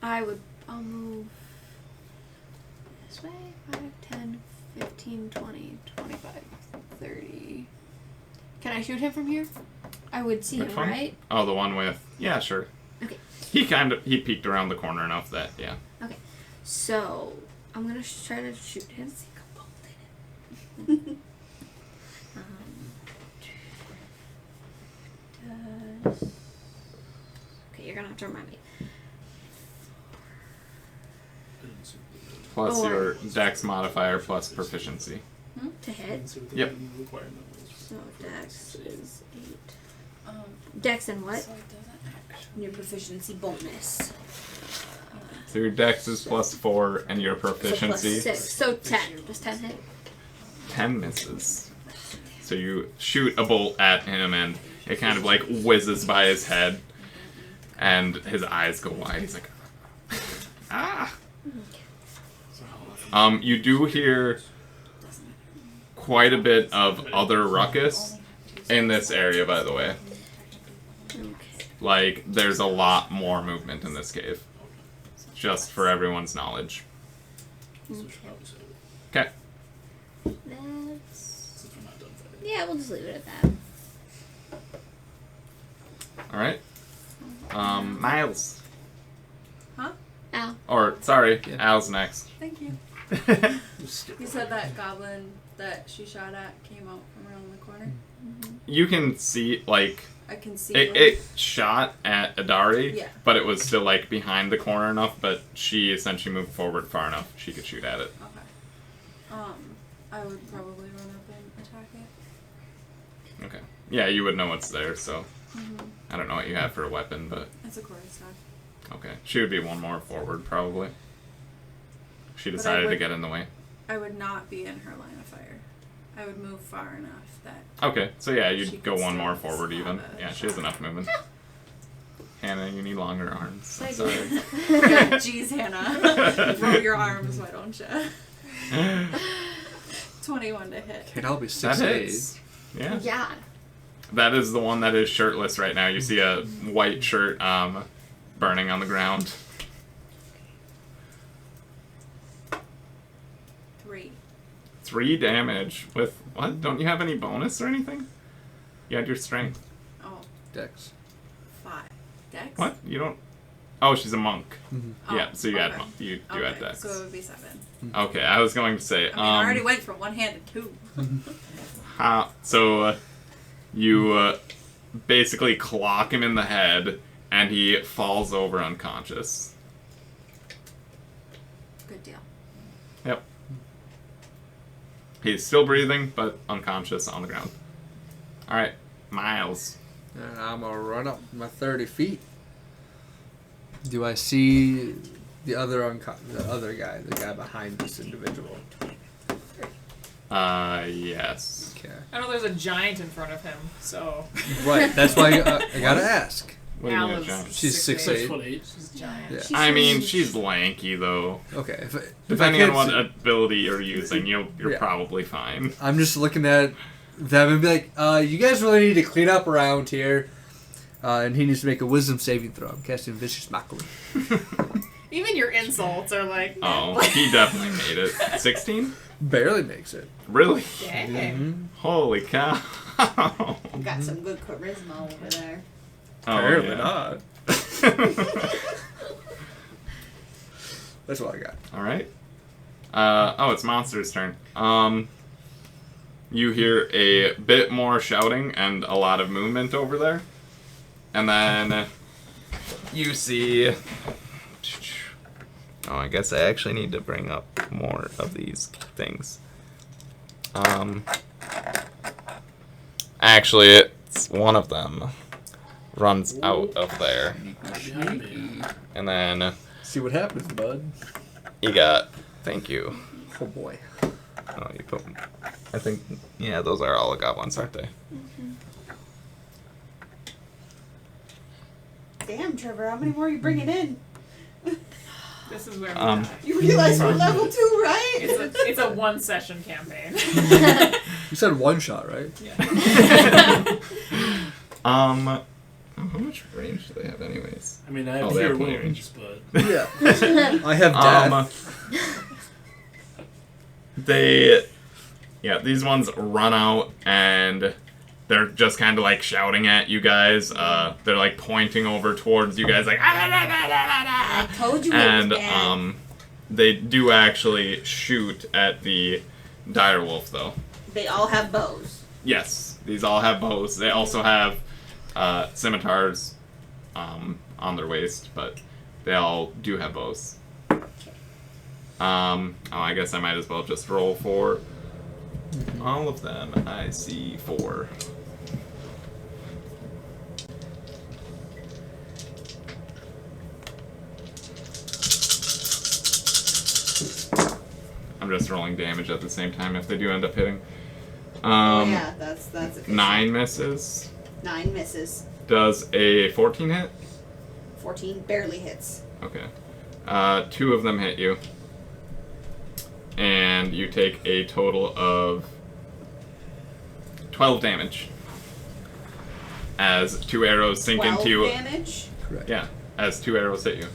I'll move this way, 5, 10, 15, 20, 25, 30. Can I shoot him from here? I would see Which him, one? right? Oh, the one with... Yeah, sure. Okay. He peeked around the corner enough that, yeah. Okay, so I'm gonna try to shoot him. Okay, you're gonna have to remind me. Plus Oh, your dex modifier plus proficiency. To hit. Yep. So Dex is 8. Dex and what? Your proficiency bonus. So your dex is plus 4 and your proficiency... 6. So 10. Does 10 hit? 10 misses. So you shoot a bolt at him and it kind of like whizzes by his head and his eyes go wide. He's like, ah! You do hear quite a bit of other ruckus in this area, by the way. Like, there's a lot more movement in this cave. Just for everyone's knowledge. Okay. That's... Yeah, we'll just leave it at that. Alright. Miles. Huh? Al. Or, sorry, Al's next. Thank you. You said that goblin that she shot at came out from around the corner? You can see, like... I can see it shot at Adari, Yeah. but it was still, like, behind the corner enough, but she essentially moved forward far enough she could shoot at it. Okay. I would probably run up and attack it. Okay. Yeah, you would know what's there, so... Mhm. I don't know what you have for a weapon, but... It's a quarterstaff. Okay. She would be one more forward, probably. She But I decided to would- get in the way. I would not be in her line of fire. I would move far enough that... Okay, so yeah, She you'd go could one still more forward have even. a Yeah, she has enough movement. Hannah, you need longer arms. I'm I sorry. Jeez, Hannah. Roll your arms, why don't you? 21 to hit. Okay, that'll be That 6 hits. days. Yeah. Yeah. That is the one that is shirtless right now. You see a white shirt burning on the ground. 3. 3 damage with what? Don't you have any bonus or anything? You had your strength. Oh, Dex. 5. Dex? What? You don't? Oh, she's a monk. Mm-hmm. Yeah, so you okay. add you do Okay, add dex. so it would be 7. Okay, I was going to say. I already went from 1 hand to 2. So you basically clock him in the head, and he falls over unconscious. Good deal. Yep. He's still breathing, but unconscious on the ground. All right, Miles. And I'm gonna run up my 30 feet. Do I see the other guy, the guy behind this individual? Yes. Okay. I know there's a giant in front of him, so. Right. That's why I gotta ask. What do you mean, Alice, giant? She's 6'8". 6'8". She's giant. Yeah. I mean, she's lanky though. Okay. If Depending I on what can't ability you're using, you're Yeah. probably fine. I'm just looking at them and be like, you guys really need to clean up around here. And he needs to make a wisdom saving throw. I'm casting Vicious Mockery. Even your insults are like. Oh, he definitely made it. 16? Barely makes it. Really? Dang. Mm-hmm. Holy cow. Got some good charisma over there. Apparently yeah. not. That's what I got. All right. It's Monster's turn. You hear a bit more shouting and a lot of movement over there. And then you see... Oh, I guess I actually need to bring up more of these things. Actually, it's one of them runs out of there. And then See what happens, bud. you got... Thank you. Oh boy. Oh, you put... I think... Yeah, those are all goblins, aren't they? Damn, Trevor, how many more are you bringing in? This is where we Um, die. You realize we're level 2, right? It's a 1-session campaign. You said one shot, right? How much range do they have anyways? I mean, I have they fewer have plenty of wounds, but Yeah. I have death. These ones run out and they're just kind of like shouting at you guys. They're like pointing over towards you guys like I told you it and was bad. they do actually shoot at the direwolf though. They all have bows. Yes, these all have bows. They also have scimitars on their waist, but they all do have bows. I guess I might as well just roll for all of them. I see 4. I'm just rolling damage at the same time if they do end up hitting. Yeah, that's efficient. 9 misses. 9 misses. Does a 14 hit? 14 barely hits. Okay. 2 of them hit you. And you take a total of 12 damage. As 2 arrows sink 12 into you. damage? Correct. Yeah, as 2 arrows hit you.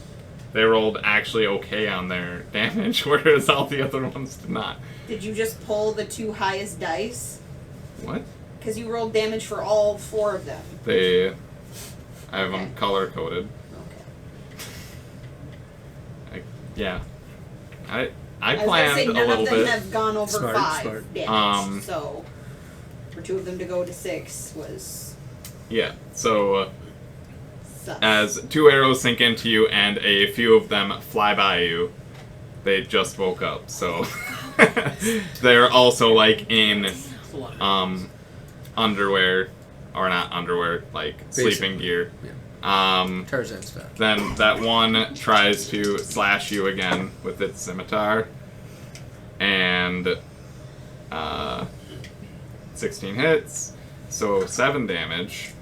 They rolled actually okay on their damage, whereas all the other ones did not. Did you just pull the 2 highest dice? What? Because you rolled damage for all 4 of them. I have them color coded. Okay. Yeah. I I was gonna planned say a none little of them bit. have gone over Smart, 5 smart. damage. So for 2 of them to go to 6 was Yeah. So sus. as 2 arrows sink into you and a few of them fly by you, they just woke up. So they're also like in it's a lot of underwear, or not underwear, like sleeping gear. Tarzan style. Then that one tries to slash you again with its scimitar, and 16 hits, so 7 damage.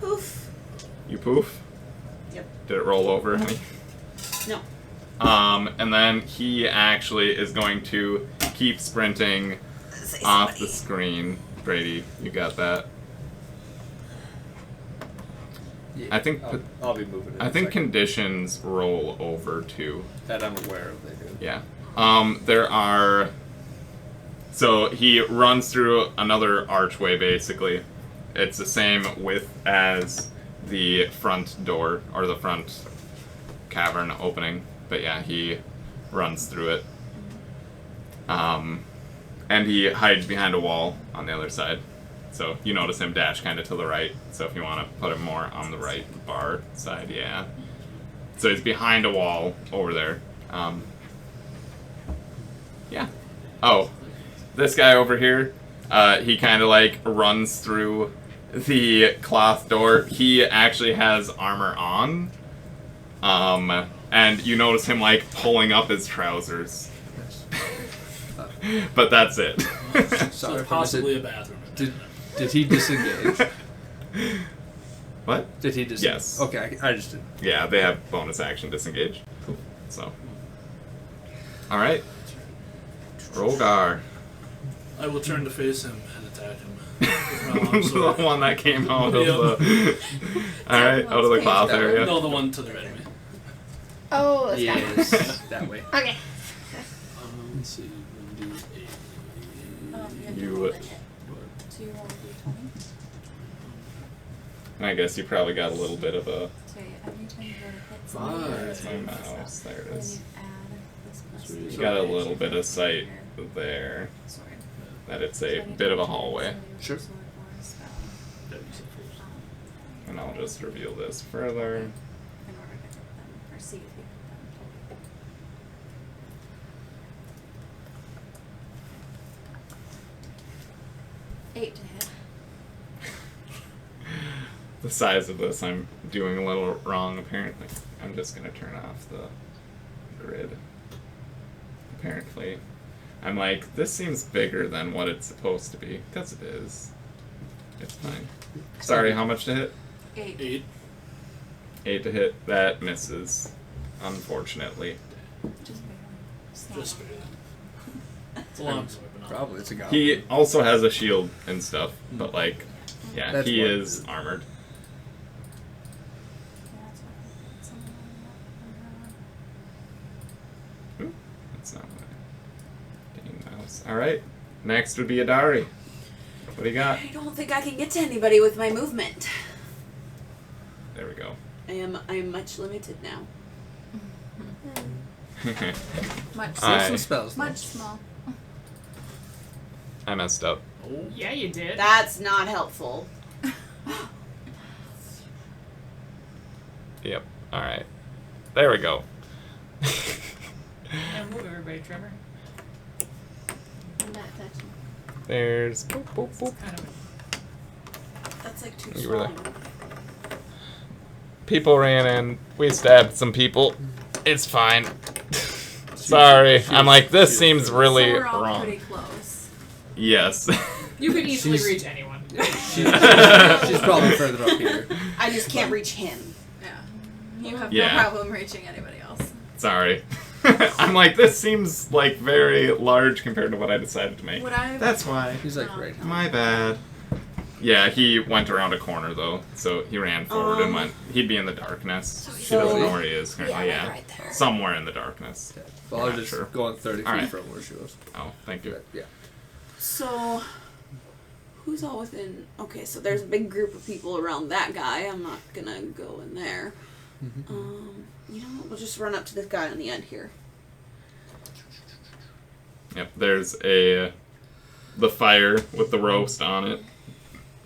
Poof. You poof? Yep. Did it roll over any? No. And then he actually is going to keep sprinting off the screen. Brady, you got that? Yeah, I think I'll be moving. In I a think second. conditions roll over too. That I'm aware of. They do. Yeah. There are. So he runs through another archway, basically. It's the same width as the front door, or the front cavern opening. But yeah, he runs through it. And he hides behind a wall on the other side. So you notice him dash kind of to the right. So if you want to put him more on the right bar side, yeah. So he's behind a wall over there. Yeah. Oh, this guy over here, he kind of like runs through the cloth door. He actually has armor on. And you notice him like pulling up his trousers. But that's it. So possibly a bathroom. Did he disengage? What? Did he disengage? Yes. Okay, I just didn't. Yeah, they have bonus action disengage. Cool. So. Alright. Rogar. I will turn to face him and attack him. With my long The sword. one that came out of the... Alright, out of the cloth area. No, the one to the right of me. Oh, this guy. Yes, that way. Okay. Let's see. We'll do You... Do you want to do 20? I guess you probably got a little bit of a... Okay, every time you go to hit somebody, Where's my you mouse? There it then is. you add this plus You You got a little bit of sight there. sword. That it's a bit of a hallway. Sure. Sword or spell, And I'll just reveal this further. in order to hit them, or see if you hit them. 8 to hit. The size of this I'm doing a little wrong apparently. I'm just gonna turn off the grid. Apparently. I'm like, this seems bigger than what it's supposed to be. Because it is. It's fine. Sorry, how much to hit? 8. 8. 8 to hit. That misses. Unfortunately. Just barely. It's Just not- barely. It's a long sword, but not. Probably it's a goblin. He also has a shield and stuff, but like, yeah, That's he what it is is. armored. Yeah, that's what I hit someone Ooh, that's not my dang mouse. Alright, next would be Adari. What do you got? I don't think I can get to anybody with my movement. There we go. I am much limited now. Much I- Some spells. though. Much small. I messed up. Oh. Yeah, you did. That's not helpful. Yep. Alright. There we go. And move everybody, Trevor. I'm not touching. There's. Boop, boop, boop. Kind of That's like too You were strong. there. People ran in. We stabbed some people. It's fine. Sorry. I'm like, this seems really So we're all wrong. pretty close. Yes. You could easily She's- reach anyone. She's probably further up here. I just can't reach him. Yeah. You have Yeah. no problem reaching anybody else. Sorry. I'm like, this seems like very large compared to what I decided to make. Would I? That's why. He's like right. My bad. Yeah, he went around a corner though, so he ran forward and went. He'd be in the darkness. She doesn't know where he is currently. Yeah, Yeah, right there. somewhere in the darkness. Okay. Well, You're I'll not just sure. go on 30 feet Alright. from where she was. Oh, thank you. Yeah. So, who's all within? Okay, so there's a big group of people around that guy. I'm not gonna go in there. You know what? We'll just run up to this guy on the end here. Yep. There's the fire with the roast on it,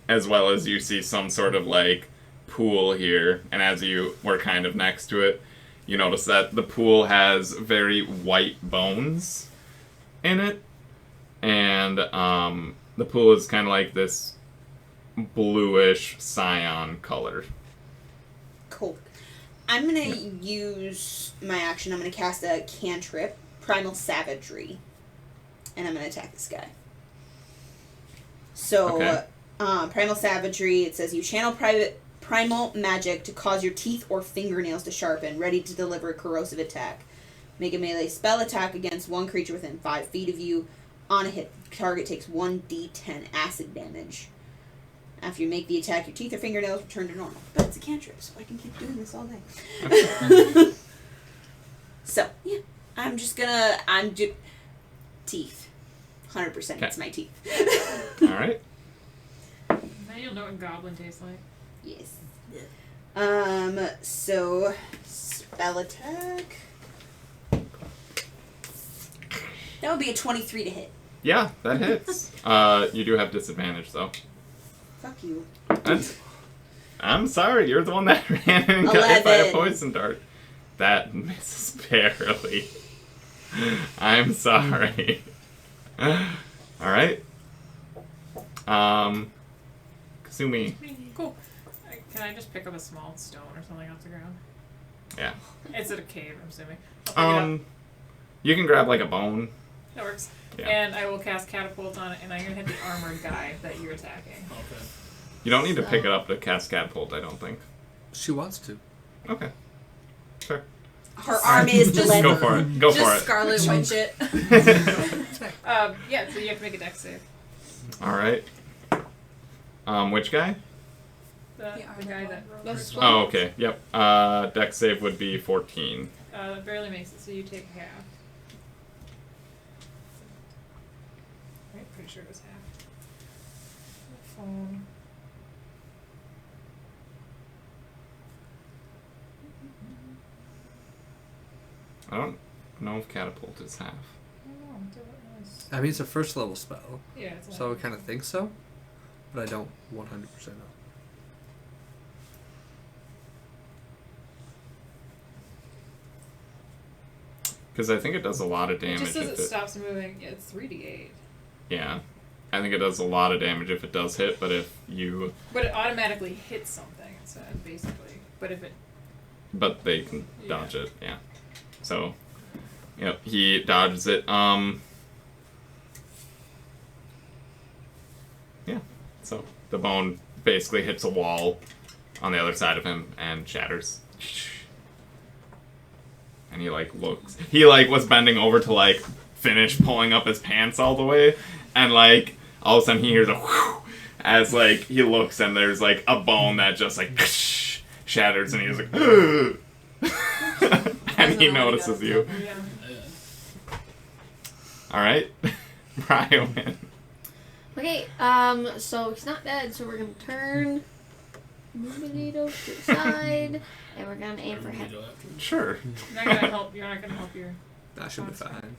as well as you see some sort of like pool here, and as you were kind of next to it, you notice that the pool has very white bones in it, and the pool is kind of like this bluish cyan color. Cool. I'm gonna use my action. I'm gonna cast a cantrip, Primal Savagery, and I'm gonna attack this guy. So, Okay. Primal Savagery. It says you channel primal magic to cause your teeth or fingernails to sharpen, ready to deliver a corrosive attack. Make a melee spell attack against one creature within 5 feet of you. On a hit, the target takes 1d10 acid damage. After you make the attack, your teeth or fingernails return to normal. But it's a cantrip, so I can keep doing this all day. So, yeah. I'm just gonna... teeth. 100% it's my teeth. All right. Now you'll know what goblin tastes like. Yes. So spell attack. That would be a 23 to hit. Yeah, that hits. You do have disadvantage though. Fuck you. I'm sorry, you're the one that ran and got hit by a 11. poison dart. That misses barely. I'm sorry. Alright. Kasumi. Cool. Can I just pick up a small stone or something off the ground? Yeah. It's at a cave, I'm assuming. I'll pick it up. You can grab like a bone. That works. Yeah. And I will cast catapult on it, and I'm gonna hit the armored guy that you're attacking. Okay. You don't need to pick it up to cast catapult, I don't think. She wants to. Okay. Sure. Her arm is the Just lever. go for it. Go Just for it. Scarlet Witch it. Yeah, so you have to make a dex save. Alright. Which guy? The guy that. Oh, okay. Yep. Dex save would be 14. That barely makes it, so you take half. I'm pretty sure it was half. Phone. I don't know if catapult is half. I mean, it's a first level spell. Yeah, it's So I kind of think so, but I don't 100% know. Because I think it does a lot of It damage just says if it stops moving. Yeah, it's 3d8. Yeah. I think it does a lot of damage if it does hit, but if you... But it automatically hits something instead, basically. But if it. But they can dodge it, yeah. So, yep, he dodges it. Yeah. So, the bone basically hits a wall on the other side of him and shatters. And he, like, looks... He, like, was bending over to, like, finish pulling up his pants all the way. And, like, all of a sudden he hears a whew as, like, he looks and there's, like, a bone that just, like, shatters and he's like, ugh. And he notices you. Alright. Ryan. Okay, so he's not dead, so we're gonna turn, move the needle to the side, and we're gonna aim for head. Sure. You're not gonna help. You're not gonna help your. That should be fine.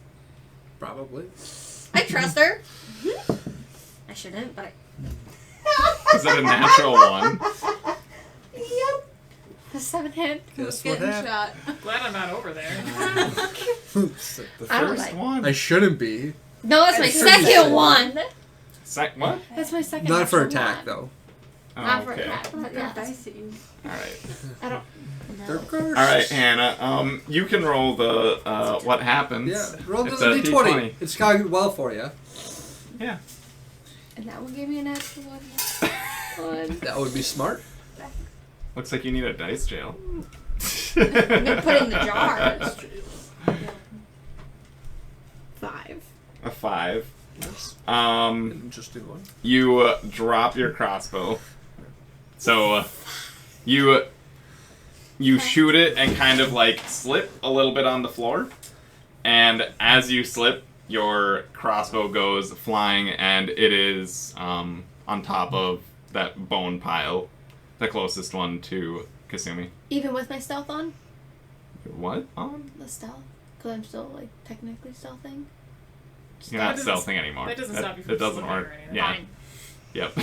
Probably. I trust her. I shouldn't, but Is that a natural one? Yep. A 7 hit. Guess what happened? Shot. Glad I'm not over there. The I don't First like. one. I shouldn't be. No, that's my second one. What? That's my second. Not for natural attack, one. though. Oh, Not for okay. attack. But yeah. Dice at you. Alright. I don't. They're No. cursed. Alright, Hannah. You can roll the, what happens. Yeah, roll the It's a d20. It's going well for you. Yeah. And that will give me a natural one. That would be smart. Looks like you need a dice jail. I'm gonna put it in the jar. 5. A 5. Yes. Interesting one. You drop your crossbow. So you shoot it and kind of like slip a little bit on the floor. And as you slip, your crossbow goes flying and it is on top of that bone pile, the closest one to Kasumi. Even with my stealth on? What on? The stealth? Because I'm still, like, technically stealthing. You're not That doesn't- stealthing anymore. that doesn't stop you from It doesn't slipping work. or anything. Yeah. Fine.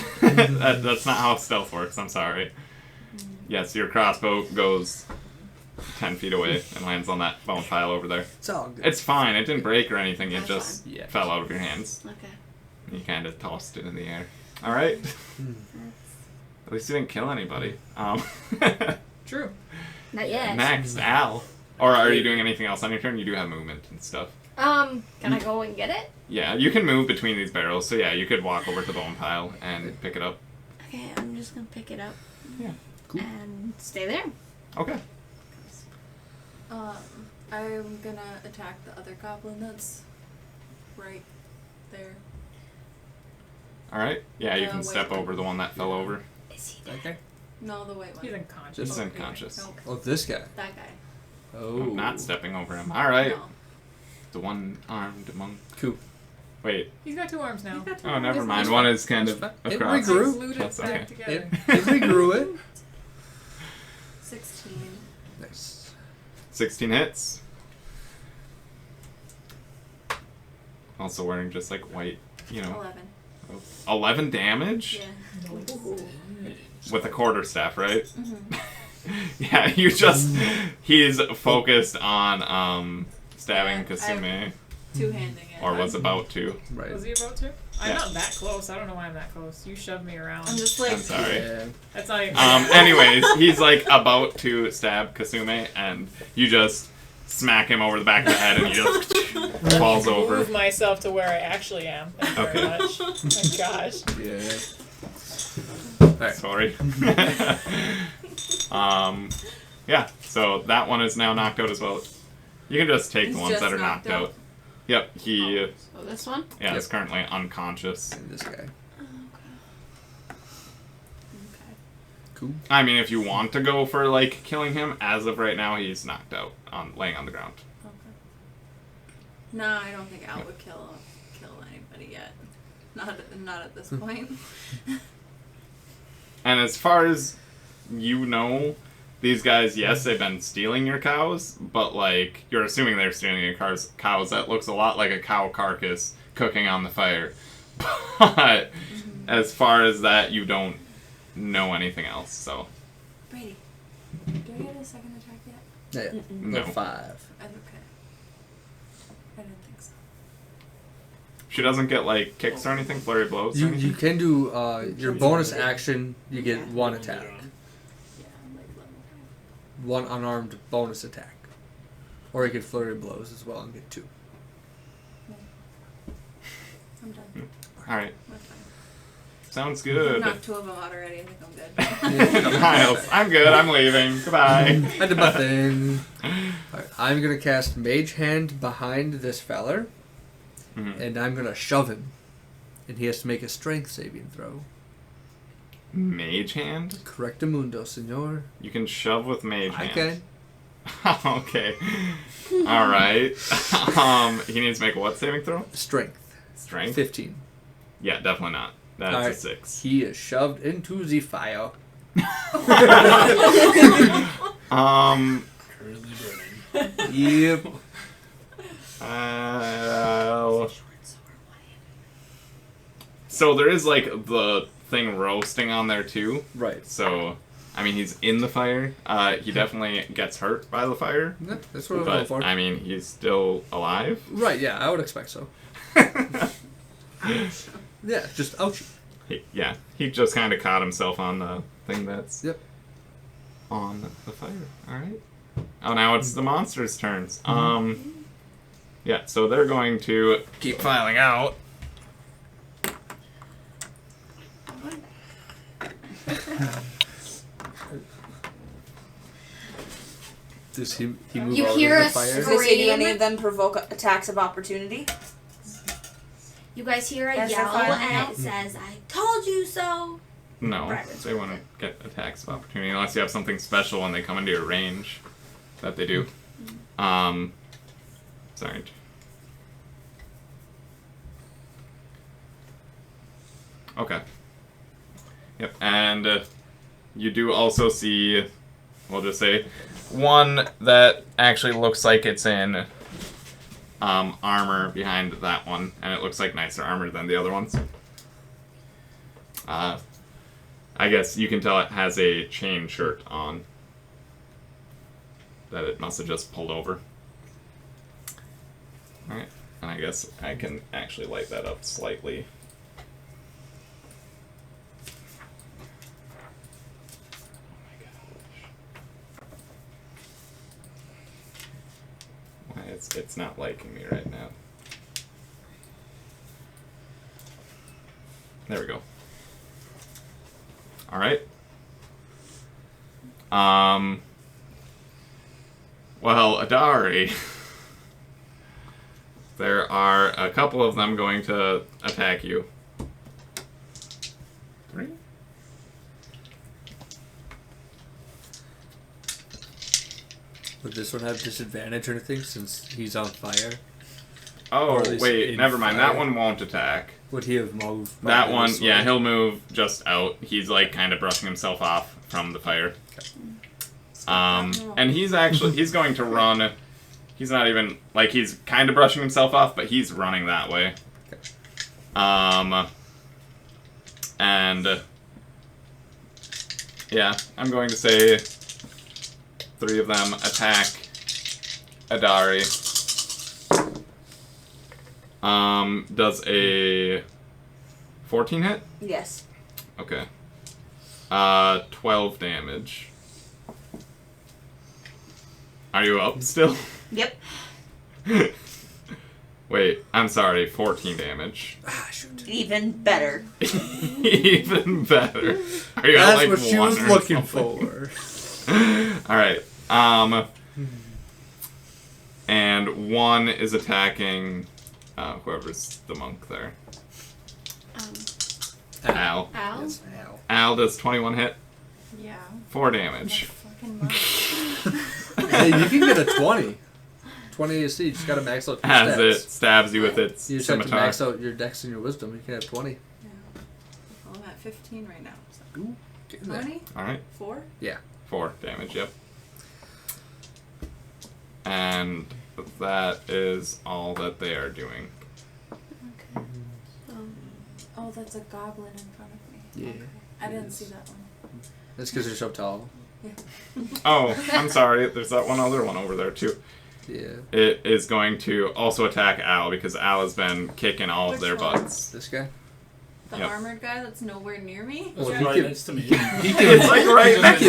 Yep. That's not how stealth works. I'm sorry. Yes, your crossbow goes 10 feet away and lands on that bone pile over there. It's all good. It's fine. It didn't break or anything. It That's just fine. Yeah. fell out of your hands. Okay. You kind of tossed it in the air. All right. At least you didn't kill anybody. True. Not yet. Next, Al. Or are you doing anything else on your turn? You do have movement and stuff. Can I go and get it? Yeah, you can move between these barrels. So yeah, you could walk over to the bone pile and pick it up. Okay, I'm just gonna pick it up. Yeah. Cool. And stay there. Okay. I'm gonna attack the other goblin that's right there. All right. Yeah, you The can white step one. over the one that fell over. Is he dead? Okay. No, the white one. He's unconscious. Just Okay, unconscious. no, Oh, this guy. that guy. Oh. I'm not stepping over him. All right. No. The one-armed monk. Cool. Wait. He's got 2 arms now. He's got two Oh, never arms. mind. One is kind of It across. regrew. Glued it That's back okay. together. It regrew it. 16 hits. Also wearing just like white, 11. 11 damage? Yeah. With a quarterstaff, right? Mm-hmm. Yeah, he's focused on stabbing Kasume. Two-handing it. Or was about to. Right. Was he about to? I'm Yeah. not that close. I don't know why I'm that close. You shoved me around. I'm just like. I'm sorry. Yeah. That's not even. Anyways, he's like about to stab Kasume, and you just smack him over the back of the head, and he just falls over. Move myself to where I actually am. Thank you very Okay. much. Oh my gosh. Yeah. Sorry. Yeah, so that one is now knocked out as well. You can just take He's the ones just that are knocked knocked out. Yep, he Oh, this one? is currently unconscious. And this guy. Okay. Cool. I mean, if you want to go for like killing him, as of right now, he's knocked out, laying on the ground. Okay. No, I don't think Al would kill anybody yet. Not at this point. And as far as you know, these guys, yes, they've been stealing your cows, but like you're assuming they're stealing your cows. That looks a lot like a cow carcass cooking on the fire. But as far as that, you don't know anything else. So Brady, do I get a second attack yet? Yeah. No. 5. Okay. I didn't think so. she doesn't get like kicks or anything, flurry of blows. Or You anything? can do your bonus action. You get 1 attack, Yeah, I'm like level 1 unarmed bonus attack, or you can flurry blows as well and get 2. 5. I'm done. All right, That's fine. sounds I've good. knocked 2 of them out already. I think I'm good. Miles, I'm good. I'm leaving. Goodbye. I did my thing. Alright, I'm gonna cast Mage Hand behind this feller, Mhm. and I'm gonna shove him, and he has to make a Strength saving throw. Mage hand? Correctamundo, senor. You can shove with mage I hand. can. Okay. All right. He needs to make a what saving throw? Strength. Strength. 15. Yeah, definitely not. That's Alright. a 6. He is shoved into the fire. Currently burning. Yep. So there is like the thing roasting on there too. Right. So, I mean, he's in the fire. He definitely gets hurt by the fire. Yeah, that's what I'm going But, for. I mean, he's still alive. Right, yeah, I would expect so. Yeah, just ouchie. He just kind of caught himself on the thing that's Yep. on the fire. All right. Oh, now it's the monsters' turns. Yeah, so they're going to keep filing out. Does he move You out hear of the a fire? Does it say, do any Scream. of them provoke attacks of opportunity? You guys hear a Yes, they're yell, filing and out. it says, "I told you so." No, Right. they want to get attacks of opportunity unless you have something special when they come into your range that they do. Sorry. Okay. Yep, and you do also see, we'll just say, one that actually looks like it's in armor behind that one, and it looks like nicer armor than the other ones. I guess you can tell it has a chain shirt on that it must have just pulled over. Alright, and I guess I can actually light that up slightly. Why it's not liking me right now. There we go. Alright. Well, Adari. There are a couple of them going to attack you. 3? Would this one have disadvantage or anything since he's on fire? Oh, Or at least wait, in never mind. fire. That one won't attack. Would he have moved? That probably one, this yeah, way? he'll move just out. He's like kind of brushing himself off from the fire. And he's going to run. He's not even, like, he's kind of brushing himself off, but he's running that way. And, yeah, I'm going to say 3 of them attack Adari. Does a 14 hit? Yes. Okay. 12 damage. Are you up still? Yep. Wait, I'm sorry, 14 damage. Even better. Even better. Are you That's at, like, what she 1 was or looking something? for. Alright, and 1 is attacking, whoever's the monk there. Al. Al? Yes, Al. Al does 21 hit, Yeah. 4 damage. Fucking monk. Hey, you can get a 20. 20 AC, you just gotta max out your As stats. it stabs you with its You just have to scimitar. max out your dex and your wisdom. You can have 20. Yeah. Well, I'm at 15 right now. So. Ooh, get in How there. many? Alright, 4? 4 damage, yep. And that is all that they are doing. Okay. Oh, that's a goblin in front of me. Yeah. Okay. I didn't see that one. That's because you're so tall. Oh, I'm sorry, there's that one other one over there too. Yeah. It is going to also attack Al because Al has been kicking all of Which their one? butts. This guy? The Yep. armored guy that's nowhere near me? Well, It's he right can- next to me. He It's like right next to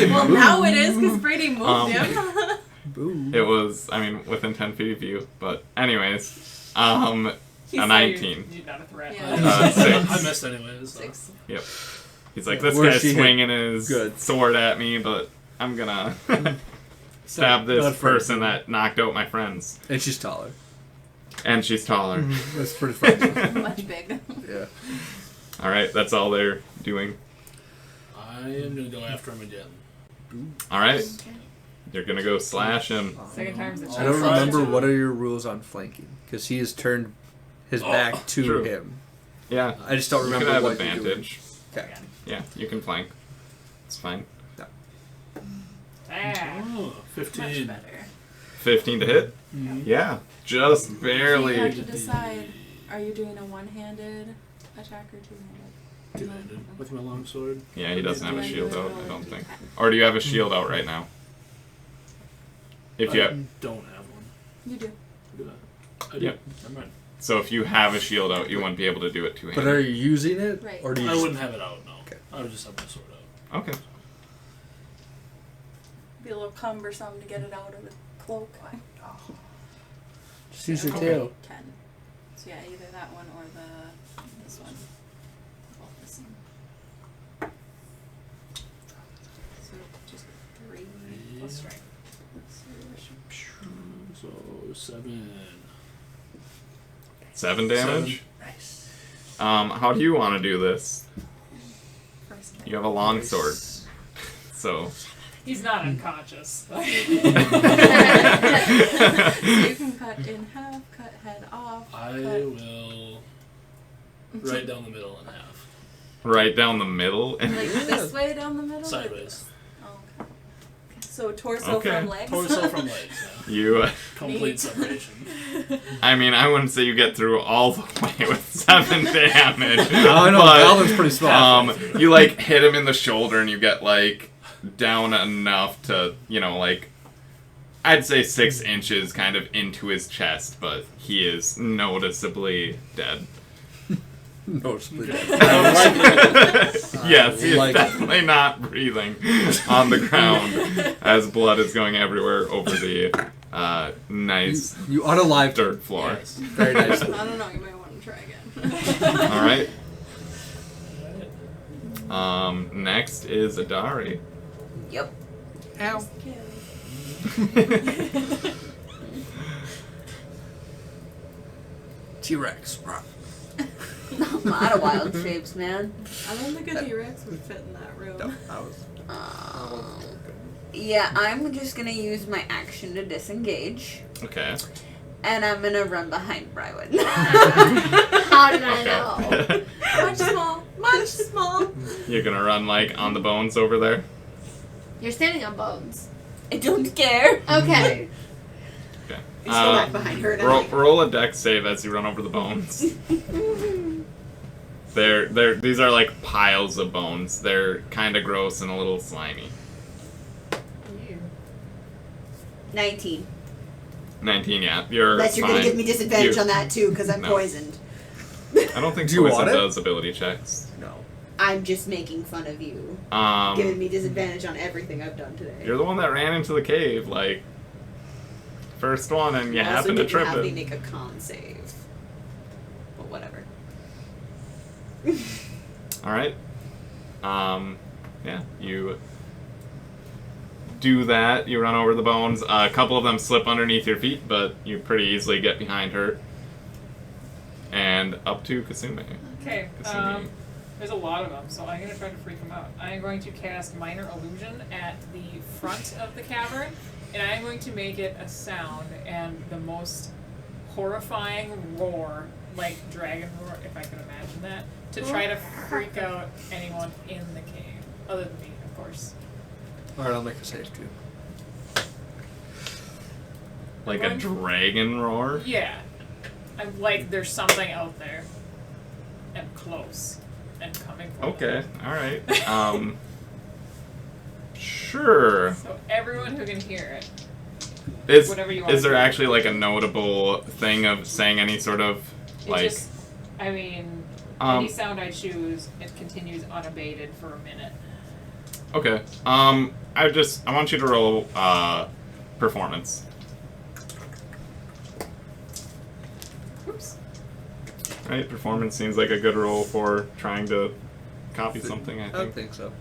you. Well, now it is because Brady moved him. Boo. It was, I mean, within 10 feet of you. But anyways, He a saw 19. You're not a threat. Yeah. 6. I missed anyways. So. 6. Yep. He's like, this Where's guy's she hit? swinging his Good. sword at me, but I'm gonna stab this Not friends. person that knocked out my friends. And she's taller. And she's taller. That's pretty funny. Much big. Yeah. Alright, that's all they're doing. I am gonna go after him again. Alright. You're gonna go slash him. Second time's the I charm. don't remember what are your rules on flanking because he has turned his back to true. him. Yeah. I just don't You remember can have what you're advantage. doing. Okay. Yeah, you can flank. It's fine. Ah, Oh, 15. Much better. 15 to hit? Mhm. Yeah. Just You have barely. to decide, are you doing a one-handed attack or two-handed? Two-handed with my longsword. Yeah, he doesn't have a Do I shield do it out, all I don't in think. attack? Or do you have a shield out right now? If you I have, don't have one. You do. Do I? I do. Yep. Never mind. so if you have a shield out, you wouldn't be able to do it But two-handed. are you using it? Right. Or do you I just- wouldn't have it out, no. Okay. I would just have my sword out. Okay. Be a little cumbersome to get it out of the cloak. Just use your Okay, tail. 10. So yeah, either that one or this one. Both missing. So just 3 plus strength. So 7. 7 damage? Nice. How do you want to do this? First You have a long sword. So. he's not unconscious. So you can cut in half, cut head off. I cut will right down the middle in half. Right down the middle? like this way down the middle? or Sideways. this? Oh, okay. So torso Okay. from legs? Torso from legs, yeah. You, Complete Neat. separation. I mean, I wouldn't say you get through all the way with 7 damage. I know, but, Alvin's pretty small. You, like, hit him in the shoulder and you get, like, down enough to, you know, like, I'd say 6 inches kind of into his chest, but he is noticeably dead. Noticeably. Yes, he is Like- definitely not breathing on the ground as blood is going everywhere over the nice You unalived dirt floor. Yes. very nicely. I don't know, you might want to try again. Alright. Next is Adari. Yep. Ow. T-Rex. I'm out of wild shapes, man. I don't think a T-Rex would fit in that room. No, I was. Yeah, I'm just gonna use my action to disengage, Okay. and I'm gonna run behind Brywood. How did I know? Much small, much small. You're gonna run, like, on the bones over there? You're standing on bones. I don't care. Okay. Okay. He's still back behind her. Roll a dex save as you run over the bones. These are like piles of bones. They're kind of gross and a little slimy. 19. 19, yeah. You're Unless you're fine. going to give me disadvantage on that too, because I'm poisoned. I don't think Do you poison want it? does ability checks. No. I'm just making fun of you. Giving me disadvantage on everything I've done today. You're the one that ran into the cave, like, first one, and you happen to trip have me it. make a con save. But whatever. Alright. Yeah, you do that. You run over the bones. A couple of them slip underneath your feet, but you pretty easily get behind her. And up to Kasumi. Okay, Kasumi. there's a lot of them, so I'm going to try to freak them out. I am going to cast Minor Illusion at the front of the cavern, and I am going to make it a sound and the most horrifying roar, like dragon roar, if I can imagine that, to try to freak out anyone in the cave, other than me, of course. Alright, I'll make a save too. Like a dragon roar? Yeah. I'm like, there's something out there, and close, and coming for Okay, them. alright. Sure. So everyone who can hear it. Is Whatever you want there to do. actually like a notable thing of saying any sort of like I mean, Um, any sound I choose, it continues unabated for a minute. okay. I want you to roll performance. Oops. Right? Performance seems like a good roll for trying to copy something, I I think. think so.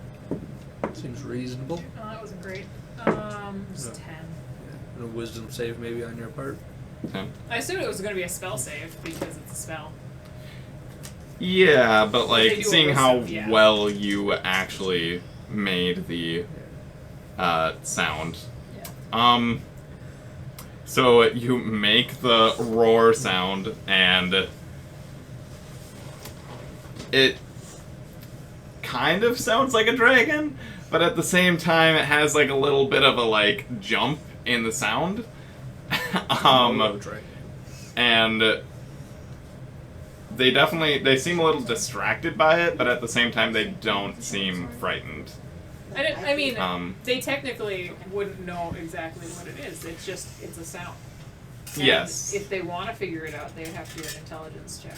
Seems reasonable. Oh, that wasn't great. It's No. 10. And a wisdom save maybe on your part. 10. I assumed it was going to be a spell save because it's a spell. Yeah, but They like do seeing a how wisdom, yeah. well you actually made the sound. Yeah. So you make the roar sound, and it kind of sounds like a dragon, but at the same time it has like a little bit of a like jump in the sound. Dragon. And they seem a little distracted by it, but at the same time they don't seem frightened. I mean, Um, they technically wouldn't know exactly what it is. It's a sound. And Yes. if they want to figure it out, they would have to do an intelligence check.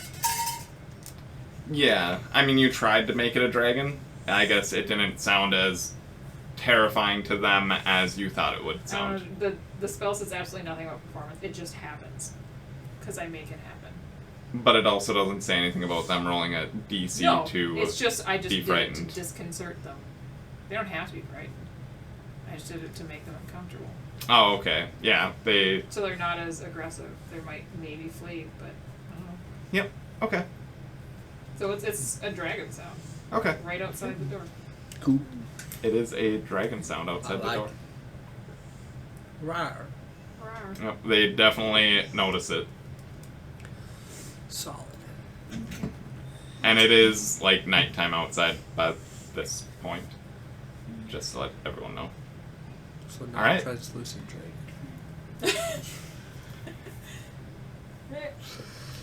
Yeah, I mean, you tried to make it a dragon. I guess it didn't sound as terrifying to them as you thought it would sound. The spell says absolutely nothing about performance. It just happens. Because I make it happen. But it also doesn't say anything about them rolling a DC No, to it's just, I just be did it frightened. to disconcert them. They don't have to be frightened. I just did it to make them uncomfortable. Oh, okay. Yeah, they... So they're not as aggressive. They might maybe flee, but I don't know. Yep, okay. So it's a dragon sound. Okay. Right outside the door. Cool. It is a dragon sound outside the door. Rawr. Rawr. Yep, they definitely notice it. Solid. And it is, like, nighttime outside by this point. Just to let everyone know. So now Alright. translucent dragon.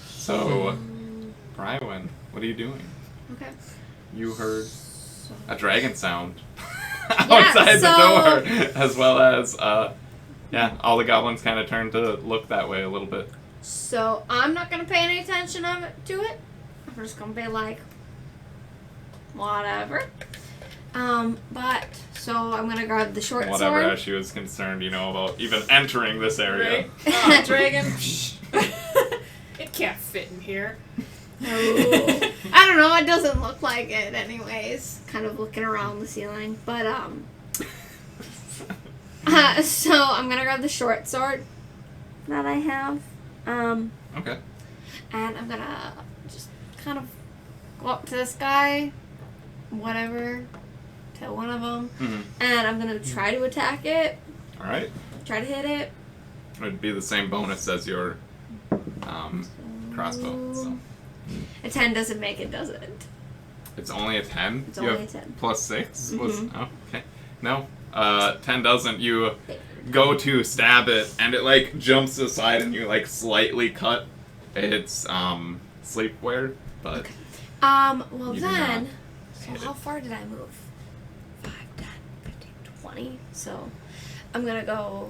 So, Brywin, what are you doing? Okay. You heard a dragon sound Yeah, outside the so- door, as well as, yeah, all the goblins kind of turned to look that way a little bit. So I'm not gonna pay any attention to it. I'm just gonna be like, whatever. But so I'm gonna grab the short Whatever, sword. as she was concerned, about even entering this area. Right? Oh, dragon. It can't fit in here. I don't know. It doesn't look like it, anyways. Kind of looking around the ceiling, but so I'm gonna grab the short sword that I have. Okay. And I'm gonna just kind of go up to this guy, whatever, to one of them, Mm-hmm. and I'm gonna try to attack it. Alright. Try to hit it. It would be the same bonus as your crossbow. So. A 10 doesn't make it, does it? It's only a 10? It's You only have a 10. plus 6? Was, Mhm. oh, okay. No. 10 doesn't. You go to stab it, and it like jumps aside, and you like slightly cut its sleepwear, but Well You do then, not so hit how it. far did I move? 5, 10, 15, 20. So I'm gonna go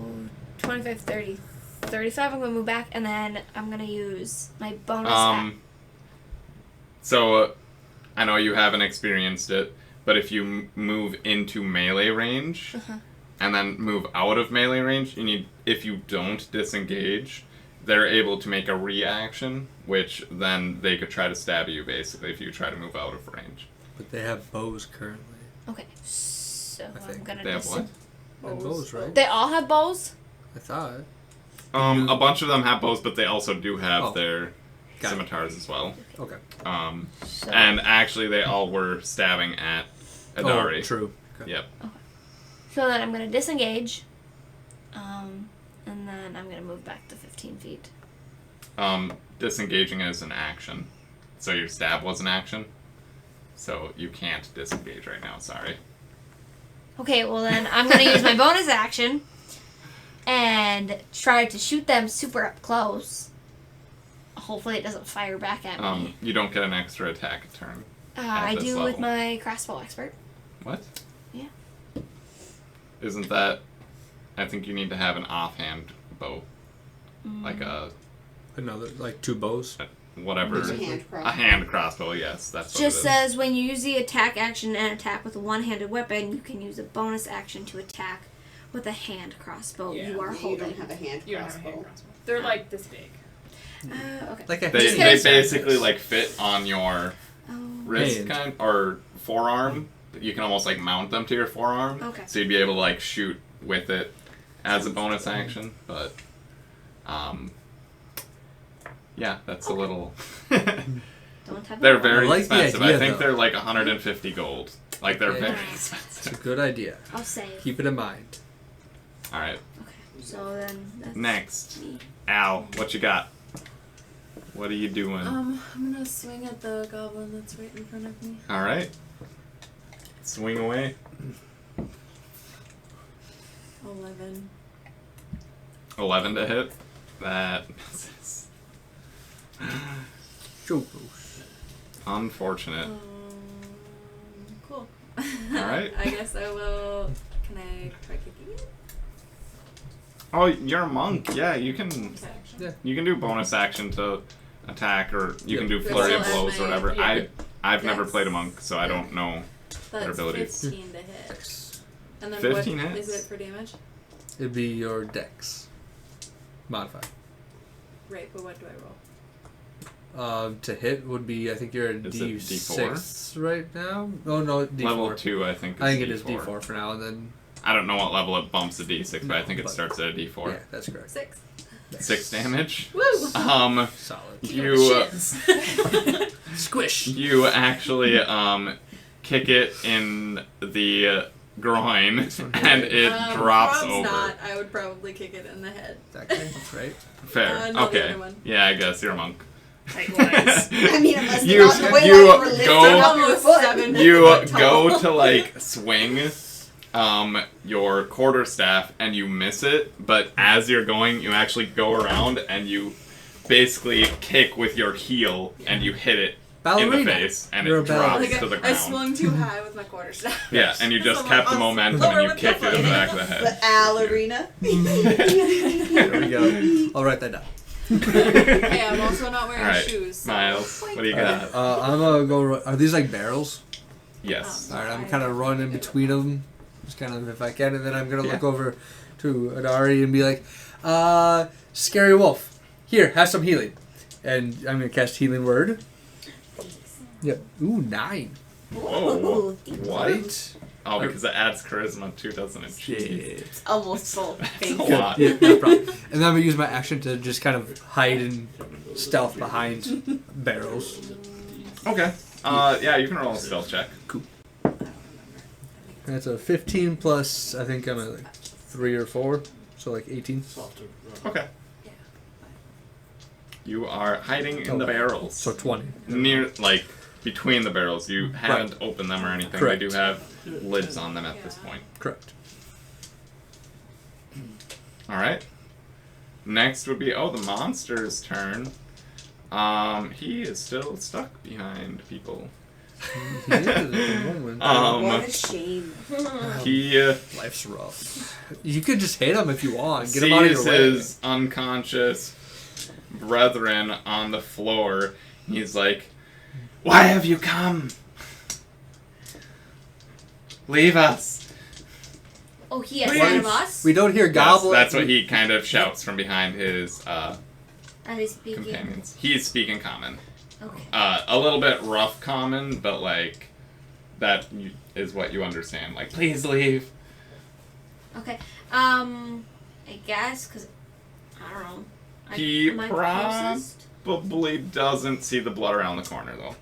25, 30, 35. I'm gonna move back, and then I'm gonna use my bonus So I know you haven't experienced it, but if you move into melee range and then move out of melee range, if you don't disengage, they're able to make a reaction, which then they could try to stab you, basically, if you try to move out of range. But they have bows currently. Okay, so I I'm think gonna They have what? They have bows, right? They all have bows? I thought. A bunch of them have bows, but they also do have their Got it. scimitars as well. Okay. So, And actually, they all were stabbing at Adari. Oh, true. Okay. Yep. so then I'm gonna disengage. And then I'm gonna move back to 15 feet. Disengaging is an action. So your stab was an action. So you can't disengage right now, sorry. Okay, well then I'm gonna use my bonus action and try to shoot them super up close. Hopefully it doesn't fire back at me. You don't get an extra attack turn. I this do with level. my crossbow expert. What? Yeah. Isn't that... I think you need to have an offhand bow. Like a... Another, like 2 bows. Whatever. It's a hand crossbow. A hand crossbow, yes. That's what Just it is. says when you use the attack action and attack with a one-handed weapon, you can use a bonus action to attack with a hand crossbow Yeah, you are You holding. don't have a hand You don't have a hand crossbow. crossbow. They're like this big. Okay. Like a They Just kidding. basically like fit on your Oh. wrist Hand. kind or forearm. You can almost like mount them to your forearm. Okay. So you'd be able to like shoot with it as a bonus action, but yeah, that's a little Don't have they're that. very I like the expensive. idea, I think though. they're like 150 gold. Like they're Yeah. very It's a expensive. good idea. I'll save. Keep it in mind. All right. Okay. So then that's Next. me. Al, what you got? What are you doing? I'm gonna swing at the goblin that's right in front of me. All right. Swing away. 11. 11 to hit. That misses. Unfortunate. Cool. Alright. I guess I will. Can I try kicking it? Oh, you're a monk. Yeah, you can. Okay. You can do bonus action to attack, or you can do But flurry of still blows or add my- whatever. yeah. I've never Dex. played a monk, so I don't know their That's abilities. 15 to hit. And then 15 what hits? is it for damage? It'd be your dex. Modified. Right, but what do I roll? To hit would be, I think you're a Is it D6 right now? Oh, no, D4. Level 2, I think. I think it is D4 for now, and then... I don't know what level it bumps to D6, but I No, think it but- starts at a D4. Yeah, that's correct. 6. 6 damage. Woo! Solid. You Squish! you actually kick it in the groin, and it drops Prob's over. not. I would probably kick it in the head. Exactly, right? Fair. No, the Okay. other one. Yeah, I guess you're a monk. I mean, unless You- not the way you that you were lifting go- up your Almost foot. 7 You foot tall. go to like swing your quarterstaff and you miss it, but as you're going, you actually go around and you basically kick with your heel and you hit it in the Ballerina. face and You're a it drops ballerina. Like to the I ground. swung too high with my quarterstaff. Yeah, and you just So kept the I'll momentum lower and you with kicked it in the back of the The head. ballerina. There we go. I'll write that down. Hey, I'm also not wearing Alright, shoes. So Miles, what do you got? I'm gonna go... Are these like barrels? Yes. Alright, I'm kind of running between them. Just kind of if I can, and then I'm gonna Yeah. look over to Adari and be like, Scary Wolf, here, have some healing. And I'm gonna cast Healing Word. Yep. Ooh, 9. Whoa. What? Right? Oh, because it adds charisma too, doesn't it? Jeez. It's almost full. That's a Thank you. lot. Yeah, no problem. And then I'm gonna use my action to just kind of hide and stealth behind barrels. Okay. Yeah, you can roll a stealth check. Cool. That's a 15 plus, I think I'm at like 3 or 4, so like 18. Okay. You are hiding in the barrels. So 20. Near, like, between the barrels. You haven't opened them or anything. Correct. They do have lids on them at this point. Correct. Alright. Next would be, the monster's turn. He is still stuck behind people. He is at the moment. What a shame. He Life's rough. You could just hit him if you want. Get him out of your sees way. his unconscious brethren on the floor. He's like, "Why have you come? Leave us." Oh, he has scared of us? We don't hear Yes, goblin. that's what he kind of shouts from behind his Are they speaking? companions. He's speaking common. Okay. A little bit rough common, but like is what you understand. Like, please leave. Okay. I guess, because, I don't know. He am I closest? probably doesn't see the blood around the corner, though.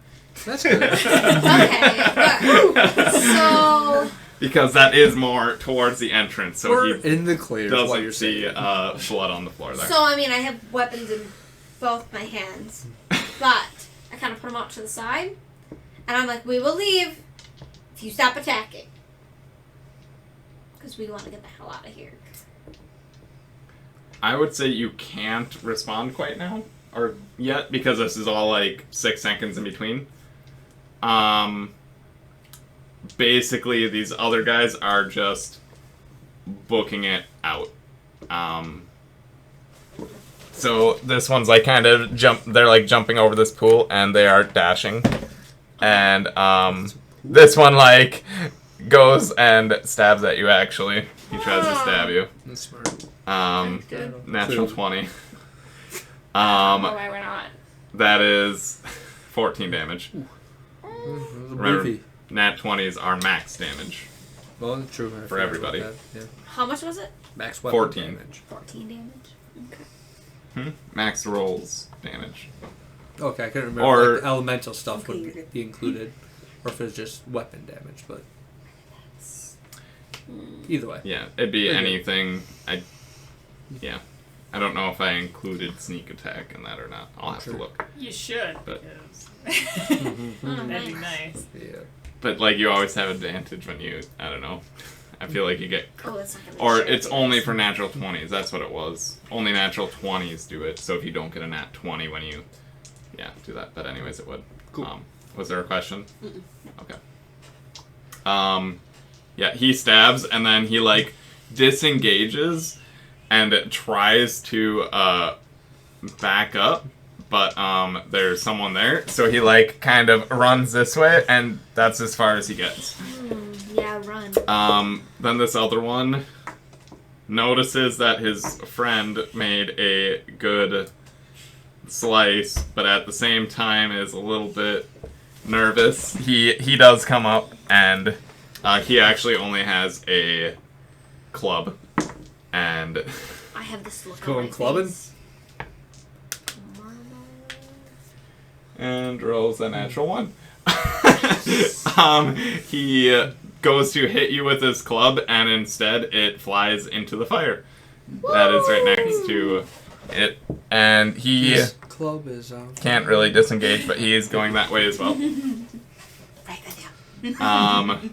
That's good. Okay, good. So... Because that is more towards the entrance, so We're he in the clear. is what doesn't you're see saying. blood on the floor there. So, I mean, I have weapons in both my hands. But I kind of put them out to the side. And I'm like, we will leave if you stop attacking. Because we want to get the hell out of here. I would say you can't respond quite now, or yet, because this is all like 6 seconds in between. Basically, these other guys are just booking it out. So this one's like kind of they're like jumping over this pool and they are dashing. And this one like goes and stabs at you actually. He tries to stab you. That's smart. Natural 20. why we're not. That is 14 damage. Remember, Beefy. nat 20s are max damage. Well, that's true. I For forgot everybody. about that, Yeah. How much was it? Max weapon 14. damage. 14 damage. Okay. Max rolls damage. Okay, I couldn't remember. Or- like, the elemental stuff Okay, you're would good. be included. Or if it's just weapon damage, but... Either way. Yeah, it'd be Okay. anything. Yeah. I don't know if I included sneak attack in that or not. I'll have to look. You should, But- because Oh, that'd be nice. nice. Yeah. But like you always have advantage when you, I don't know. I feel like you get Oh, that's not gonna be or shared it's with only us. for natural 20s. That's what it was. Only natural 20s do it. So if you don't get a nat 20 when you do that. But anyways, it would. Cool. Was there a question? Okay. Yeah, he stabs and then he like disengages and tries to back up, but there's someone there, so he like kind of runs this way and that's as far as he gets. Yeah, run. Then this other one notices that his friend made a good slice, but at the same time is a little bit nervous. He does come up and he actually only has a club, and I have this look Going on my clubbing? face. and rolls a natural 1. He goes to hit you with his club, and instead it flies into the fire. That is right next to it, and he His club is out. can't really disengage, but he is going that way as well. Write that down.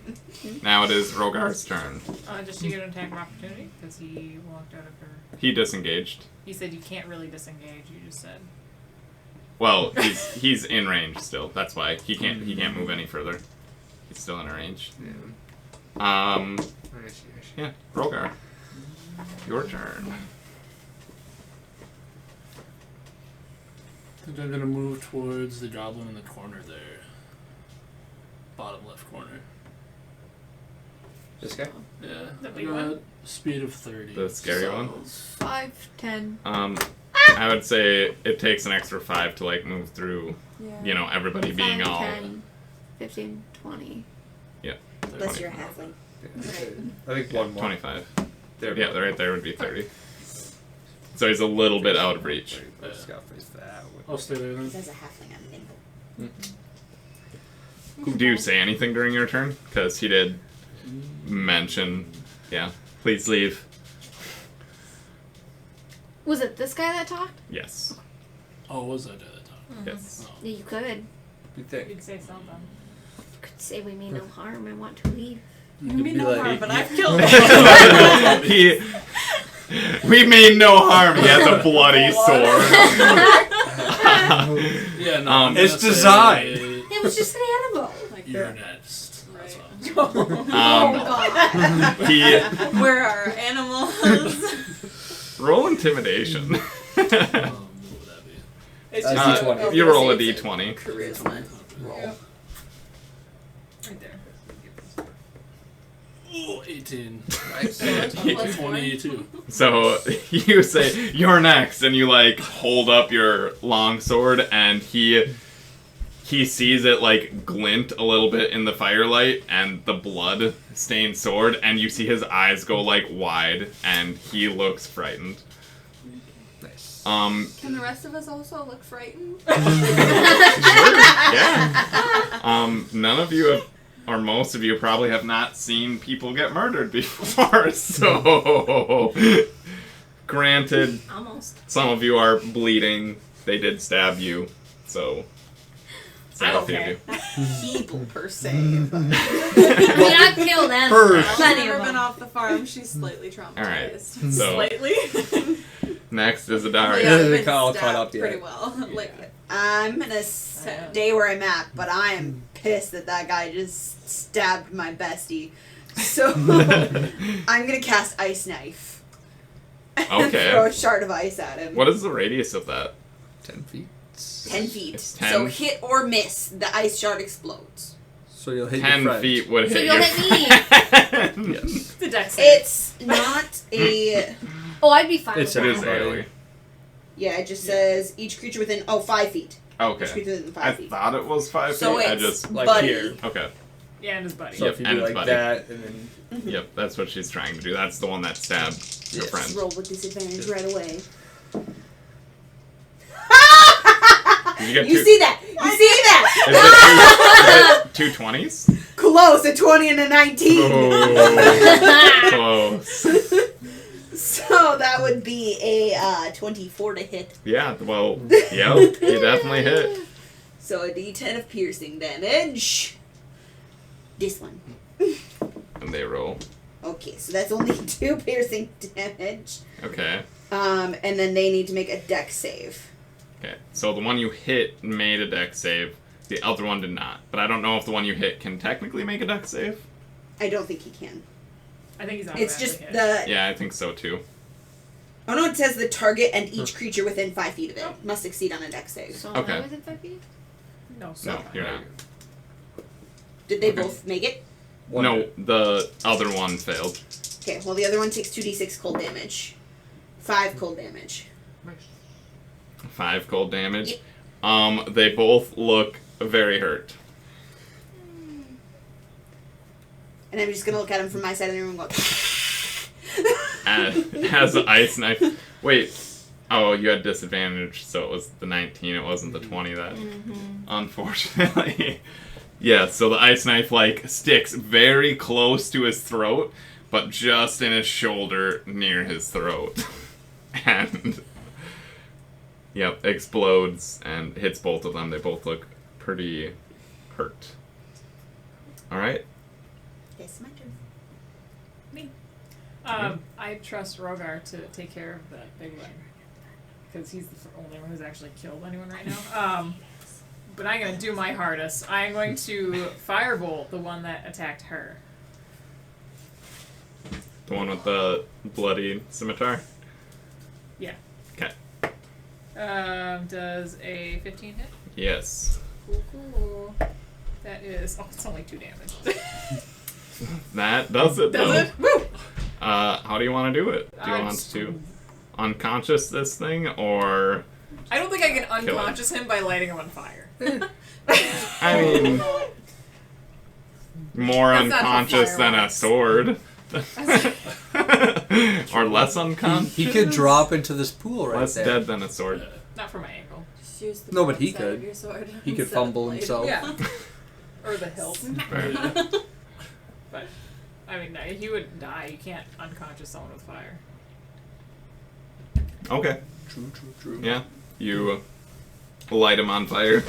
Now it is Rogar's turn. Does she get an attack of opportunity? Because he walked out of her. He disengaged. He said you can't really disengage. You just said. Well, he's in range still. That's why he can't move any further. He's still in range. Yeah. I see. Yeah, Rogar. Your turn. I think I'm gonna move towards the goblin in the corner there. Bottom left corner. This guy? Yeah. The I big got one? speed of 30. The scary one? 5, 10. I would say it takes an extra 5 to like move through, Yeah. Everybody being 5, all 10, 15, 20. Unless you're a halfling. I think one more. 25. There. Yeah, right there would be 30. So he's a little bit out of reach. Scoutface that way. I'll stay there then. As a halfling, I'm nimble. Do you say anything during your turn? Because he did mention, please leave. Was it this guy that talked? Yes. Oh, was that at the top? Yes. Oh. Yeah, you could. You think? You'd say something. Could say we mean no harm and want to leave. You mean be no like- harm, but I've killed him. We mean no harm. He has a bloody sword. Yeah, no. I'm It's gonna designed. say It was just an animal. Like You're that. next. That's Right. all. He Where are animals? roll intimidation. What would that be? It's Uh, just D20. You roll a It's d20. Charisma. Yep. Right there. Ooh, 18. Nice. Plus 22. So you say you're next, and you like hold up your long sword, and he sees it like glint a little bit in the firelight, and the blood stained sword, and you see his eyes go like wide, and he looks frightened. Nice. Can the rest of us also look frightened? Yeah. None of you have, or most of you probably have not seen people get murdered before, so granted, Almost. some of you are bleeding. They did stab you, so I don't a few of care. you. Not people per se. But I mean, I killed them. First. I've Plenty never of been them. off the farm. She's slightly traumatized. Alright, so- Slightly. Next is Like, Adaria. I've been Kinda all stabbed caught up yet. pretty well. Like, I'm gonna stay where I'm at, but I am pissed that guy just stabbed my bestie. So I'm gonna cast Ice Knife. And Okay. throw a shard of ice at him. What is the radius of that? 10 feet. 10 feet. It's 10. So hit or miss, the ice shard explodes. So you'll hit 10 your friend. feet would So hit you'll your hit me. friend. Yes. It's a dex save. It's not a. Oh, I'd be fine It's with It that. is Everybody. AoE. Yeah, it just says each creature within 5 feet. Each Okay. creature within 5 I feet. thought it was 5 So feet. I it's just Like buddy. here. okay. Yeah, and his buddy. So Yep, if you and do it's like buddy. that, and then Yep, that's what she's trying to do. That's the one that stabbed your Yes. friend. Roll with disadvantage right away. Did you get You two? see that? You see that? Is it two 20s? Close, a 20 and a 19. Oh, close. So that would be a 24 to hit. Yeah, well, yep, you definitely hit. So a d10 of piercing damage. This one. And they roll. Okay, so that's only 2 piercing damage. Okay. And then they need to make a dex save. Okay. So the one you hit made a dex save. The other one did not. But I don't know if the one you hit can technically make a dex save. I don't think he can. I think he's on It's just the. Yeah, I think so too. Oh no, it says the target and each creature within 5 feet of it must succeed on a dex save. So Okay. am I within 5 feet? No, No, you're not. Did they both make it? No, the other one failed. Okay, well the other one takes 2d6 cold damage. 5 cold damage. 5 cold damage. They both look very hurt. And I'm just gonna look at him from my side of the room and go. Has the ice knife. Wait. Oh, you had disadvantage, so it was the 19. It wasn't the 20 that. Unfortunately. Yeah, so the ice knife, like, sticks very close to his throat, but just in his shoulder near his throat. And. Yep, explodes and hits both of them. They both look pretty hurt. Alright. It's my turn. I trust Rogar to take care of that big one. Because he's the only one who's actually killed anyone right now. But I'm going to do my hardest. I'm going to firebolt the one that attacked her. The one with the bloody scimitar? Yeah. Okay. Does a 15 hit? Yes. Cool. That is... Oh, it's only 2 damage. That does it, though. Does it? Woo! How do you want to do it? Do you want to unconscious this thing, or... I don't think I can Kill him. unconscious him by lighting him on fire. I mean... More That's not how unconscious fire than a works. sword. Or less unconscious? He could drop into this pool right Less there. dead than a sword. Not for my ankle. Just use the No, but he front side of could. your sword He could instead of fumble blade. himself. Yeah. Or the hilt. Right. But, I mean, no, he would die. You can't unconscious someone with fire. Okay. True. Yeah. You light him on fire,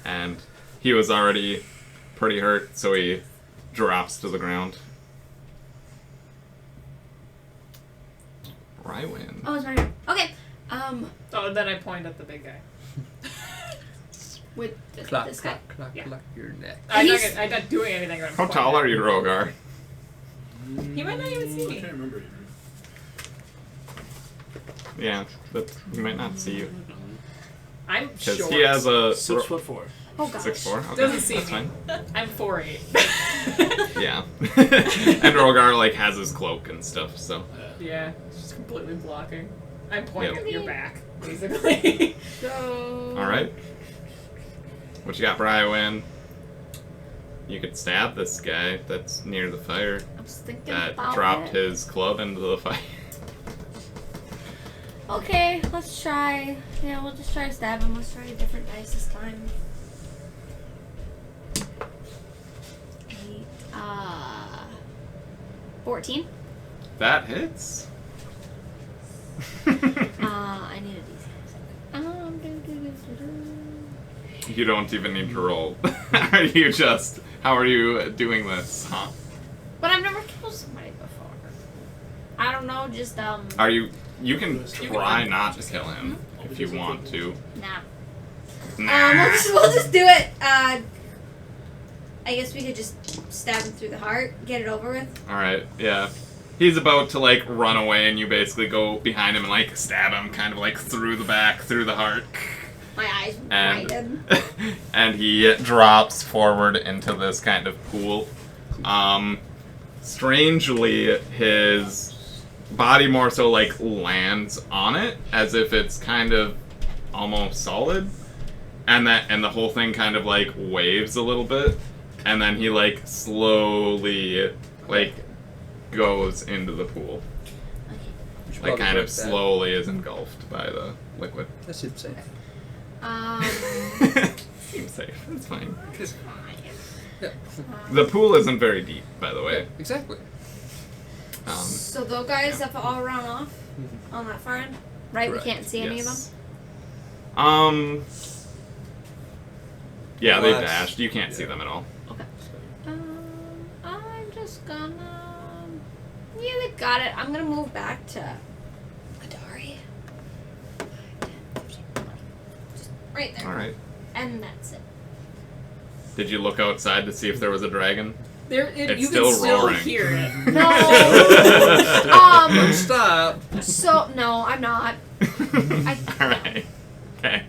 and he was already pretty hurt, so he drops to the ground. Brywin. Oh, it's my turn. Okay. Oh, then I point at the big guy. With this Clock, guy. clock, Yeah. clock your neck. I'm not doing anything. I'm How pointing tall at are you, him. Rogar? He might not even see I me. can't remember. Yeah, but he might not see you. I'm Because short. he has a... 6'4". Oh gosh. 6'4"? Okay, Doesn't see that's me. fine. I'm 4'8". Yeah. And Rogar, like, has his cloak and stuff, so... Yeah, it's just completely blocking. I'm pointing Yep. at your back, basically. Go. Alright. What you got, Brywin? You could stab this guy that's near the fire I was thinking that about dropped it. his club into the fire. Okay, let's try. Yeah, we'll just try to stab him. Let's try a different dice this time. 14. That hits. I need a D6. You don't even need to roll. Are you just... How are you doing this, huh? But I've never killed somebody before. I don't know, just Are you... You can try not to kill him if you want to. Nah. Nah. We'll just do it. I guess we could just stab him through the heart, get it over with. Alright, yeah. He's about to, like, run away, and you basically go behind him and, like, stab him kind of, like, through the back, through the heart. My eyes And, widen. and he drops forward into this kind of pool. Strangely, his body more so, like, lands on it, as if it's kind of almost solid. And the whole thing kind of, like, waves a little bit. And then he, like, slowly, like, goes into the pool. Like, kind of slowly is engulfed by the liquid. That seems safe. Seems safe. It's fine. It's fine. Yeah. The pool isn't very deep, by the way. Exactly. So those guys have all run off on that far end, right? Correct, We can't see any of them. yes. Yeah, they Well, that's- dashed. You can't see them at all. Okay. I'm just gonna. Yeah, they got it. I'm gonna move back to Adari. 5, 10, 15, 20. Just right there. Alright. And that's it. Did you look outside to see if there was a dragon? It's You still can still roaring. hear it. No. Don't stop. So no, I'm not. Alright. Okay.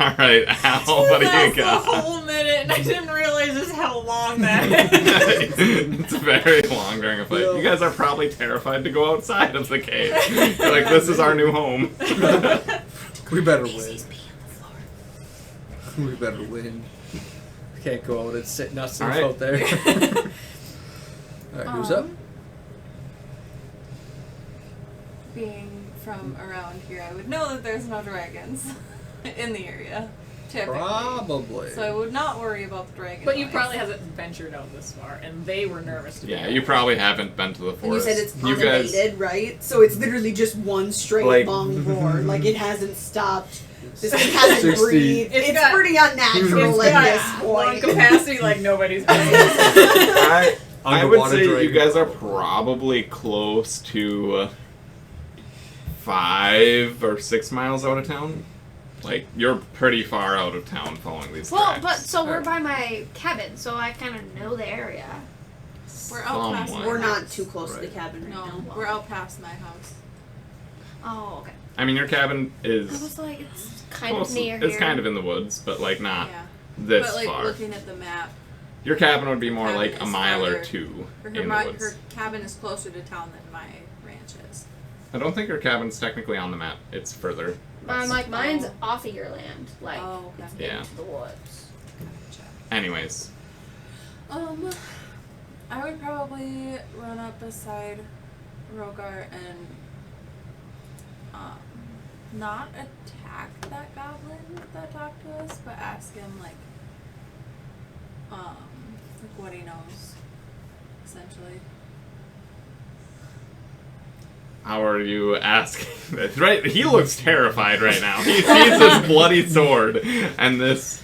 Alright, Al, what do you That's got? a whole minute, and I didn't realize just how long that is. It's very long during a fight. You guys are probably terrified to go outside of the cave. You're like, this is our new home. We better win. We better win. Can't go out and sit nuts and Alright. float there. Alright, who's up? Being from around here, I would know that there's no dragons in the area. Typically. Probably. So I would not worry about the dragon. But you noise. probably hasn't ventured out this far, and they were nervous to be Yeah, out. you probably haven't been to the And you forest. said it's You guys, unabated, right? So it's literally just one straight Like- long roar. Like it hasn't stopped. This thing hasn't 60. breathed. It's It's got- pretty unnatural It's at this got lung point. capacity like nobody's business. I would Underwater say you dragon. guys are probably close to 5 or 6 miles out of town. Like, you're pretty far out of town following these Well, tracks. but so we're by my cabin, so I kind of know the area. We're out past. Somewhat. We're not too close to the Right. cabin right No, now. we're out past my house. Oh, okay. I mean, your cabin I is was like, it's kind close, of near it's here. kind of in the woods, but like not Yeah. this But like far. looking at the map, Your cabin would be more cabin like a is mile or farther. 2 her, in the her woods. cabin is closer to town than my ranch is. I don't think your cabin's technically on the map. It's further. But I'm west. like, mine's off of your land. Like, Oh, okay. it's Yeah. into the woods. Anyways, I would probably run up beside Rogar and not attack that goblin that talked to us, but ask him like what he knows, essentially. how are you asking this? Right? He looks terrified right now. He sees this bloody sword and this.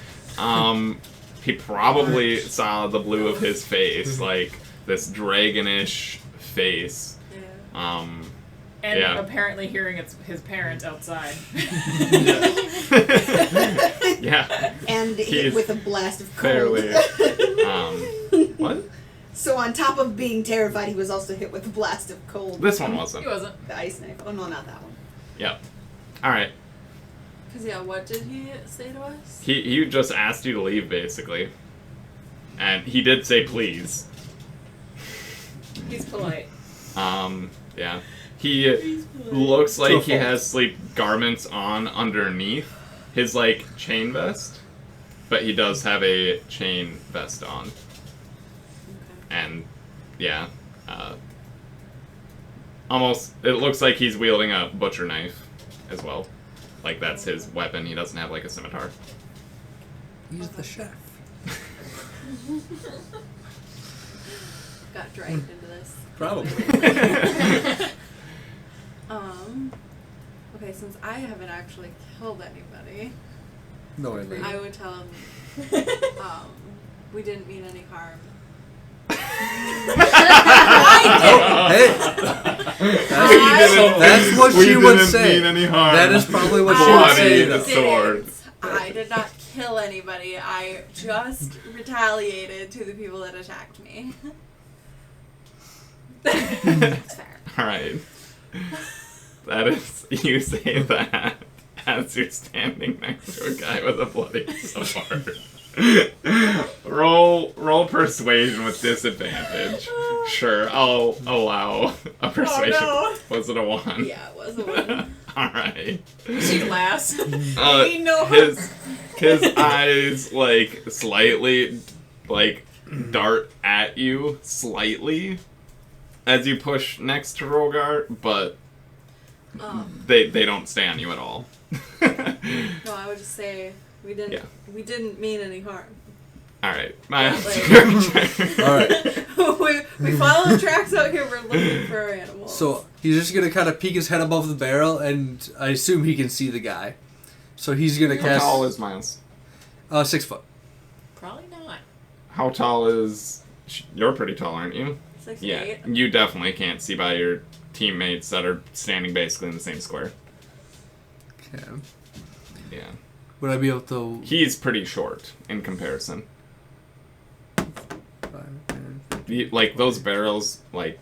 He probably saw the blue of his face, like this dragonish face. Yeah. And Yeah. apparently hearing it's his parent outside. Yeah. And hit with a blast of cold. Fairly. What? So on top of being terrified, he was also hit with a blast of cold. This one wasn't. He wasn't. The ice knife. Oh no, not that one. Yep. All right. Because, yeah, what did he say to us? He just asked you to leave, basically. And he did say please. He's polite. Yeah. He looks like he has sleep garments on underneath his, like, chain vest. But he does have a chain vest on. And, yeah. Almost, it looks like he's wielding a butcher knife as well. Like, that's his weapon. He doesn't have, like, a scimitar. He's the chef. Got dragged into this. Probably. Okay, since I haven't actually killed anybody, No way. I would tell him, we didn't mean any harm. That's what she would say. Mean any harm. That is probably what she would say. The sword. I did not kill anybody. I just retaliated to the people that attacked me. That's fair. Alright. That is, you say that as you're standing next to a guy with a bloody sword. Roll persuasion with disadvantage. Sure, I'll allow a persuasion. Oh, Was it a 1? Yeah, it was a 1. Alright. She laughs. His eyes, like, slightly, like, dart at you slightly as you push next to Rogar, but they don't stay on you at all. No, I would just say we didn't mean any harm. Alright. Alright. we follow the tracks out here. We're looking for our animals. So he's just gonna kind of peek his head above the barrel, and I assume he can see the guy. So he's gonna cast. How tall is Miles? 6 foot. Probably not. How tall is... You're pretty tall, aren't you? 6 Yeah, 8. you definitely can't see by your teammates that are standing basically in the same square. Okay. Yeah. Would I be able to? He's pretty short in comparison. Like, those barrels, like,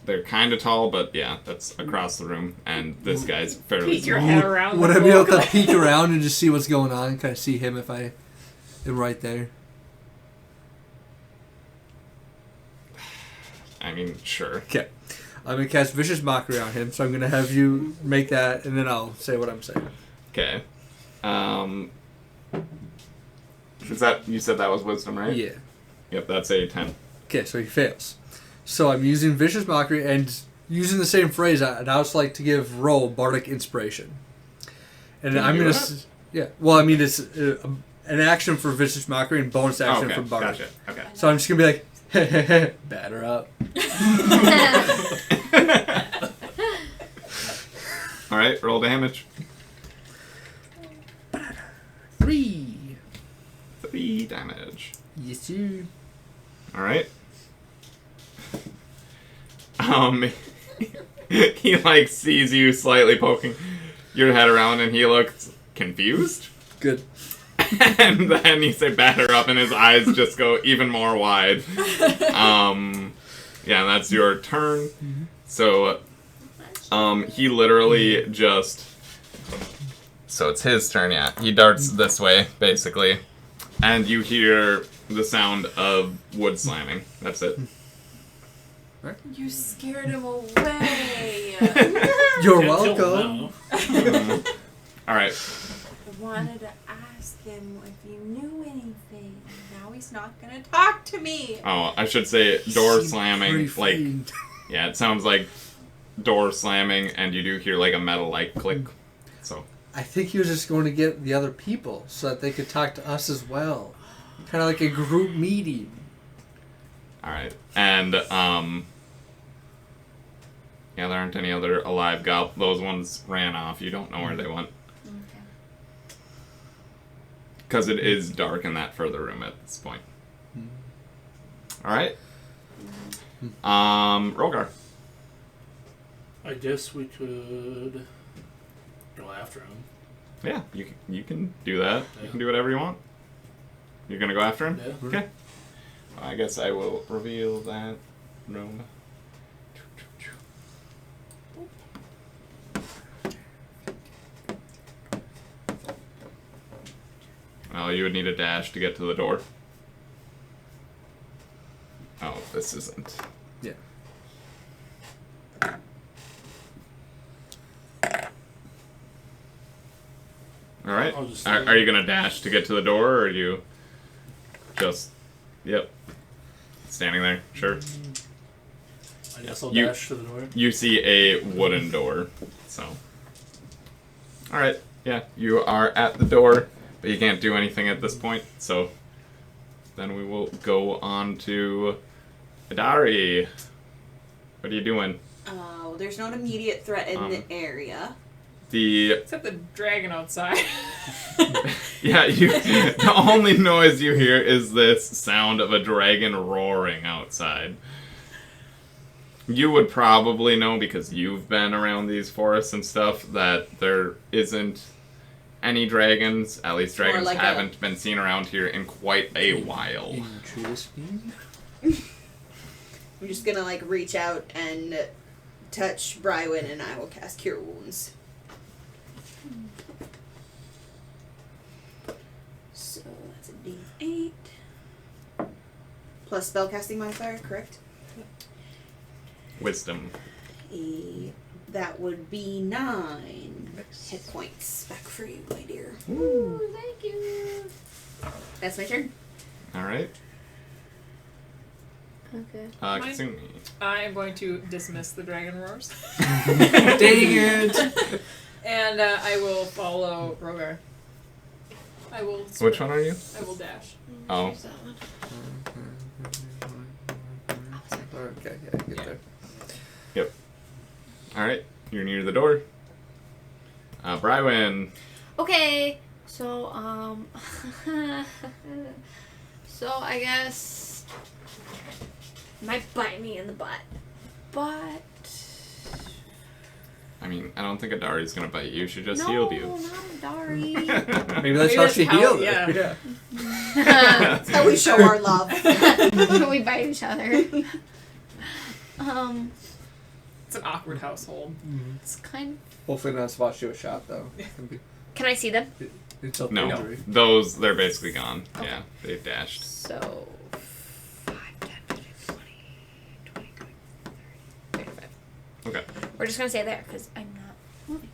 they're kind of tall, but yeah, that's across the room, and this guy's fairly Peek your small. head around. Would the I be able book. to peek around and just see what's going on? Can I see him if I am right there? I mean, sure. Okay. I'm gonna cast Vicious Mockery on him, so I'm gonna have you make that, and then I'll say what I'm saying. Okay. Is that, you said that was wisdom, right? Yeah. Yep, that's a 10. Okay, so he fails. So I'm using Vicious Mockery and using the same phrase. I'd also like to give Roll Bardic Inspiration. And Can I'm you gonna. do that? Yeah. Well, I mean, it's an action for Vicious Mockery and bonus action Okay, for Bardic. gotcha. Okay. So I'm just gonna be like, batter up. Alright, roll damage. 3. 3 damage. Yes, sir. Alright. He, like, sees you slightly poking your head around, and he looks confused. Good. And then you say batter up, and his eyes just go even more wide. Yeah, that's your turn. So, he literally just... So it's his turn, yeah. He darts this way, basically. And you hear the sound of wood slamming. That's it. You scared him away. You're Can't kill welcome. him now. Alright. I wanted to ask him if he knew anything. Now he's not gonna talk to me. Oh, I should say door Seemed slamming. Like, refrained. yeah, it sounds like door slamming, and you do hear, like, a metal, like, click. So... I think he was just going to get the other people so that they could talk to us as well. Kind of like a group meeting. Alright. And, yeah, there aren't any other alive goblins. Those ones ran off. You don't know where they went. Okay. Because it is dark in that further room at this point. Alright. Rogar. I guess we could go after him. Yeah, you can do that. You can do whatever you want. You're gonna go after him? Yeah. Okay. I guess I will reveal that room. Oh, you would need a dash to get to the door. Oh, this isn't. Yeah. Alright. I'll just Are you gonna dash to get to the door, or are you just... Yep. Standing there? Sure. I guess I'll You- dash to the door. You see a wooden door, so... Alright, yeah, you are at the door, but you can't do anything at this point, so... Then we will go on to... Adari. What are you doing? There's no immediate threat in the area. Except the dragon outside. Yeah, the only noise you hear is this sound of a dragon roaring outside. You would probably know, because you've been around these forests and stuff, that there isn't any dragons. At least dragons like haven't been seen around here in quite a while. Interesting. I'm just gonna like reach out and touch Brywin, and I will cast Cure Wounds. So that's a D8 plus spellcasting modifier, correct? Wisdom. That would be 9 hit points back for you, my dear. Ooh, thank you. That's my turn. Alright. Okay. Kasumi. I am going to dismiss the dragon roars. Dang it! And I will follow Rogar. I will. Which one are you? I will dash. Oh. Okay, yeah, get there. Yep. Alright, you're near the door. Brywin. Okay, so so I guess might bite me in the butt, but I mean, I don't think Adari's gonna bite you. She just no, healed you. not Dari. Maybe that's how she healed her. Yeah. That's how we show our love. We bite each other. It's an awkward household. It's kind Hopefully not spot you a shot though. of. Can I see them? It's up No, injury. those, they're basically gone. Okay. Yeah, they've dashed. So 5, 10, 15, 20, 22, 30, 35. Okay. We're just gonna stay there because I'm not moving.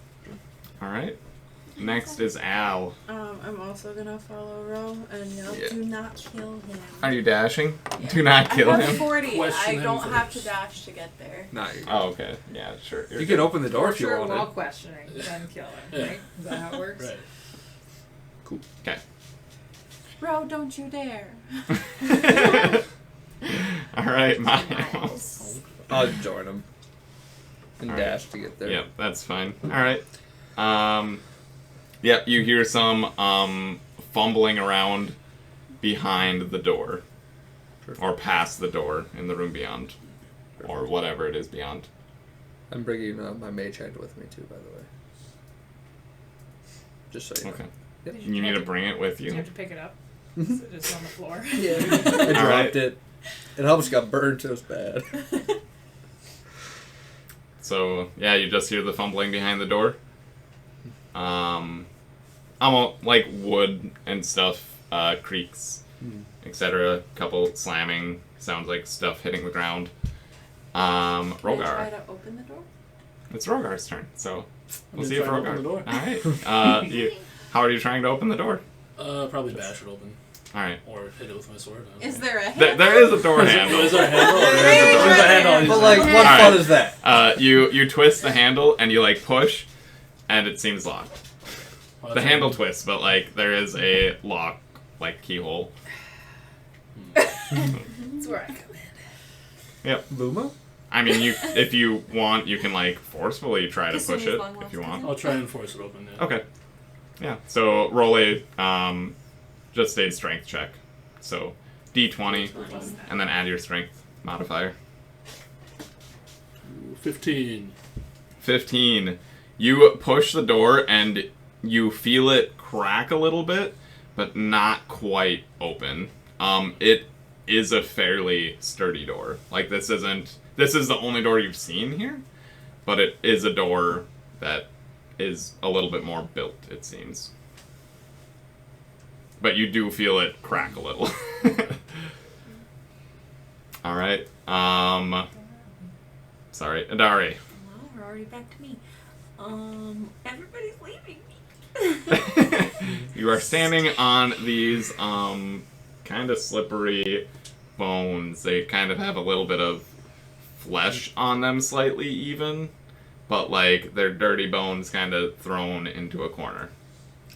Alright. Next is Al. I'm also gonna follow Ro and yell, Yeah. do not kill him. Are you dashing? Do not kill I have him. 40. Question I him don't have to first. dash to get there. Nah, Oh, okay. Yeah, sure. you can open the door if you Torture want while it. questioning, then kill him. Yeah. Right? Is that how it works? Right. Okay. Ro, don't you dare. Alright, Miles. I'll join him. And Alright. dash to get there. Yep, that's fine. Alright. Yep, you hear some fumbling around behind the door. Or past the door in the room beyond. Or whatever it is beyond. I'm bringing my mage hand with me too, by the way. Just so you know. Okay. Yep. You need to bring it with Do you you. have to pick it up? Is it just on the floor? Yeah. I dropped Alright. it. It almost got burned, so it was bad. So, yeah, you just hear the fumbling behind the door. Almost like wood and stuff, creaks, etc. Couple slamming, sounds like stuff hitting the ground. Can I try Rogar. to open the door? It's Rogar's turn, so we'll I'm see if gonna try Rogar. to open the door. Alright. How are you trying to open the door? Probably bash it open. Alright. Or hit it with my sword. I don't Is know. there a handle? There is a door handle. Is there a handle? There is There's a a handle. But like, what Alright. fun is that? You twist the handle and you like push, and it seems locked. Oh, The that's handle right. twists, but like there is a lock, like keyhole. That's where I come in. Yep. Luma? I mean, if you want, you can like forcefully try to push Kassumi's it long if lost you want. I'll try and force it open. Yeah. Okay. Yeah. So roll a just a strength check. So D20, and then add your strength modifier. 15. 15. You push the door and you feel it crack a little bit, but not quite open. It is a fairly sturdy door. Like, this is the only door you've seen here, but it is a door that is a little bit more built, it seems. But you do feel it crack a little. Alright, sorry, Adari. Well, we're already back to me. Everybody's leaving me. You are standing on these, kind of slippery bones. They kind of have a little bit of flesh on them, slightly even, but, like, they're dirty bones kind of thrown into a corner.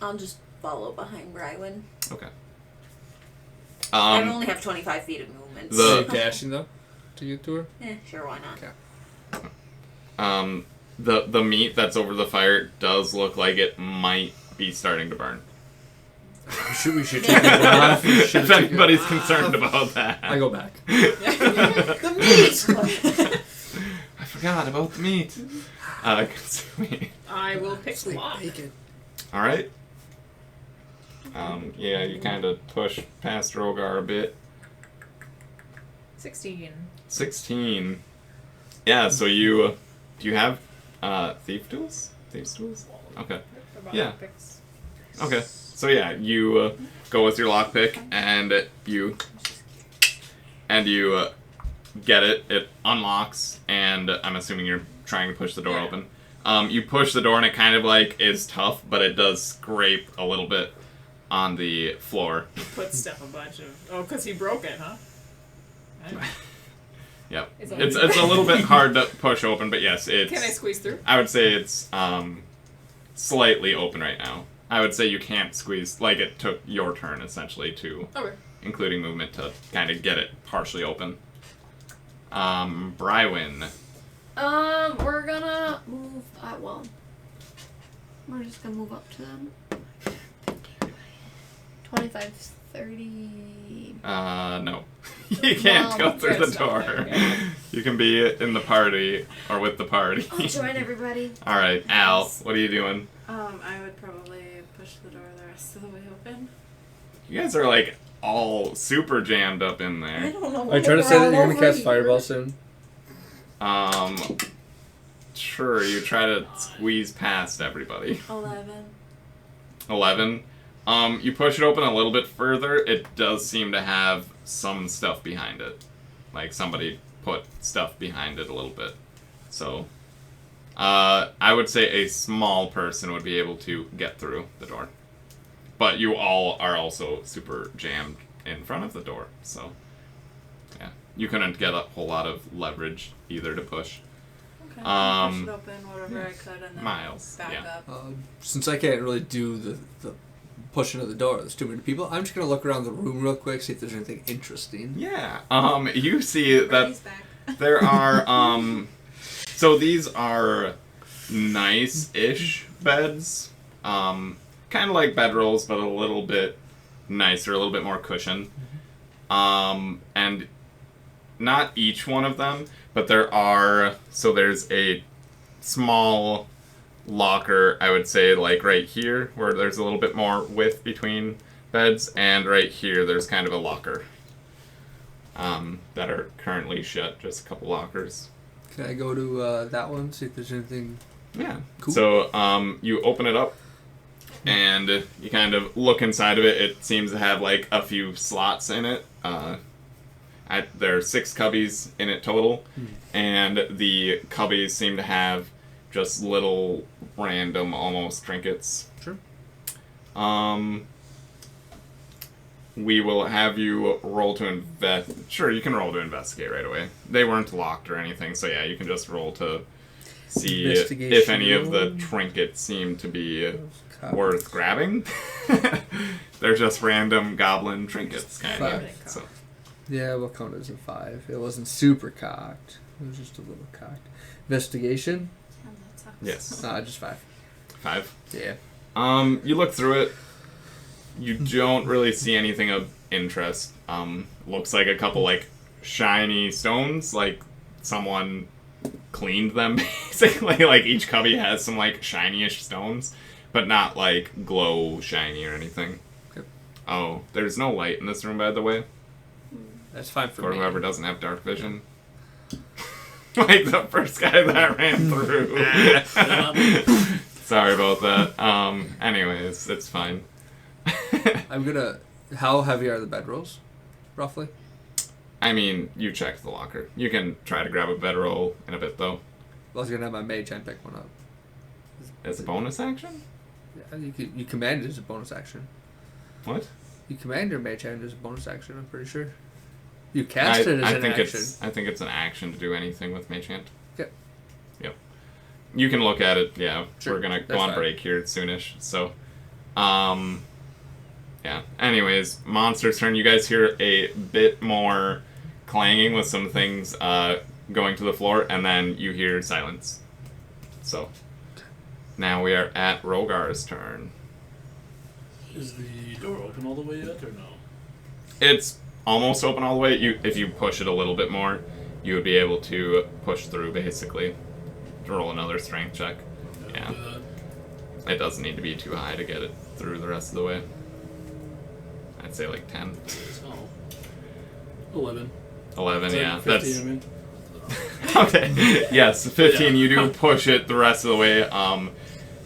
I'll just follow behind Brywin. Okay. I only have 25 feet of movement. Are you dashing, though, to get to her? Sure, why not? Okay. The meat that's over the fire does look like it might be starting to burn. We should take it off. If anybody's concerned about that. I go back. The meat! I forgot about the meat. I will pick lock. Alright. Yeah, you kind of push past Rogar a bit. 16. 16. Yeah, so do you have thief tools? Thieves tools? Okay. Yeah. Okay. So yeah, you go with your lockpick and you get it. It unlocks, and I'm assuming you're trying to push the door open. You push the door and it kind of like is tough, but it does scrape a little bit on the floor. Put Steph a bunch of... Oh, because he broke it, huh? Yep. It's a little bit hard to push open, but yes, it's... Can I squeeze through? I would say it's slightly open right now. I would say you can't squeeze... Like, it took your turn, essentially, to... Okay. Including movement to kind of get it partially open. Brywin. We're gonna move... we're just gonna move up to them. 25, 30... No. You can't go through the door. You can be in the party, or with the party. I'll join everybody. Alright, Al, what are you doing? I would probably push the door the rest of the way open. You guys are, like, all super jammed up in there. I don't know. Are you trying to say that you're going to cast Fireball soon? Sure, you try to squeeze past everybody. 11. 11. You push it open a little bit further, it does seem to have some stuff behind it. Like, somebody put stuff behind it a little bit. So, I would say a small person would be able to get through the door. But you all are also super jammed in front of the door, so... Yeah. You couldn't get a whole lot of leverage either to push. Okay, I'll push it open, whatever I could, and then Miles, back yeah. up. Since I can't really do the pushing of the door, there's too many people, I'm just going to look around the room real quick, see if there's anything interesting. Yeah. You see that Brady's back. there are, so these are nice-ish beds. Kind of like bedrolls, but a little bit nicer, a little bit more cushion. And not each one of them, but there's a small locker, I would say, like right here, where there's a little bit more width between beds, and right here there's kind of a locker that are currently shut, just a couple lockers. Can I go to that one, see if there's anything? Yeah. Cool. So you open it up, and you kind of look inside of it. It seems to have like a few slots in it. There are 6 cubbies in it total, and the cubbies seem to have just little random, almost trinkets. Sure. We will have you roll to invest. Sure, you can roll to investigate right away. They weren't locked or anything, so yeah, you can just roll to see if any of the trinkets seem to be worth grabbing. They're just random goblin trinkets, kind of. So. Yeah, we'll count it as a 5. It wasn't super cocked. It was just a little cocked. Investigation? Yes. Just 5. 5? Yeah. You look through it. You don't really see anything of interest. Looks like a couple, like, shiny stones, like someone cleaned them basically. Like each cubby has some like shiny-ish stones, but not like glow shiny or anything. Okay. Oh, there's no light in this room, by the way. That's fine for me. Whoever doesn't have dark vision. Like the first guy that ran through. Sorry about that. Anyways, it's fine. I'm gonna. How heavy are the bedrolls, roughly? I mean, you checked the locker. You can try to grab a bedroll in a bit, though. I was gonna have my mage hand pick one up. As a bonus action? Yeah, you command it as a bonus action. What? You command your mage hand as a bonus action. I'm pretty sure. You cast it as an action. I think it's an action to do anything with Mage Hand. Okay. Yep. You can look at it. Yeah, sure. We're gonna go That's on fine. break here soonish. So, yeah. Anyways, monster's turn. You guys hear a bit more clanging with some things going to the floor, and then you hear silence. So, now we are at Rogar's turn. Is the door open all the way yet, or no? It's almost open all the way. If you push it a little bit more, you would be able to push through, basically. Roll another strength check. Yeah. It doesn't need to be too high to get it through the rest of the way. I'd say like 10. Oh. 11. 11, It's like yeah. 15, That's I mean. okay. Yes, 15. Yeah. You do push it the rest of the way.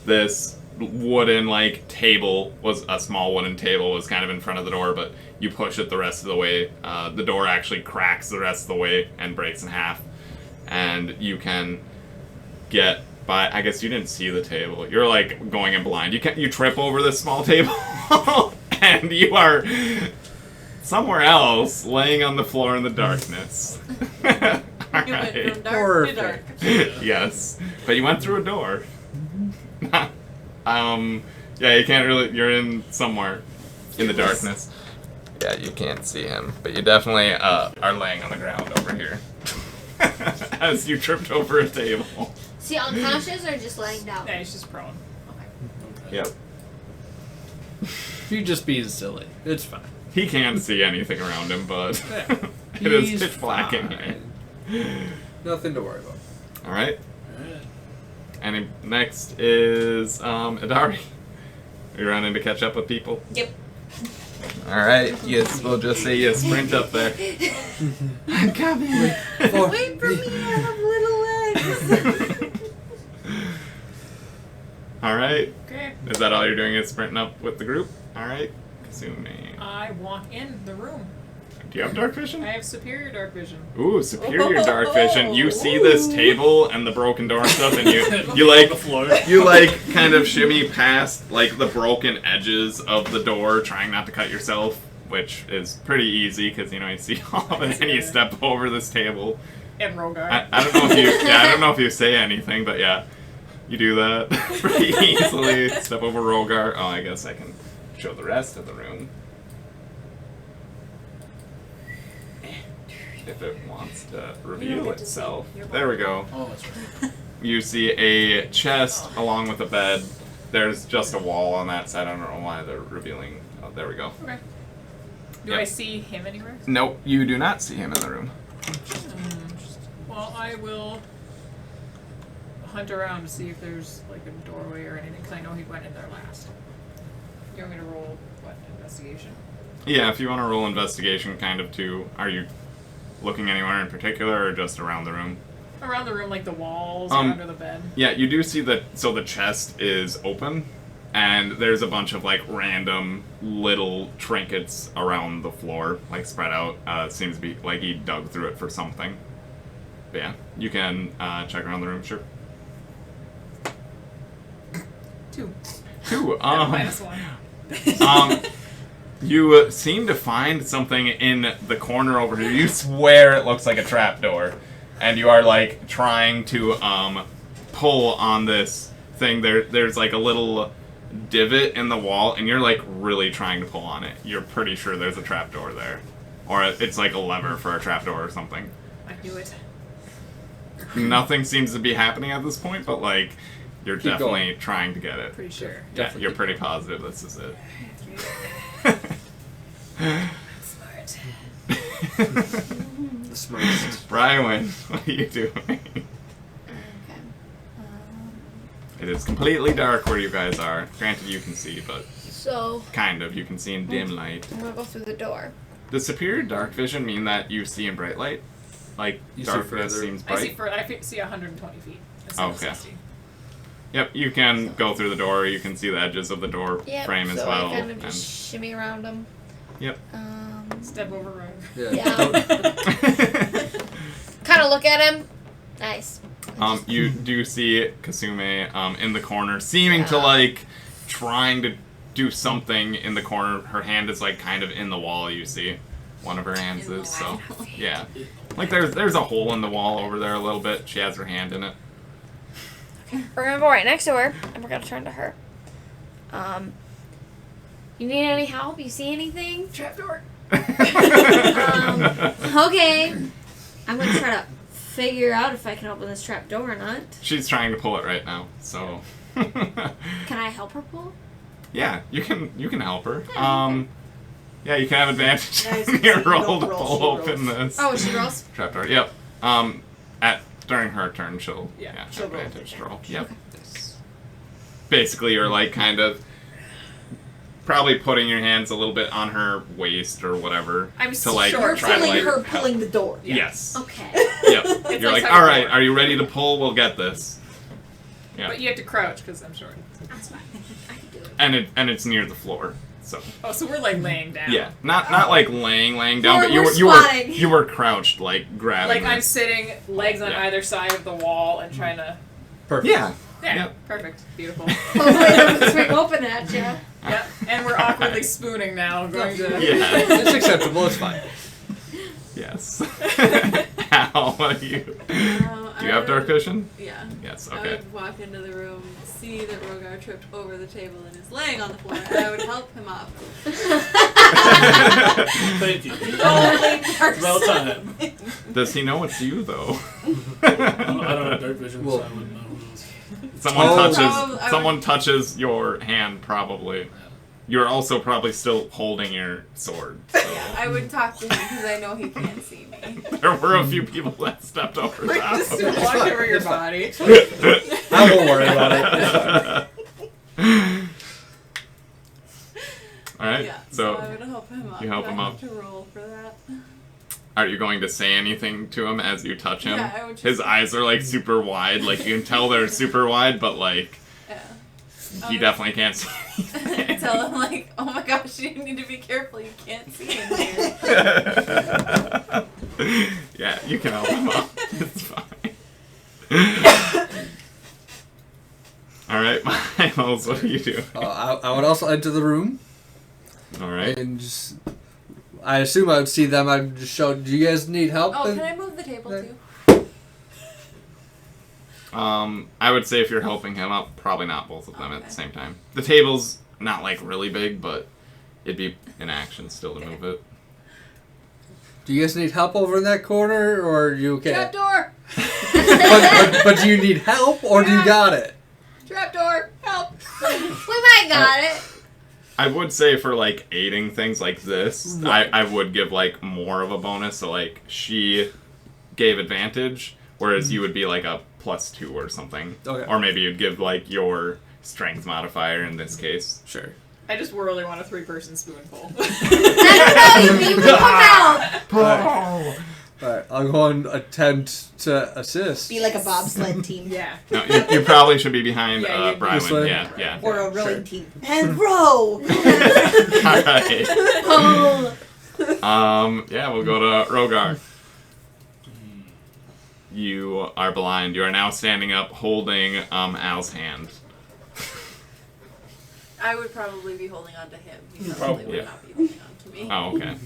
This wooden table was a small wooden table was kind of in front of the door, but you push it the rest of the way. The door actually cracks the rest of the way and breaks in half, and you can get by. I guess you didn't see the table. You're like going in blind. You trip over this small table, and you are somewhere else, laying on the floor in the darkness. You went from dark to dark. Yes, but you went through a door. Yeah, you can't really. You're in somewhere in the darkness. Yeah, you can't see him, but you definitely are laying on the ground over here as you tripped over a table. Is he unconscious or just laying down? Yeah, he's just prone. Yep. You just being silly. It's fine. He can't see anything around him, but Yeah. it is He's pitch black in here. Nothing to worry about. All right. And next is Idari. You running to catch up with people? Yep. All right. Yes, we'll just say you sprint up there. I'm coming. Wait for me, I have little legs. All right. Okay. Is that all you're doing? Is sprinting up with the group? All right. Kasumi. I walk in the room. Do you have dark vision? I have superior dark vision. Ooh, superior dark vision. You see this table and the broken door and stuff, and you kind of shimmy past the broken edges of the door, trying not to cut yourself, which is pretty easy because you see all of it, and you step over this table. And Rogar. I don't know if you I don't know if you say anything, but yeah, you do that pretty easily. Step over Rogar. Oh, I guess I can show the rest of the room. If it wants to reveal itself. There we go. Oh, that's right. You see a chest along with a bed. There's just a wall on that side. I don't know why they're revealing. Oh, there we go. Okay. Do Yep. I see him anywhere? Nope, you do not see him in the room. Well, I will hunt around to see if there's a doorway or anything, because I know he went in there last. You want me to roll, investigation? Yeah, if you want to roll investigation kind of too. Are you looking anywhere in particular or just around the room? Around the room, the walls, or under the bed. Yeah, you do see that. So the chest is open, and there's a bunch of random little trinkets around the floor, spread out. Seems to be he dug through it for something. But yeah, you can check around the room, sure. 2. 2. -1. You seem to find something in the corner over here. You swear it looks like a trapdoor, and you are trying to pull on this thing. There's a little divot in the wall, and you're really trying to pull on it. You're pretty sure there's a trapdoor there, or it's a lever for a trapdoor or something. I knew it. Nothing seems to be happening at this point, but you're Keep definitely going. trying to get it. Pretty sure. Yeah, Definitely you're keep pretty going. positive this is it. Smart. The smartest. Brian, what are you doing? It is completely dark where you guys are. Granted, you can see, but So kind of. You can see in dim light. I'm gonna go through the door. Does superior dark vision mean that you see in bright light? Like, You see darkness further. seems I bright? see 120 feet. Instead of Okay. 60. Yep, you can go through the door. You can see the edges of the door Yep. frame as so well. I kind of just shimmy around them. Yep. Step over road. Yeah. Kind of look at him. Nice. You do see Kasume in the corner, seeming to like trying to do something in the corner. Her hand is like kind of in the wall. You see, one of her hands is so yeah. Like there's a hole in the wall over there a little bit. She has her hand in it. We're gonna go right next to her, and we're gonna turn to her. You need any help? You see anything? Trapdoor. Okay. I'm gonna try to figure out if I can open this trap door or not. She's trying to pull it right now. So Can I help her pull? yeah, you can help her. Yeah, you can have advantage Guys, on your you roll don't to roll, pull she open rolls. this Oh, she rolls? trapdoor. Yep. During her turn, she'll she'll roll advantage advantage. roll. Yep. Basically, you're like kind of probably putting your hands a little bit on her waist or whatever I'm to like sure. You're try to feeling like her help. pulling the door. Yes. Okay. Yep. It's You're like like, all right, tug-of-war. are you ready to pull? We'll get this. Yeah. But you have to crouch because I'm short. That's fine. I can do it. And it's near the floor. So Oh, so we're like laying down. yeah, not like laying down, but We're you were squatting. crouched like grabbing. Like I'm this. sitting, legs on Yeah. either side of the wall, and trying to. Perfect. Yeah. Yeah. Yep. Perfect. Beautiful. Oh, wait, I'm gonna swing open at you. Yep. And we're awkwardly spooning now, going to. Yeah. It's acceptable. It's fine. Yes. How are you? Do you have dark vision? Yeah. Yes. I Okay. would walk into the room, see that Rogar tripped over the table and is laying on the floor, and I would help him up. Thank you. Only person. Well time. Does he know it's you though? I don't have dark vision, Well- so I wouldn't know who it was. Someone Oh. touches. Someone touches your hand, probably. You're also probably still holding your sword. So. I would talk to him because I know he can't see me. There were a few people that stepped over Like top just of it. walk over your It's fine. body. I won't worry about it. All right. Yeah, So, I would help him up. you help but him I up. have to roll for that. are you going to say anything to him as you touch him? Yeah, I would just- His eyes are like super wide. Like you can tell they're super wide, but like Yeah. he definitely can't see. Tell him like, oh my gosh, you need to be careful. You can't see in here. Yeah, you can help him up. It's fine. All right, Miles, what do you do? I would also enter the room All right. and just. I assume I would see them. I'd just show. Do you guys need help? Oh, then? can I move the table too? I would say if you're helping him up, probably not both of them at the same time. The table's not like really big, but it'd be an action still to move it. Do you guys need help over in that corner, or are you okay? Trapdoor! but do you need help, or do you got it? Trapdoor! Help! We might got it. I would say for like aiding things like this, Right. I would give like more of a bonus. So like she gave advantage, whereas you would be like a +2 or something. Okay. Or maybe you'd give like your strength modifier in this case. Sure. I just really want a 3-person spoonful. I don't know. You can come out. Alright, I'll go and attempt to assist. Be like a bobsled team. Yeah. No, you probably should be behind Yeah, you- This Brywin. way? Yeah. Or a rowing Sure. team. And row! Alright. Oh. Yeah, we'll go to Rogar. You are blind. You are now standing up holding Al's hand. I would probably be holding on to him. He Probably. probably would Yeah. not be holding on to me. Oh, okay.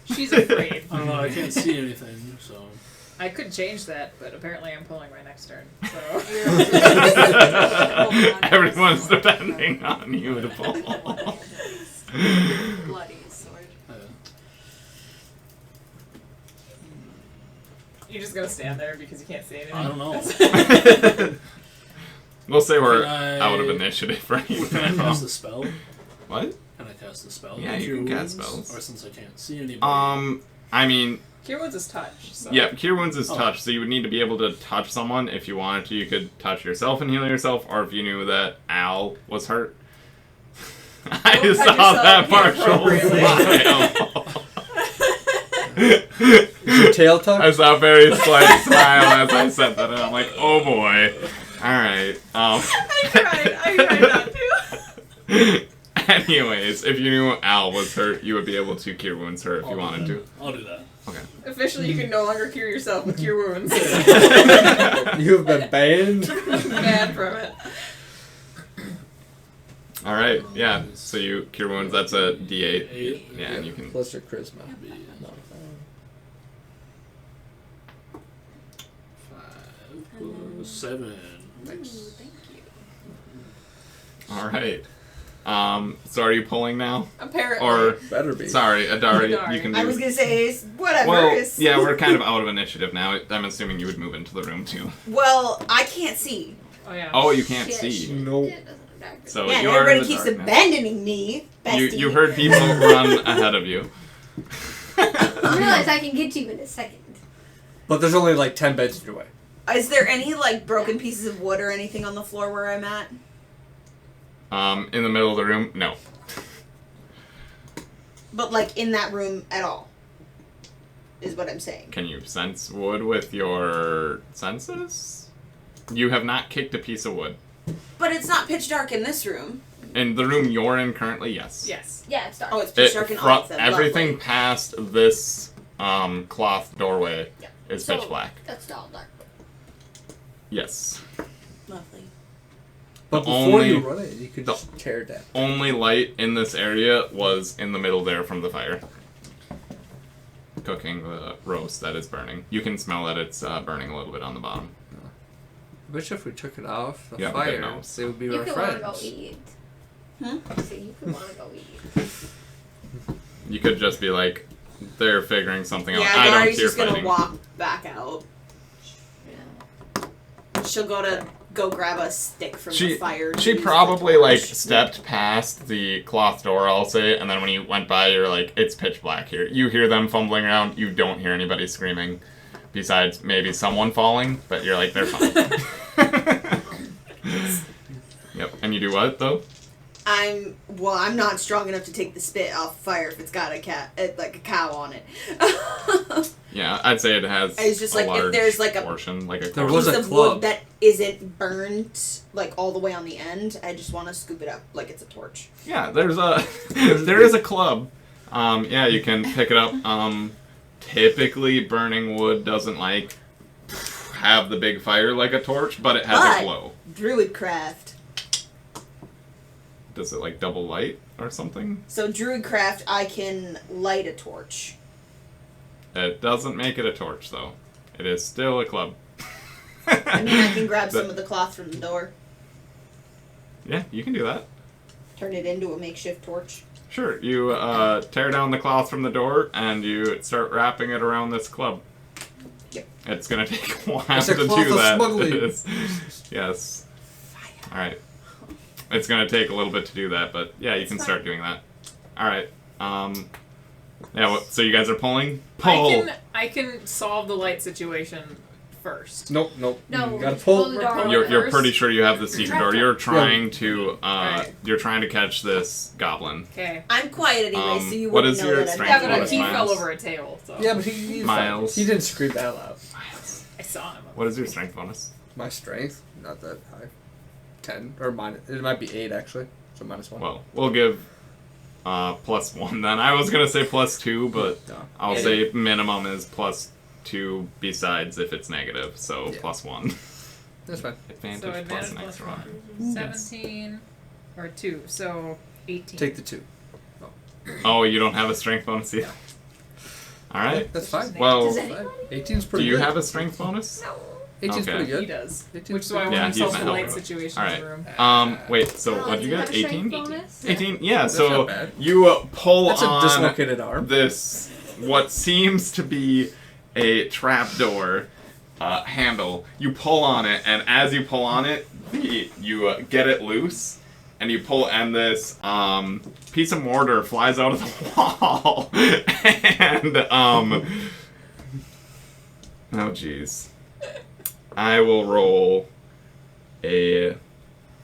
She's afraid. I don't know, I can't see anything, so. I could change that, but apparently I'm pulling my next turn. So Everyone's depending on you to pull. Bloody sword. you're just gonna stand there because you can't see anything. I don't know. We'll say we're Can I- out of initiative right Can I now. cast the spell? What? Can I cast the spell? Yeah, you Cure can cast wounds? spells. Or since I can't see anybody. I mean, Cure Wounds is touch. So. Yeah, Cure Wounds is touch, so you would need to be able to touch someone. If you wanted to, you could touch yourself and heal yourself, or if you knew that Al was hurt. I Don't saw touch that yourself partial smile. Is your tail tucked? I saw a very slight smile as I said that, and I'm like, oh boy. Alright. I tried not to. Anyways, if you knew Al was hurt, you would be able to Cure Wounds her if you wanted to. I'll do that. Okay. Officially, you can no longer cure yourself with Cure Wounds. You have been banned. Banned from it. Alright, yeah. So you Cure Wounds, that's a D8. 8. Yeah, and you can... Plus your charisma. 5 plus 7. Nice. Thank you. Alright. So are you pulling now? Apparently. Or... Better be. Sorry, Adari, you can do... I was gonna say, whatever. Well, is... yeah, we're kind of out of initiative now. I'm assuming you would move into the room, too. Well, I can't see. Oh, yeah. Oh, you can't Shit. see. Nope. So Yeah, and you're in everybody the keeps darkness. abandoning me. Bestie. You heard people run ahead of you. I realize I can get to you in a second. But there's only like 10 beds in your way. Is there any, like, broken pieces of wood or anything on the floor where I'm at? In the middle of the room, no. But, like, in that room at all? Is what I'm saying. Can you sense wood with your senses? You have not kicked a piece of wood. But it's not pitch dark in this room. In the room you're in currently, yes. Yes. Yeah, it's dark. Oh, it's pitch dark in all of them. Everything Lovely. past this cloth doorway Yeah. is So, pitch black. That's all dark. Yes. Lovely. But The before only- you run it, you could the- just tear it down. Only light in this area was in the middle there from the fire. Cooking the roast that is burning. You can smell that it's burning a little bit on the bottom. I bet you if we took it off the Yeah, good fire, nose. they would be You our could want to friends. go eat. Hmm? So you could want to go eat. You could just be like, they're figuring something out. Yeah, I don't Gary's hear just gonna fighting. walk back out. She'll go grab a stick from the fire. to She use probably the like torch. stepped past the cloth door, I'll say, and then when you went by, you're like, it's pitch black here. You hear them fumbling around. You don't hear anybody screaming, besides maybe someone falling. But you're like, they're fine. Yep. And you do what though? I'm not strong enough to take the spit off fire if it's got a cow on it. Yeah, I'd say it has. It's just a like, if large there's, like, a portion, like a There club. was piece a of club. wood that isn't burned like all the way on the end. I just want to scoop it up like it's a torch. Yeah, there's a there is a club. Yeah, you can pick it up. Typically, burning wood doesn't like have the big fire like a torch, but it has But- a glow. Druidcraft. Does it like double light or something? So Druidcraft, I can light a torch. It doesn't make it a torch though. It is still a club. I mean, I can grab But- some of the cloth from the door, Yeah, you can do that. turn it into a makeshift torch. Sure. You tear down the cloth from the door and you start wrapping it around this club. Yep. It's gonna take a while It's a to cloth do of that. smuggling. Yes. All right. It's gonna take a little bit to do that, but yeah, you can start doing that. All right. Yeah. So you guys are pulling. Pull. I can solve the light situation first. Nope. No, You gotta pull pull. the door. You're first. pretty sure you have the secret door. You're trying to Right. you're trying to catch this goblin. Okay. I'm quiet anyway, so you what wouldn't is know your that I'm strength Yeah, but bonus, he Miles? fell over a table, so Yeah, but he's Miles. fine. He didn't scream that loud. I saw him. What is your strength bonus? My strength, not that high. 10 or minus. It might be 8 actually. So -1. Well, we'll give +1 then. I was gonna say +2, but No. I'll say minimum is +2 besides if it's negative, so Yeah. +1. That's fine. Advantage, So plus advantage an plus extra 1. 17 or 2, so 18. Take the 2. Oh, you don't have a strength bonus either. All right. That's fine. Well, Does do 18's pretty you good. have a strength bonus? 18's Okay. pretty He good. does. 18's Which is why I pretty Yeah, want to he's solve the not light helping. situation All in right. the room. Wait. So Oh, what did you does it get? have a strength 18. bonus? 18. Yeah. That's So not bad. you pull That's a on dislocated arm. this what seems to be a trapdoor handle. You pull on it, and as you pull on it, you get it loose, and you pull, and this piece of mortar flies out of the wall, and Oh, jeez. I will roll a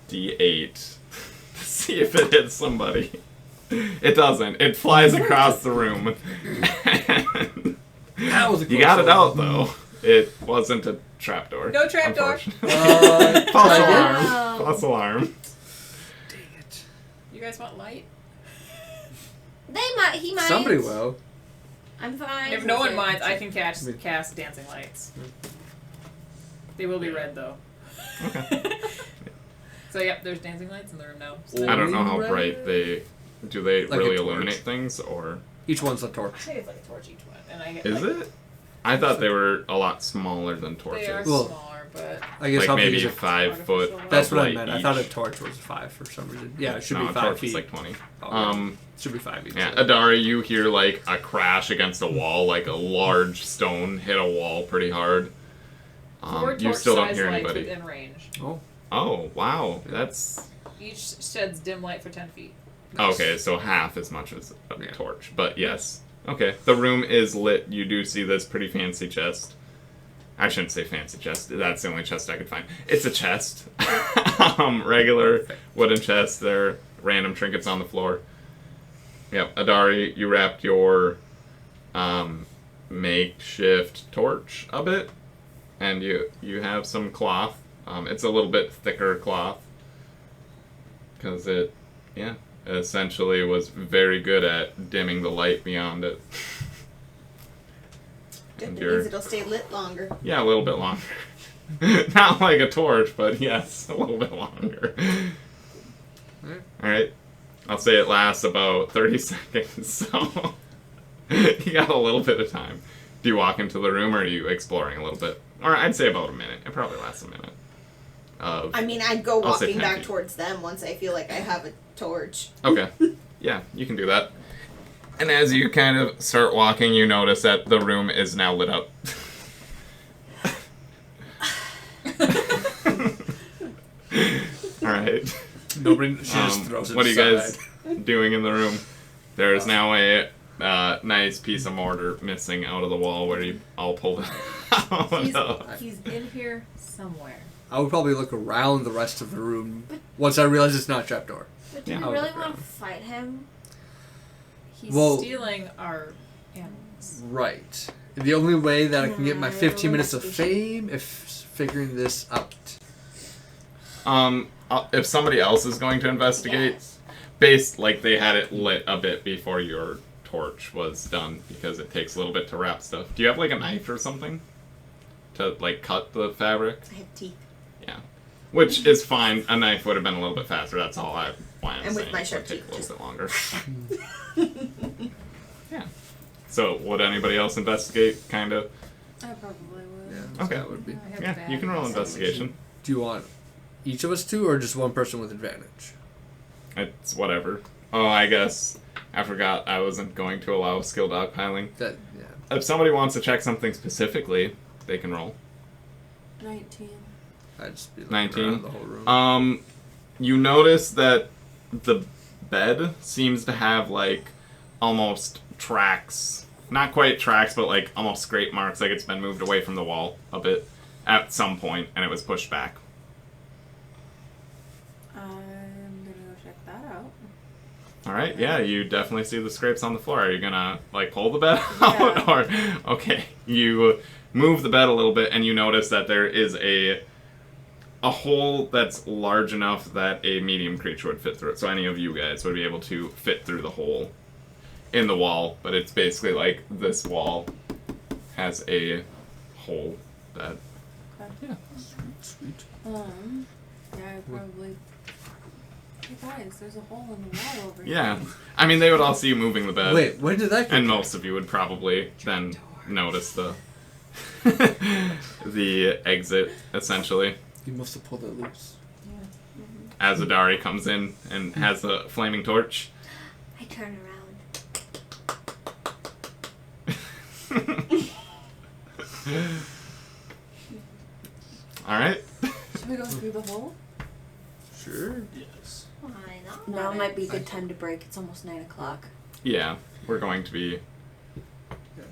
d8 to see if it hits somebody. It doesn't. It flies across the room. That was a You got it out, though. It wasn't a trapdoor. No trapdoor. False alarm. False alarm. Dang it. You guys want light? He might. Somebody will. I'm fine. If no one minds, I can cast dancing lights. They will be red though. Okay. So yep, there's dancing lights in the room now. So I don't know how Red? bright they... Do they Like really a torch. illuminate things, or... Each one's a I torch. think it's like a torch each one, and I get. Is like, it? I thought they were a lot smaller than torches. They are Well, smaller, but I guess Like how big maybe is it? 5 foot. That's of what I light meant. I each. thought a torch was 5 for some reason. Yeah, it should No, be a 5 torch feet. is like 20. Oh, should be 5 each. Yeah, Adari, you hear like a crash against a wall, like a large stone hit a wall pretty hard. four You still don't torch-sized hear lights anybody. within range. Oh, wow. That's... Each sheds dim light for 10 feet. Okay, so half as much as a Yeah. torch. But yes. Okay, the room is lit. You do see this pretty fancy chest. I shouldn't say fancy chest. That's the only chest I could find. It's a chest. Regular wooden chest. There are random trinkets on the floor. Yep, Adari, you wrapped your makeshift torch a bit. And you have some cloth. It's a little bit thicker cloth. Because it, essentially was very good at dimming the light beyond it. That And means it'll stay lit longer. Yeah, a little bit longer. Not like a torch, but yes, a little bit longer. Alright. I'll say it lasts about 30 seconds, so you got a little bit of time. Do you walk into the room, or are you exploring a little bit? Or I'd say about a minute. It probably lasts a minute. I mean, I'd go I'll say walking 10 back feet. towards them once I feel like I have a torch. Okay. Yeah, you can do that. And as you kind of start walking, you notice that the room is now lit up. Alright. Nobody. She just throws it What are you aside. guys doing in the room? There is now a nice piece of mortar missing out of the wall where you all pulled it out. He's in here somewhere. I would probably look around the rest of the room once I realize it's not a trapdoor. But do Yeah. we really want to fight him? He's Well- stealing our animals. Right. The only way that I can get my Right, 15 minutes of investigation. fame is figuring this out. If somebody else is going to investigate, like they had it lit a bit before your torch was done, because it takes a little bit to wrap stuff. Do you have like a knife or something to like cut the fabric? I have teeth. Yeah, which is fine. A knife would have been a little bit faster. That's all why I'm And with saying my it sharp would take a teeth, little bit longer. Yeah. So would anybody else investigate? Kind of. I probably would. Yeah, Okay. That would be. I have Yeah, bad you can roll investigation. investigation. Do you want each of us to, or just one person with advantage? It's whatever. Oh, I guess I forgot I wasn't going to allow skill dogpiling. That yeah. If somebody wants to check something specifically, they can roll. 19. I'd just be looking 19. around the whole room. You notice that the bed seems to have like almost tracks. Not quite tracks, but like almost scrape marks, like it's been moved away from the wall a bit at some point and it was pushed back. I'm gonna go check that out. Alright, yeah, you definitely see the scrapes on the floor. Are you gonna like pull the bed out? Or okay. You move the bed a little bit and you notice that there is a hole that's large enough that a medium creature would fit through it. So any of you guys would be able to fit through the hole in the wall, but it's basically like this wall has a hole that yeah. Sweet. Yeah, I probably. Hey guys, there's a hole in the wall over here. Yeah. I mean they would all see you moving the bed. Wait, when did that get And most of you would probably then notice the the exit essentially. You must have pulled it loose. As Adari comes in and has a flaming torch. I turn around. Alright. Should we go through the hole? Sure. Yes. Why not? Now might be a good time to break. It's almost 9 o'clock. Yeah, we're going to be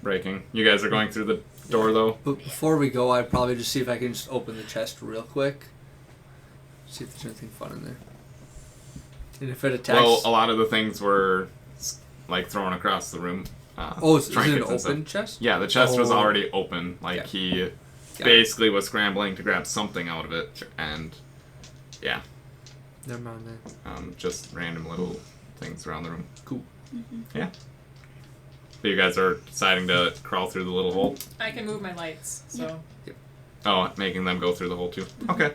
breaking. You guys are going through the door, though? But before we go, I'd probably just see if I can just open the chest real quick. See if there's anything fun in there. And if it attacks... Well, a lot of the things were, like, thrown across the room. Is it an open chest? Yeah, the chest was already open. Like, he Got basically was scrambling to grab something out of it, and, yeah. Never mind that. Just random little things around the room. Cool. Yeah. But you guys are deciding to crawl through the little hole? I can move my lights, so. Oh, making them go through the hole, too? Okay.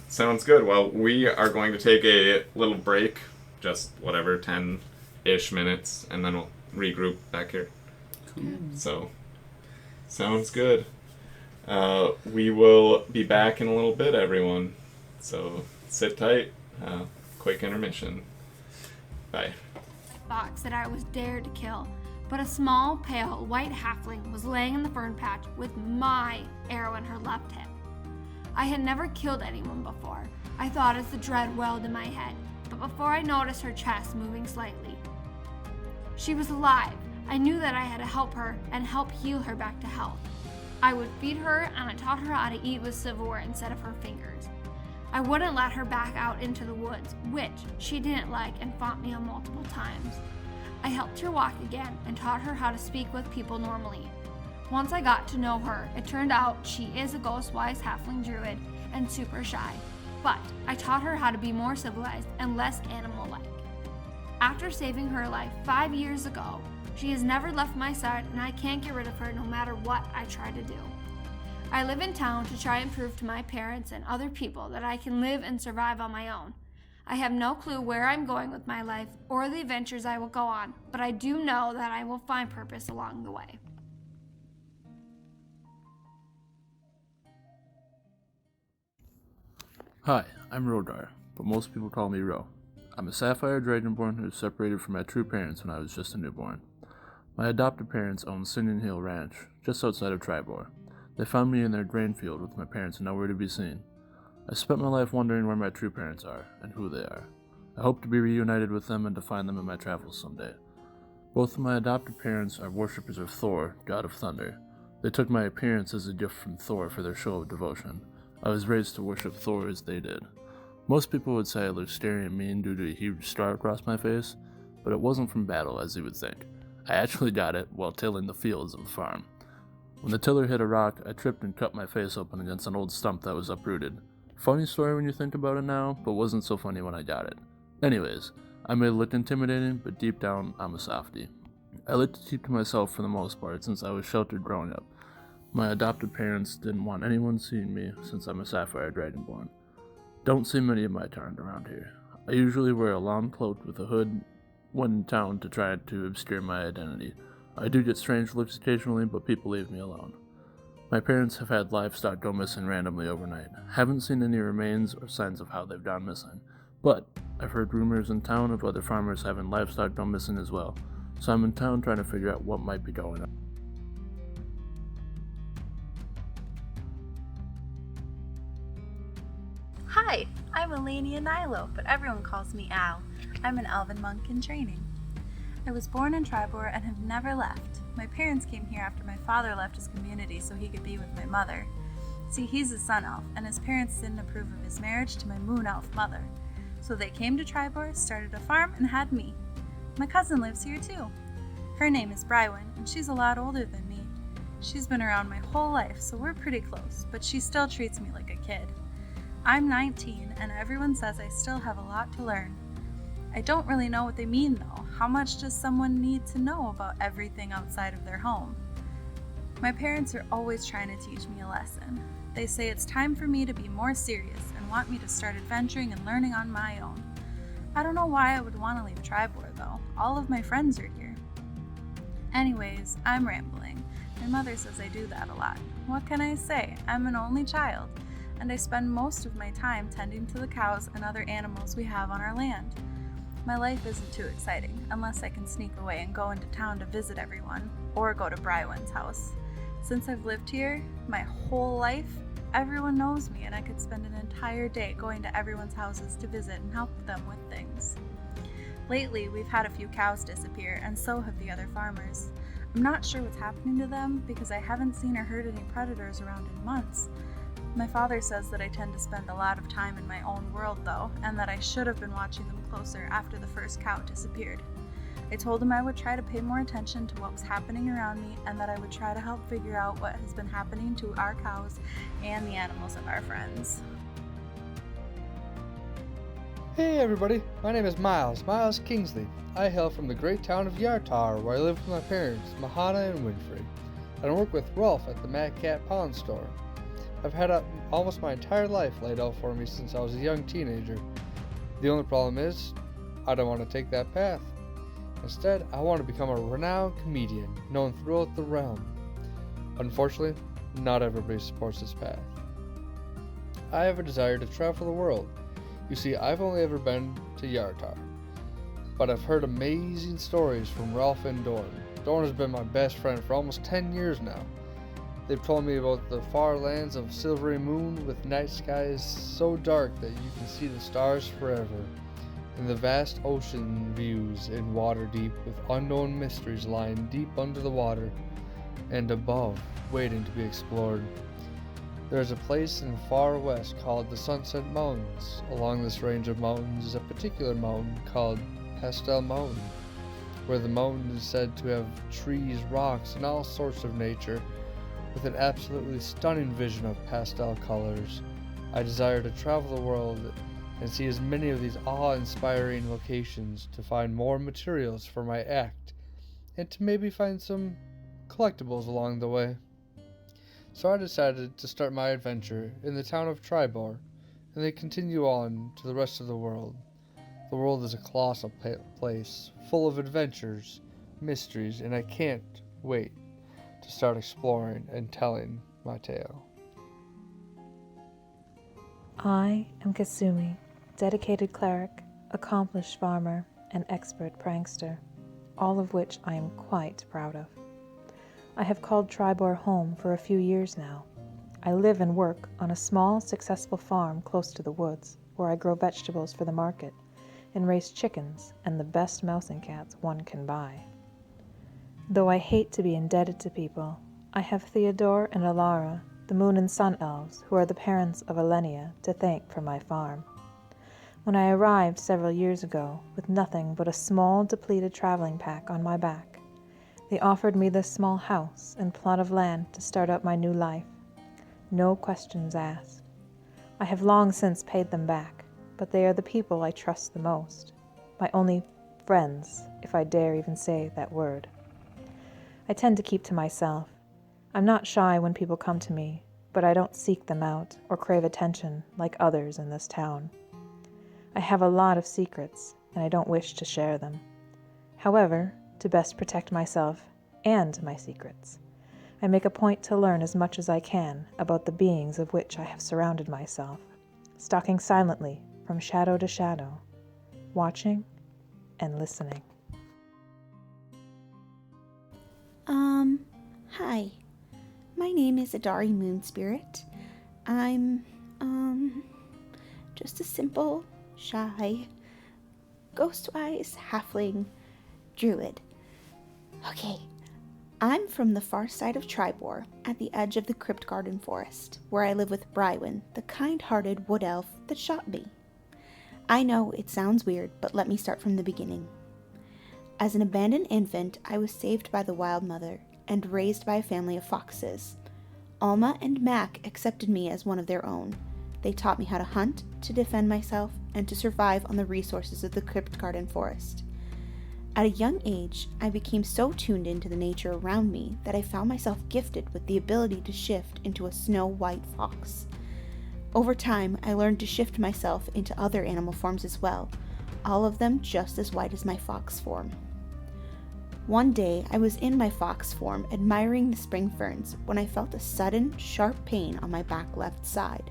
Sounds good. Well, we are going to take a little break, just whatever, 10-ish minutes, and then we'll regroup back here. Cool. So, sounds good. We will be back in a little bit, everyone. So, sit tight. Quick intermission. Bye. Fox that I was dared to kill, but a small, pale, white halfling was laying in the fern patch with my arrow in her left hip. I had never killed anyone before. I thought as the dread welled in my head, but before I noticed her chest moving slightly. She was alive. I knew that I had to help her and help heal her back to health. I would feed her, and I taught her how to eat with silverware instead of her fingers. I wouldn't let her back out into the woods, which she didn't like and fought me on multiple times. I helped her walk again and taught her how to speak with people normally. Once I got to know her, it turned out she is a ghost-wise halfling druid and super shy, but I taught her how to be more civilized and less animal-like. After saving her life 5 years ago, she has never left my side, and I can't get rid of her no matter what I try to do. I live in town to try and prove to my parents and other people that I can live and survive on my own. I have no clue where I'm going with my life or the adventures I will go on, but I do know that I will find purpose along the way. Hi, I'm Rodar, but most people call me Ro. I'm a sapphire dragonborn who was separated from my true parents when I was just a newborn. My adopted parents own Singing Hill Ranch, just outside of Tribor. They found me in their grain field with my parents nowhere to be seen. I spent my life wondering where my true parents are, and who they are. I hope to be reunited with them and to find them in my travels someday. Both of my adopted parents are worshippers of Thor, god of thunder. They took my appearance as a gift from Thor for their show of devotion. I was raised to worship Thor as they did. Most people would say I look scary and mean due to a huge scar across my face, but it wasn't from battle as you would think. I actually got it while tilling the fields of the farm. When the tiller hit a rock, I tripped and cut my face open against an old stump that was uprooted. Funny story when you think about it now, but wasn't so funny when I got it. Anyways, I may look intimidating, but deep down, I'm a softie. I like to keep to myself for the most part since I was sheltered growing up. My adopted parents didn't want anyone seeing me since I'm a sapphire dragonborn. Don't see many of my kind around here. I usually wear a long cloak with a hood when in town to try to obscure my identity. I do get strange looks occasionally, but people leave me alone. My parents have had livestock go missing randomly overnight. Haven't seen any remains or signs of how they've gone missing, but I've heard rumors in town of other farmers having livestock go missing as well, so I'm in town trying to figure out what might be going on. Hi, I'm Elenia Nilo, but everyone calls me Al. I'm an elven monk in training. I was born in Tribor and have never left. My parents came here after my father left his community so he could be with my mother. See, he's a sun elf, and his parents didn't approve of his marriage to my moon elf mother. So they came to Tribor, started a farm, and had me. My cousin lives here too. Her name is Brywin, and she's a lot older than me. She's been around my whole life, so we're pretty close, but she still treats me like a kid. I'm 19, and everyone says I still have a lot to learn. I don't really know what they mean though. How much does someone need to know about everything outside of their home? My parents are always trying to teach me a lesson. They say it's time for me to be more serious and want me to start adventuring and learning on my own. I don't know why I would want to leave Tribor though. All of my friends are here. Anyways, I'm rambling. My mother says I do that a lot. What can I say? I'm an only child, and I spend most of my time tending to the cows and other animals we have on our land. My life isn't too exciting, unless I can sneak away and go into town to visit everyone, or go to Brywin's house. Since I've lived here, my whole life, everyone knows me, and I could spend an entire day going to everyone's houses to visit and help them with things. Lately, we've had a few cows disappear, and so have the other farmers. I'm not sure what's happening to them because I haven't seen or heard any predators around in months. My father says that I tend to spend a lot of time in my own world, though, and that I should have been watching them closer after the first cow disappeared. I told him I would try to pay more attention to what was happening around me and that I would try to help figure out what has been happening to our cows and the animals of our friends. Hey everybody, my name is Miles Kingsley. I hail from the great town of Yartar, where I live with my parents, Mahana and Winfrey. I work with Rolf at the Mad Cat Pawn Store. I've had almost my entire life laid out for me since I was a young teenager. The only problem is, I don't want to take that path. Instead, I want to become a renowned comedian, known throughout the realm. Unfortunately, not everybody supports this path. I have a desire to travel the world. You see, I've only ever been to Yartar, but I've heard amazing stories from Ralph and Dorn. Dorn has been my best friend for almost 10 years now. They've told me about the far lands of Silvery Moon with night skies so dark that you can see the stars forever, and the vast ocean views in water deep with unknown mysteries lying deep under the water and above, waiting to be explored. There is a place in the far west called the Sunset Mountains. Along this range of mountains is a particular mountain called Pastel Mountain, where the mountain is said to have trees, rocks, and all sorts of nature, with an absolutely stunning vision of pastel colors. I desire to travel the world and see as many of these awe-inspiring locations to find more materials for my act, and to maybe find some collectibles along the way. So I decided to start my adventure in the town of Tribor, and then continue on to the rest of the world. The world is a colossal place, full of adventures, mysteries, and I can't wait to start exploring and telling my tale. I am Kasumi, dedicated cleric, accomplished farmer, and expert prankster, all of which I am quite proud of. I have called Tribor home for a few years now. I live and work on a small, successful farm close to the woods, where I grow vegetables for the market and raise chickens and the best mouse and cats one can buy. Though I hate to be indebted to people, I have Theodore and Alara, the moon and sun elves, who are the parents of Elenia, to thank for my farm. When I arrived several years ago, with nothing but a small, depleted traveling pack on my back, they offered me this small house and plot of land to start out my new life. No questions asked. I have long since paid them back, but they are the people I trust the most. My only friends, if I dare even say that word. I tend to keep to myself. I'm not shy when people come to me, but I don't seek them out or crave attention like others in this town. I have a lot of secrets, and I don't wish to share them. However, to best protect myself and my secrets, I make a point to learn as much as I can about the beings of which I have surrounded myself, stalking silently from shadow to shadow, watching and listening. Hi. My name is Adari Moonspirit. I'm, just a simple, shy, ghost-wise halfling druid. Okay, I'm from the far side of Tribor, at the edge of the Crypt Garden Forest, where I live with Brywin, the kind-hearted wood elf that shot me. I know it sounds weird, but let me start from the beginning. As an abandoned infant, I was saved by the Wild Mother and raised by a family of foxes. Alma and Mac accepted me as one of their own. They taught me how to hunt, to defend myself, and to survive on the resources of the Crypt Garden Forest. At a young age, I became so tuned into the nature around me that I found myself gifted with the ability to shift into a snow-white fox. Over time, I learned to shift myself into other animal forms as well, all of them just as white as my fox form. One day, I was in my fox form admiring the spring ferns when I felt a sudden, sharp pain on my back left side.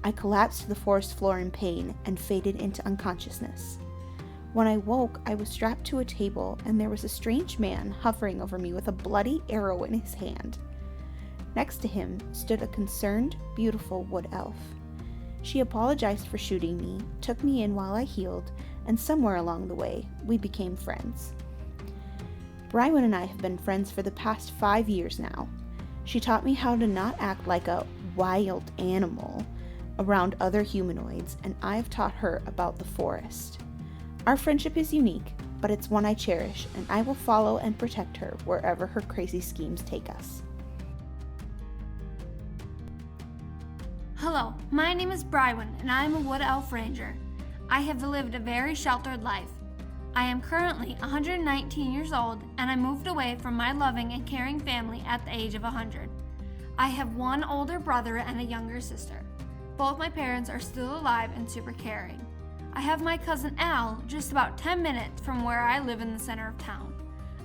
I collapsed to the forest floor in pain and faded into unconsciousness. When I woke, I was strapped to a table and there was a strange man hovering over me with a bloody arrow in his hand. Next to him stood a concerned, beautiful wood elf. She apologized for shooting me, took me in while I healed, and somewhere along the way, we became friends. Brywin and I have been friends for the past 5 years now. She taught me how to not act like a wild animal around other humanoids, and I've taught her about the forest. Our friendship is unique, but it's one I cherish, and I will follow and protect her wherever her crazy schemes take us. Hello, my name is Brywin, and I am a Wood Elf Ranger. I have lived a very sheltered life. I am currently 119 years old, and I moved away from my loving and caring family at the age of 100. I have one older brother and a younger sister. Both my parents are still alive and super caring. I have my cousin Al just about 10 minutes from where I live in the center of town.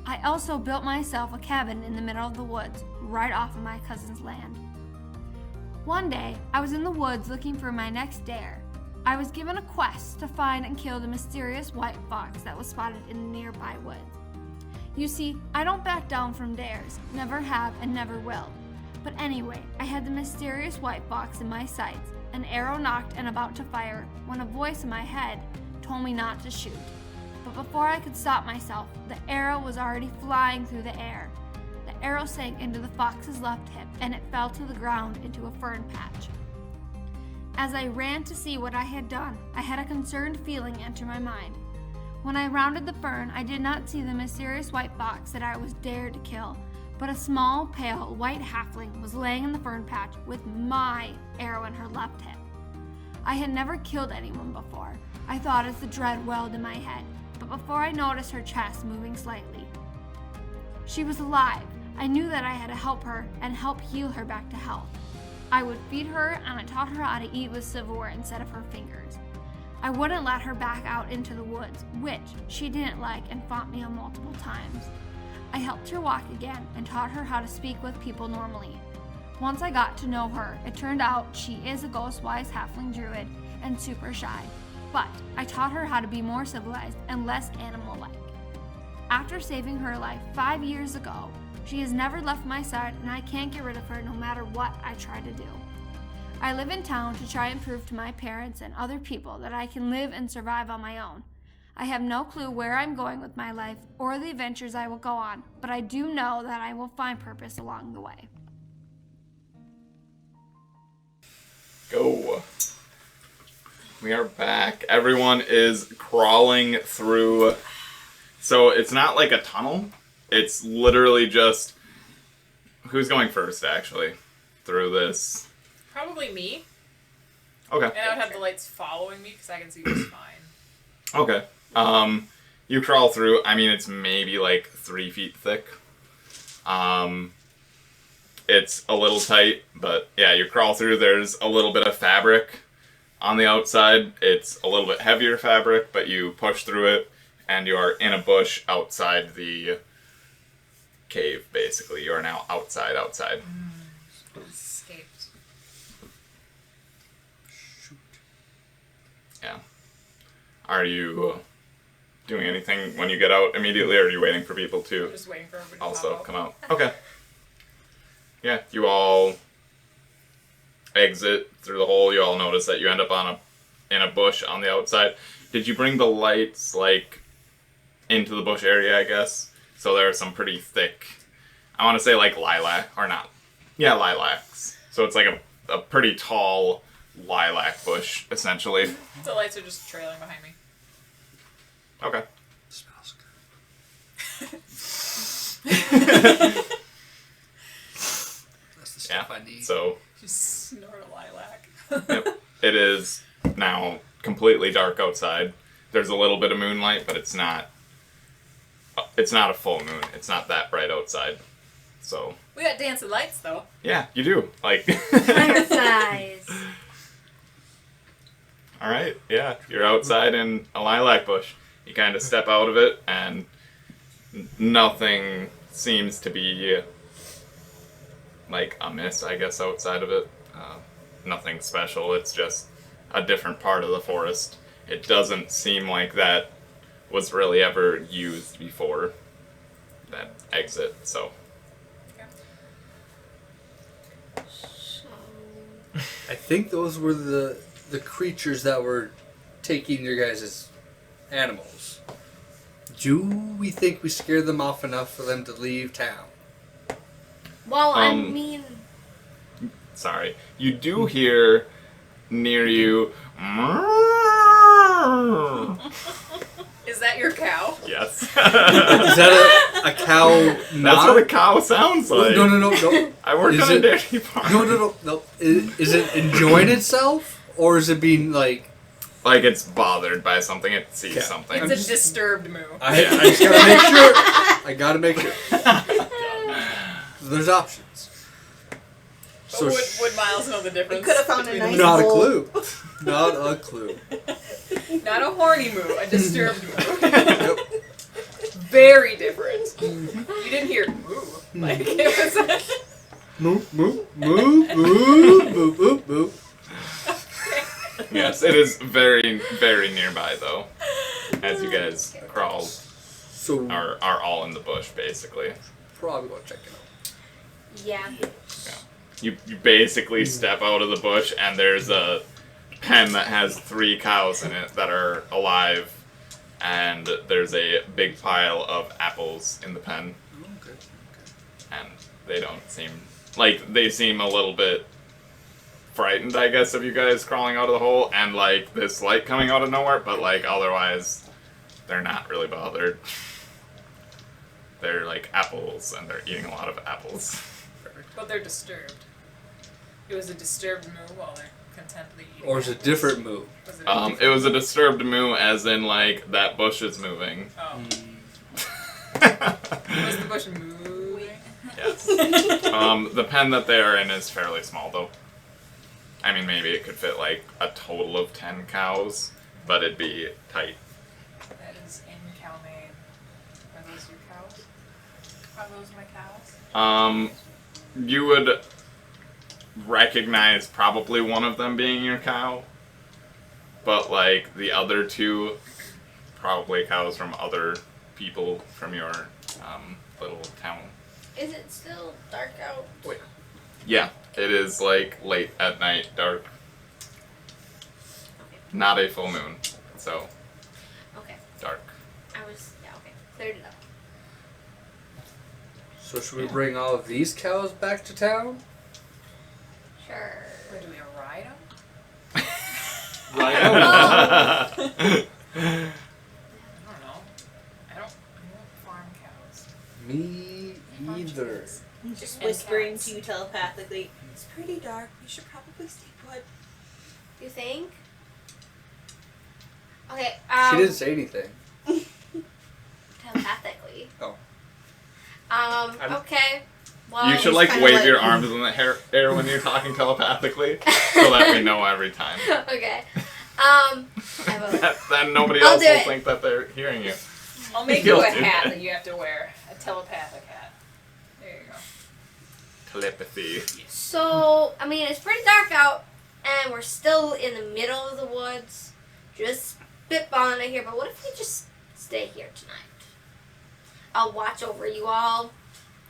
I also built myself a cabin in the middle of the woods, right off of my cousin's land. One day, I was in the woods looking for my next dare. I was given a quest to find and kill the mysterious white fox that was spotted in the nearby woods. You see, I don't back down from dares, never have and never will. But anyway, I had the mysterious white fox in my sights, an arrow knocked and about to fire, when a voice in my head told me not to shoot. But before I could stop myself, the arrow was already flying through the air. The arrow sank into the fox's left hip, and it fell to the ground into a fern patch. As I ran to see what I had done, I had a concerned feeling enter my mind. When I rounded the fern, I did not see the mysterious white fox that I was dared to kill, but a small, pale, white halfling was laying in the fern patch with my arrow in her left hip. I had never killed anyone before, I thought as the dread welled in my head, but before I noticed her chest moving slightly. She was alive. I knew that I had to help her and help heal her back to health. I would feed her, and I taught her how to eat with silverware instead of her fingers. I wouldn't let her back out into the woods, which she didn't like and fought me on multiple times. I helped her walk again and taught her how to speak with people normally. Once I got to know her, it turned out she is a ghost-wise halfling druid and super shy, but I taught her how to be more civilized and less animal-like. After saving her life 5 years ago, she has never left my side, and I can't get rid of her no matter what I try to do. I live in town to try and prove to my parents and other people that I can live and survive on my own. I have no clue where I'm going with my life or the adventures I will go on, but I do know that I will find purpose along the way. Go. We are back. Everyone is crawling through. So it's not like a tunnel. It's literally just... Who's going first, actually, through this? Probably me. Okay. And I would have the lights following me because I can see just fine. Okay. You crawl through. I mean, it's maybe like 3 feet thick. It's a little tight, but yeah, you crawl through. There's a little bit of fabric on the outside. It's a little bit heavier fabric, but you push through it, and you are in a bush outside the cave, basically. You are now outside. Escaped. Shoot. Yeah. Are you doing anything when you get out immediately, or are you waiting for people to Just waiting for everybody to also pop out. come out? Okay. Yeah, you all exit through the hole. You all notice that you end up in a bush on the outside. Did you bring the lights, like, into the bush area, I guess? So there are some pretty thick, I want to say, like, lilac, or not. Yeah, lilacs. So it's like a pretty tall lilac bush, essentially. The lights are just trailing behind me. Okay. Smells good. That's the stuff I need. So Just snort a lilac. yep, it is now completely dark outside. There's a little bit of moonlight, but it's not a full moon. It's not that bright outside. So We got dancing lights, though. yeah, you do. Like Fireflies. all right, yeah, you're outside in a lilac bush. You kind of step out of it, and nothing seems to be like amiss, I guess, outside of it. Nothing special. It's just a different part of the forest. It doesn't seem like that was really ever used before that exit, so. I think those were the creatures that were taking your guys' animals. Do we think we scared them off enough for them to leave town? Well, I mean, Sorry. You do hear near you. Is that your cow? Yes. Is that a cow? That's what a cow sounds like. No. I work on a dairy farm. No. Is it enjoying itself, or is it being like it's bothered by something? It sees something. It's a disturbed moo. I just gotta make sure. I gotta make sure. There's options. So would Miles know the difference? We could have found a nice Not a bowl. clue. Not a clue. Not a horny moo, a disturbed moo. Yep. Very different. You didn't hear moo. Like it was Moo. Yes, it is very, very nearby though. As you guys crawl, are all in the bush basically. Probably go check it out. yeah. You basically step out of the bush and there's a pen that has 3 cows in it that are alive, and there's a big pile of apples in the pen. Okay. And they don't seem they seem a little bit frightened, I guess, of you guys crawling out of the hole and this light coming out of nowhere, but otherwise they're not really bothered. They're apples and they're eating a lot of apples. But they're disturbed. It was a disturbed moo while they're contently eating. Or is it a different moo? It was a disturbed moo, as in that bush is moving. Oh. Was the bush moving? Yes. The pen that they are in is fairly small, though. I mean, maybe it could fit a total of 10 cows, but it'd be tight. That is in cow made. Are those your cows? Are those my cows? You would recognize probably one of them being your cow, but the other 2, probably cows from other people from your little town. Is it still dark out? Wait. Yeah, it is late at night, dark. Not a full moon, so Okay. dark. Cleared it up. So should we bring all of these cows back to town? Sure. Or do we ride them? Right. I don't know. I don't farm cows. Me either. Just And whispering cats. to you telepathically. It's pretty dark. We should probably stay put. You think? Okay. She didn't say anything. Telepathically. Oh. Okay. Well, You should wave your arms in the air when you're talking telepathically, so that we know every time. Okay. I will. Then nobody I'll else do will it. think that they're hearing you. I'll make you You'll a do hat that. that you have to wear. A telepathic hat. There you go. Telepathy. So, I mean, it's pretty dark out, and we're still in the middle of the woods. Just spitballing it here, but what if we just stay here tonight? I'll watch over you all,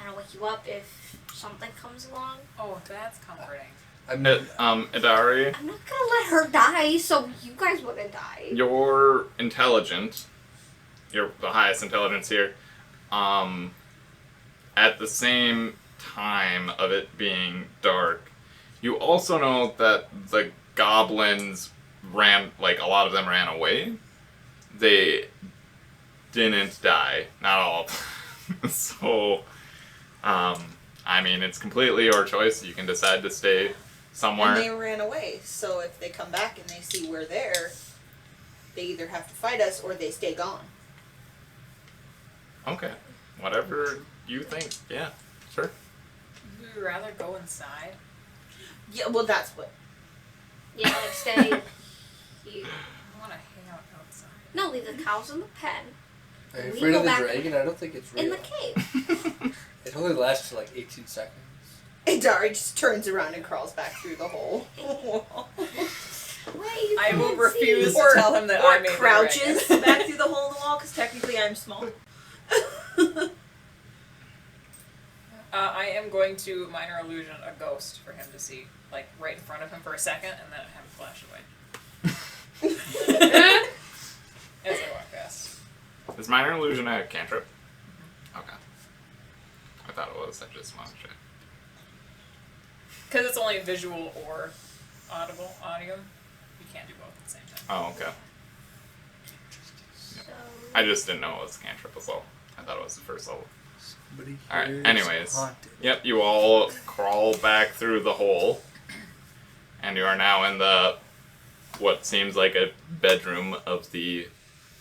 and I'll wake you up if something comes along. Oh, that's comforting. Idari, I'm not gonna let her die, so you guys wouldn't die. you're intelligent. You're the highest intelligence here. At the same time of it being dark, you also know that the goblins ran, a lot of them ran away. They didn't die. Not all of them. So, I mean, it's completely your choice. You can decide to stay somewhere. And they ran away. So if they come back and they see we're there, they either have to fight us or they stay gone. Okay. Whatever you think. Yeah, sure. Would you rather go inside? Yeah, well, that's what. Yeah, stay here. I want to hang out outside. No, leave the cows in the pen. Are you We afraid go of the back dragon? I don't think it's real. in the cave. It only lasts for 18 seconds. Idari just turns around and crawls back through the hole. Wait, you I will can't refuse see. to tell him that I made the crouches dragon. back through the hole in the wall because technically I'm small. I am going to minor illusion a ghost for him to see, right in front of him for a second, and then have it flash away. As I walk past. This minor illusion a cantrip? Okay. I thought it was. I just wanted to check. Because it's only visual or audio. You can't do both at the same time. Oh, okay. Yep. I just didn't know it was cantrip as well. I thought it was the first level. Alright, anyways. Yep, you all crawl back through the hole. And you are now in the what seems like a bedroom of the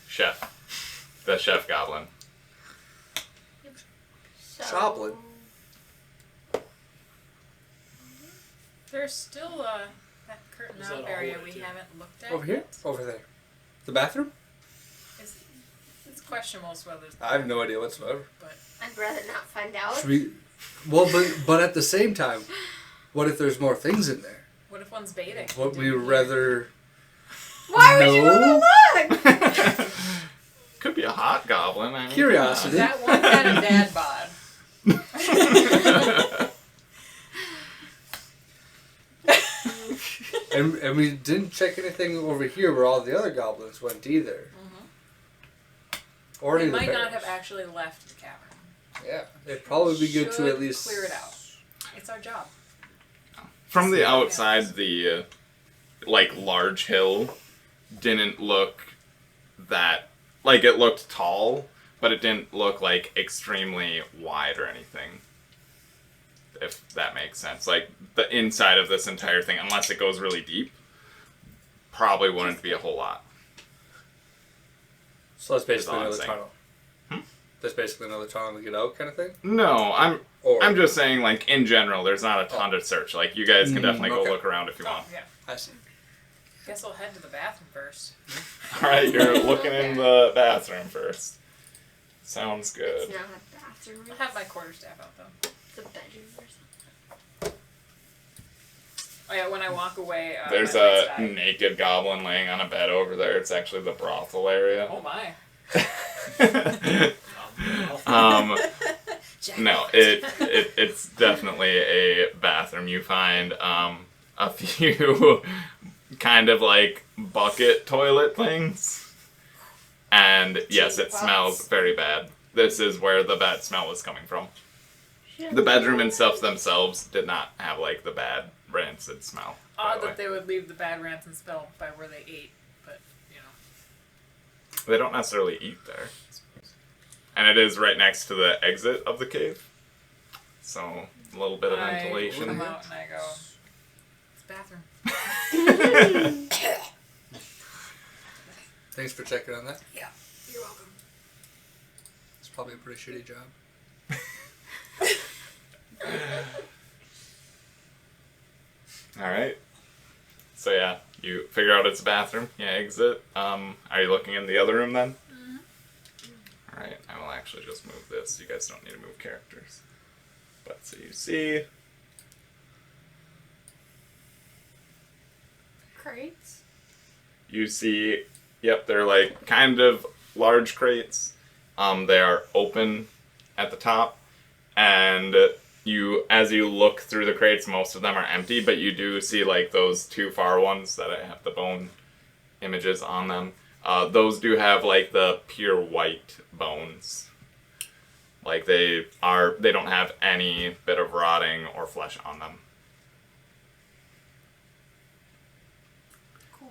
chef. The chef goblin. Choplin. There's still that curtain Is out that all area the way we to- haven't looked at. Over here? yet. Over there. The bathroom? It's questionable as whether. I have no idea whatsoever. But I'd rather not find out. Should we... Well, but at the same time, what if there's more things in there? what if one's baiting? What we rather... Why would you No. want to look? Could be a hot goblin. I mean, Curiosity. That one had a dad bod. And we didn't check anything over here where all the other goblins went either. Or They any of the might not bears. have actually left the cavern. Yeah, it'd probably be good to Should at least... clear it out. It's our job. From the outside, the like large hill didn't look that like it looked tall, but it didn't look like extremely wide or anything. If that makes sense, like the inside of this entire thing, unless it goes really deep, probably wouldn't be a whole lot. So that's basically all I'm another saying. tunnel. That's basically another tunnel to get out kind of thing? No, Or... I'm just saying, like in general, there's not a ton to search. Like you guys can definitely okay. go look around if you want. Yeah. I see. Guess I'll head to the bathroom first. All right, you're looking in the bathroom first. Sounds good. It's not a bathroom. I'll have my quarterstaff out though. It's a bedroom or something. Oh yeah, when I walk away, There's my a lights die. naked goblin laying on a bed over there. It's actually the brothel area. Oh my. No, it's definitely a bathroom. You find a few kind of like bucket toilet things, and yes, it smells very bad. This is where the bad smell was coming from. The bedroom and stuff themselves did not have like the bad rancid smell. by Odd the way. that they would leave the bad rancid smell by where they ate, but you know. They don't necessarily eat there. And it is right next to the exit of the cave. So, a little bit of I ventilation. come out and I go, it's bathroom. Thanks for checking on that. Yeah, you're welcome. It's probably a pretty shitty job. Alright. So yeah, you figure out it's a bathroom. Yeah, exit. Are you looking in the other room then? Alright, I will actually just move this. You guys don't need to move characters. But so you see... Crates? You see, yep, they're like kind of large crates. They are open at the top, and as you look through the crates, most of them are empty, but you do see like those two far ones that I have the bone images on them. Those do have like the pure white bones. Like they don't have any bit of rotting or flesh on them.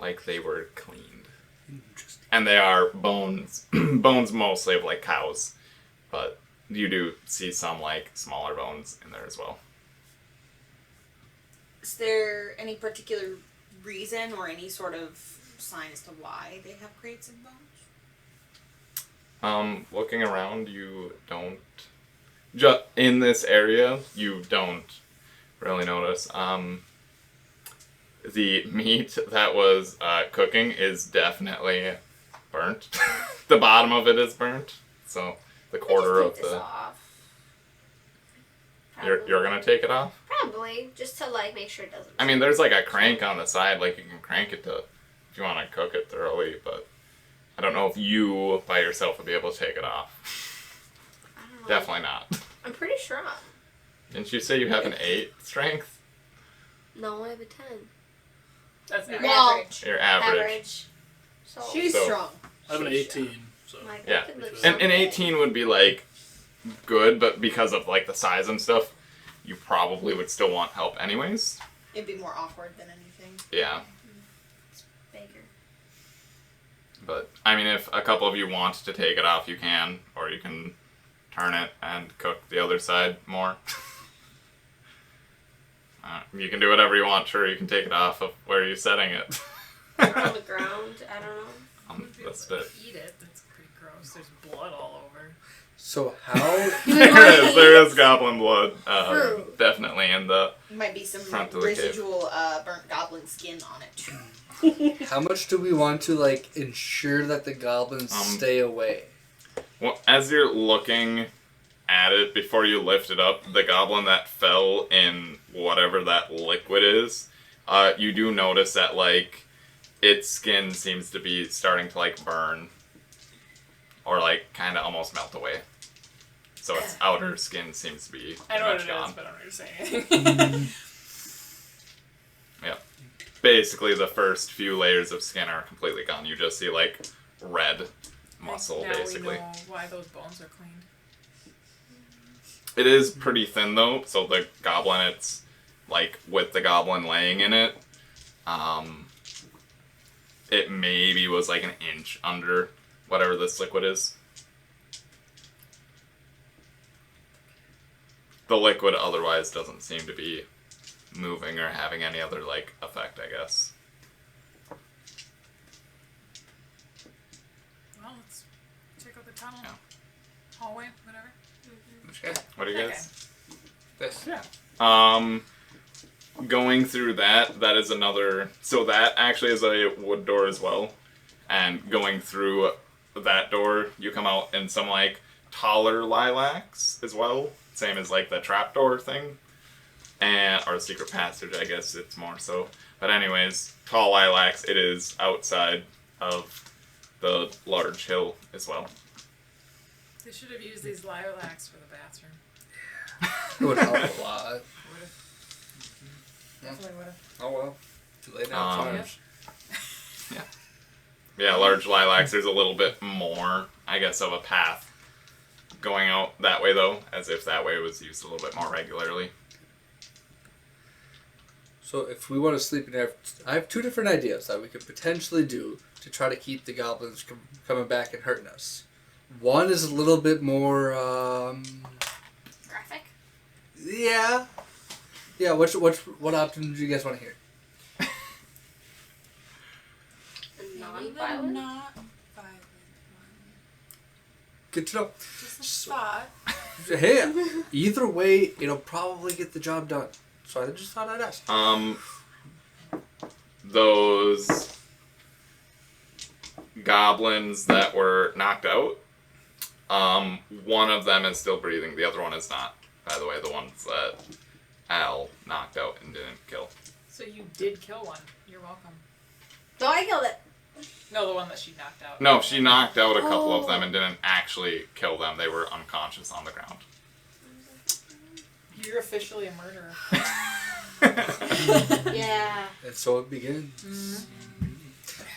Like they were cleaned. And they are bones, bones mostly of like cows, but you do see some like smaller bones in there as well. Is there any particular reason or any sort of sign as to why they have crates of bones? Looking around, you don't. In this area, you don't really notice. The meat that was cooking is definitely burnt. The bottom of it is burnt, so the quarter of the. You're gonna take it off? Probably, just to like make sure it doesn't. I mean, there's like a crank on the side, like you can crank it to if you want to cook it thoroughly, but I don't know if you by yourself would be able to take it off. I don't know. Definitely not. I'm pretty sure. Didn't you say you have an 8 strength? No, I have a 10. That's Well, average. Your average. So She's So- strong. I have an 18, So Like, Yeah. I could live And someday. 18 would be like good, but because of like the size and stuff, you probably would still want help anyways. It'd be more awkward than anything. Yeah. It's bigger. But I mean, if a couple of you want to take it off, you can, or you can turn it and cook the other side more. You can do whatever you want. Sure, you can take it off of where you're setting it. Or on the ground. I don't know. That's it. Eat it. That's pretty gross. There's blood all over. So how? There is goblin blood, Fruit. definitely in the. Might be some Front of the cave. residual burnt goblin skin on it. How much do we want to like ensure that the goblins stay away? Well, as you're looking at it before you lift it up, the goblin that fell in whatever that liquid is, you do notice that like its skin seems to be starting to like burn or like kind of almost melt away. So its outer skin seems to be I pretty know what much it gone. is, but I don't know what you're saying. Yeah. Basically, the first few layers of skin are completely gone. You just see like red muscle, now basically. we know why those bones are cleaned. It is pretty thin though, so the goblin, it's like with the goblin laying in it, it maybe was like an inch under whatever this liquid is. The liquid otherwise doesn't seem to be moving or having any other like effect, I guess. Well, let's check out the tunnel, Yeah. hallway, whatever. What do you guys? This. Yeah. Going through that is another. So that actually is a wood door as well, and going through that door, you come out in some like taller lilacs as well, same as like the trapdoor thing, and or secret passage, I guess it's more so. But anyways, tall lilacs. It is outside of the large hill as well. They should have used these lilacs for the bathroom. It would help a lot. Would've. Definitely would have. Oh well. Too late now. Yeah, large lilacs. There's a little bit more, I guess, of a path going out that way, though, as if that way was used a little bit more regularly. So if we want to sleep in there, I have two different ideas that we could potentially do to try to keep the goblins from coming back and hurting us. One is a little bit more, Graphic? yeah. Yeah, what option do you guys want to hear? Non-violent? Not violent. Good to know. Just a thought. Hey, either way, it'll probably get the job done. So I just thought I'd ask. Those goblins that were knocked out, one of them is still breathing, the other one is not. By the way, the ones that Al knocked out and didn't kill. So you did kill one. You're welcome. So I killed it. No, the one that she knocked out. No, she knocked out a couple of them and didn't actually kill them. They were unconscious on the ground. You're officially a murderer. Yeah. And so it begins.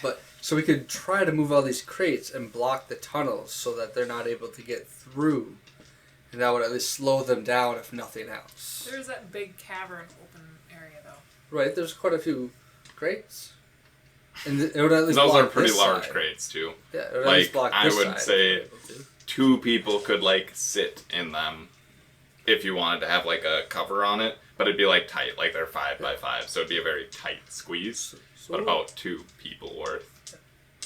But so we could try to move all these crates and block the tunnels so that they're not able to get through. And that would at least slow them down if nothing else. There's that big cavern open area, though. Right, there's quite a few crates. And it would at least Those block are pretty this large side. crates, too. Yeah, it would at least Like, block I this would side say if we're able to. 2 people could, like, sit in them if you wanted to have, like, a cover on it. But it'd be, like, tight. Like, they're 5 by 5, so it'd be a very tight squeeze. So But about 2 people worth.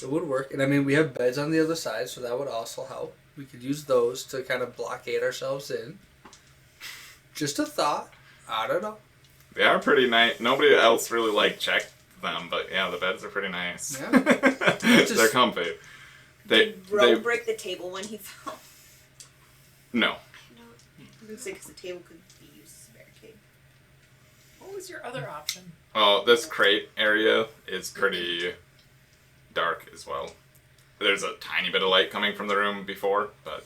it would work. And I mean, we have beds on the other side, so that would also help. We could use those to kind of blockade ourselves in. Just a thought. I don't know. They are pretty nice. Nobody else really, like, checked them, but yeah, the beds are pretty nice. Yeah. They're comfy. Did Ro break the table when he fell? No. Because the table could be used as a barricade. What was your other option? Well, this crate area is pretty dark as well. There's a tiny bit of light coming from the room before, but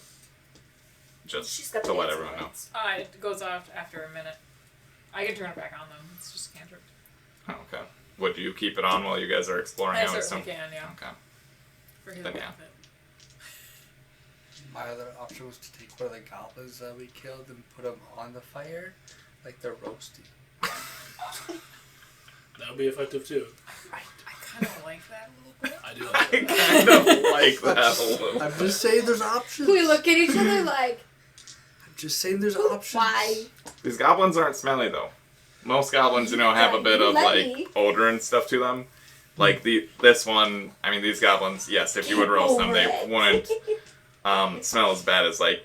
just to let everyone know. It goes off after a minute. I can turn it back on, though. It's just cantrip. Oh, okay. Would you keep it on while you guys are exploring? I would certainly assume? can, yeah. Okay. For his Then yeah. benefit. My other option was to take one of the goblins that we killed and put them on the fire, like they're roasting. That would be effective too. I kind of like that a little bit. I do. I kind of like that a little. I'm just saying there's options. We look at each other like, I'm just saying there's options. why? These goblins aren't smelly though. Most goblins, have a bit of Let like me. odor and stuff to them. Like this one, I mean, these goblins, yes, if you would roast them, they wouldn't smell as bad as like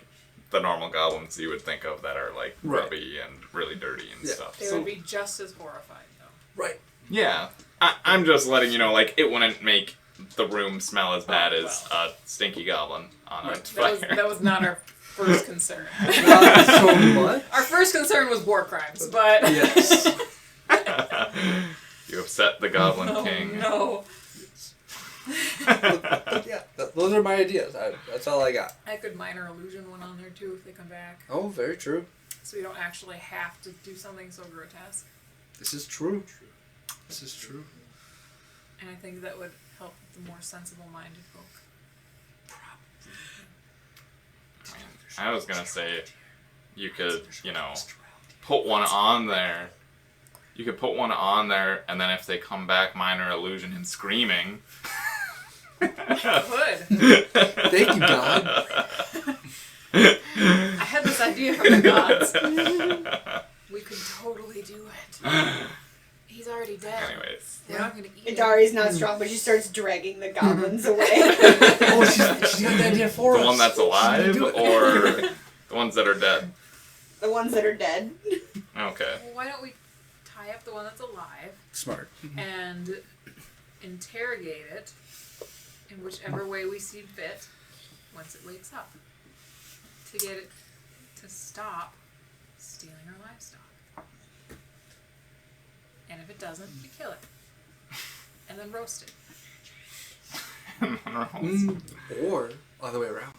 the normal goblins you would think of that are like grubby and really dirty and stuff. They would be just as horrified though. Right. Yeah, I'm just letting you know, like it wouldn't make the room smell as bad as a stinky goblin on a fire. That was not our first concern. So what? Our first concern was war crimes, but Yes. You upset the Goblin King. No. Yeah, those are my ideas. That's all I got. I could minor illusion one on there too if they come back. Oh, very true. So we don't actually have to do something so grotesque. This is true. This is true. And I think that would help the more sensible-minded folk. I was gonna say, you could, put one on there. You could put one on there, and then if they come back, minor illusion him screaming. Could. Thank you, God. I had this idea from the gods. We could totally do it. He's already dead. Anyways. We're not gonna eat Dari's not strong, but she starts dragging the goblins away. Oh, she's got the idea for us. The one that's alive, or the ones that are dead? The ones that are dead. Okay. Well, why don't we tie up the one that's alive Smart. and interrogate it in whichever way we see fit once it wakes up to get it to stop stealing our livestock. And if it doesn't, we kill it and then roast it. Or other way around.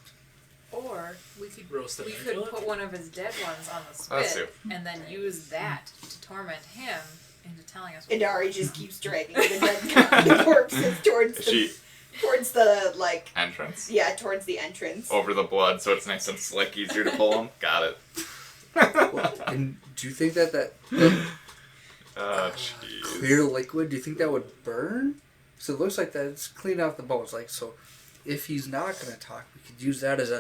Or we could Roast it we and could kill it? put one of his dead ones on the That's spit it. and then use that to torment him into telling us. And Dari just keeps dragging the dead corpses towards the like Entrance. Yeah, towards the entrance. Over the blood, so it's nice and slick, easier to pull them. Got it. And do you think that Jeez. clear liquid, do you think that would burn? So it looks like that it's cleaned out the bones. Like, so if he's not going to talk, we could use that as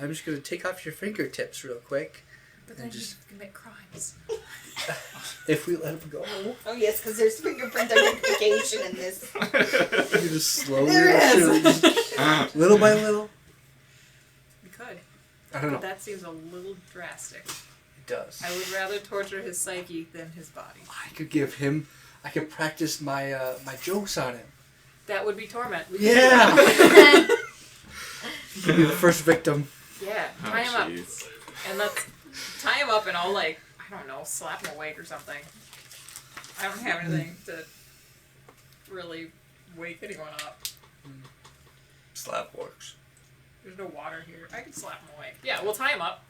I'm just going to take off your fingertips real quick. But then just commit crimes. If we let him go. Oh yes, because there's fingerprint identification in this. You can just slowly, There is. little by little. We could. I don't know. But that seems a little drastic. It does. I would rather torture his psyche than his body. I could practice my my jokes on him. That would be torment. We could Yeah. do that. You could be the first victim. Yeah, tie him up. And let's tie him up and I'll I don't know, slap him awake or something. I don't have anything to really wake anyone up. Slap works. There's no water here. I can slap him awake. Yeah, we'll tie him up.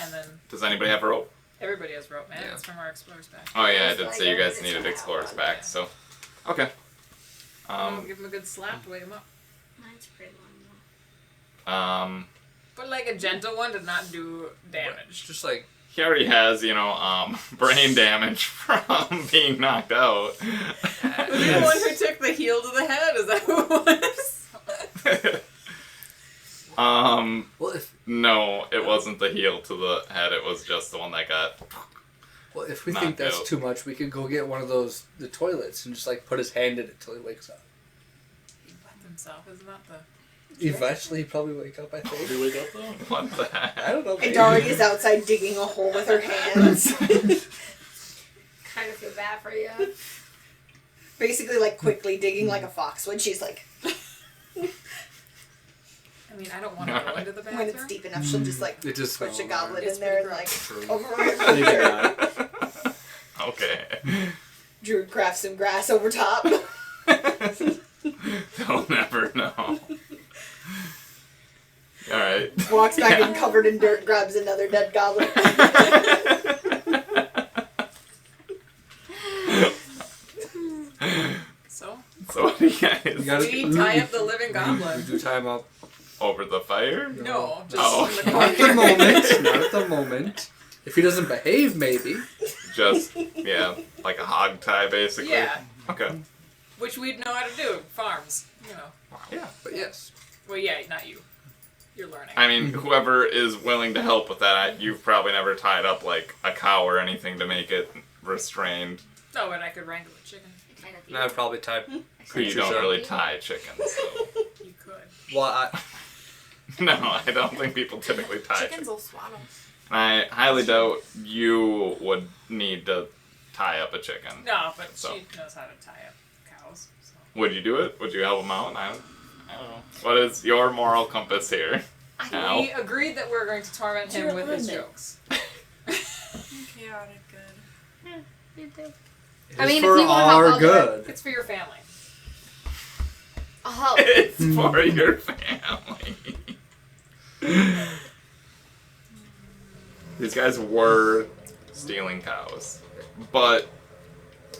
And then Does anybody have a rope? everybody has rope, man. Yeah. It's from our explorer's pack. Oh yeah, I did say you guys needed explorers back, so okay. Give him a good slap to wake him up. Mine's pretty long But like a gentle one to not do damage. Just like he already has, brain damage from being knocked out. Was he the one who took the heel to the head? Is that who it was? Well, if No, it wasn't the heel to the head. It was just the one that got. if we Not think that's built. too much, we could go get one of the toilets and just put his hand in it till he wakes up. He wet himself. Isn't that the... Eventually, he'd probably wake up. I think. Did he wake up though? What the heck? I don't know. And Dari is outside digging a hole with her hands. Kind of feel bad for you. Basically, quickly digging like a fox when she's I mean, I don't want to go into the bathroom. when it's deep enough, she'll just It just push a smells goblet It's in there and pretty over Maybe not. Okay. Drew crafts some grass over top. They'll never know. Alright. Walks back in covered in dirt, grabs another dead goblin. So, So what do you guys... We gotta- we tie up the living We goblin. do time up. over the fire? No, just Oh. in the Not at the moment. Not at the moment. If he doesn't behave, maybe. Just, yeah, like a hog tie, basically? Yeah, Okay. which we'd know how to do. Farms, you know. Yeah, but yes. Well, yeah, not you. You're learning. I mean, whoever is willing to help with that, you've probably never tied up, like, a cow or anything to make it restrained. No, but I could wrangle a chicken. And I'd probably tie You creatures don't up. really tie chickens, so. You could. Well, I, No, I don't think people typically tie Chickens chickens. will swaddle. I highly doubt you would need to tie up a chicken. No, but So. she knows how to tie up cows. So. Would you do it? Would you help them out? I don't know. What is your moral compass here? Al? We agreed that we're going to torment him with his jokes. Chaotic good. I mean, if for you want to help, our I'll do it. good. It's for your family. I'll help. It's for your family. These guys were stealing cows, but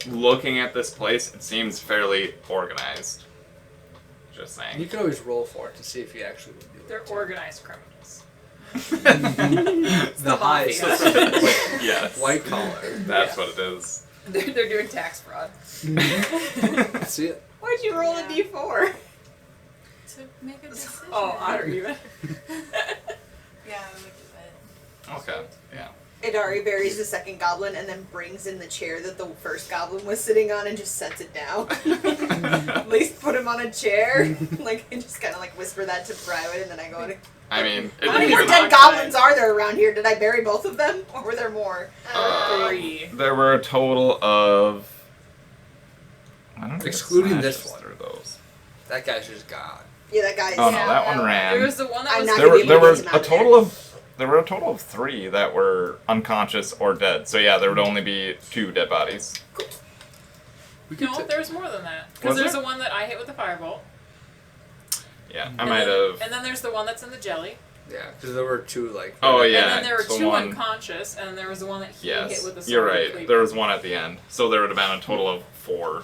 looking at this place, it seems fairly organized. Just You saying. could always roll for it to see if he actually would do They're it. organized criminals. The highest. Yes. White collar. That's what it is. They're doing tax fraud. See it? Why'd you roll a d4? To make a decision. Oh, otter even. Yeah, I would do it. Okay. Yeah. Idari buries the second goblin and then brings in the chair that the first goblin was sitting on and just sets it down. At least put him on a chair. Like, I just kind of like whisper that to Private and then I go to... I mean, How many more even- dead goblins are there around here? Did I bury both of them? Or were there more? 3. There were a total of. I don't think Excluding Slash this is one. through those. That guy's just gone. Yeah, that guy's... Oh no, that one ran. There was the one that I'm was. not There gonna were be there able to was get him a out of total of there were a total of 3 that were unconscious or dead. So yeah, there would only be 2 dead bodies. We could No, t- there's more than that. Was Because there's there? the one that I hit with the firebolt. Yeah, I might have. And then there's the one that's in the jelly. Yeah, because there were 2 like. Oh yeah, And then there were the 2 one. unconscious, and there was the one that he hit Yes, with the sword. you're and right. cleave. There was one at the end, so there would have been a total of 4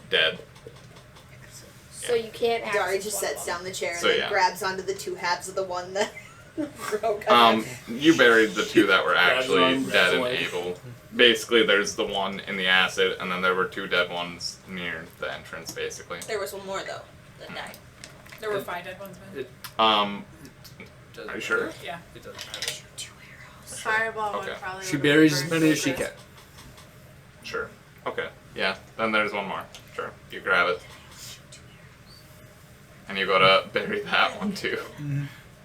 dead. So you can't Dari access just one sets of them. down the chair and So, then yeah. grabs onto the 2 halves of the one that broke You buried the 2 that were actually wrong, dead that's and why. able. Basically, there's the one in the acid, and then there were 2 dead ones near the entrance. Basically, There was one more though that died. There were 5 dead ones, man. Doesn't are you sure? matter. Yeah. It doesn't matter. Fireball Okay. would probably. She would've buries as burned many as she papers. can. Sure. Okay. Yeah. Then there's one more. Sure. You grab it. And you go to bury that one too.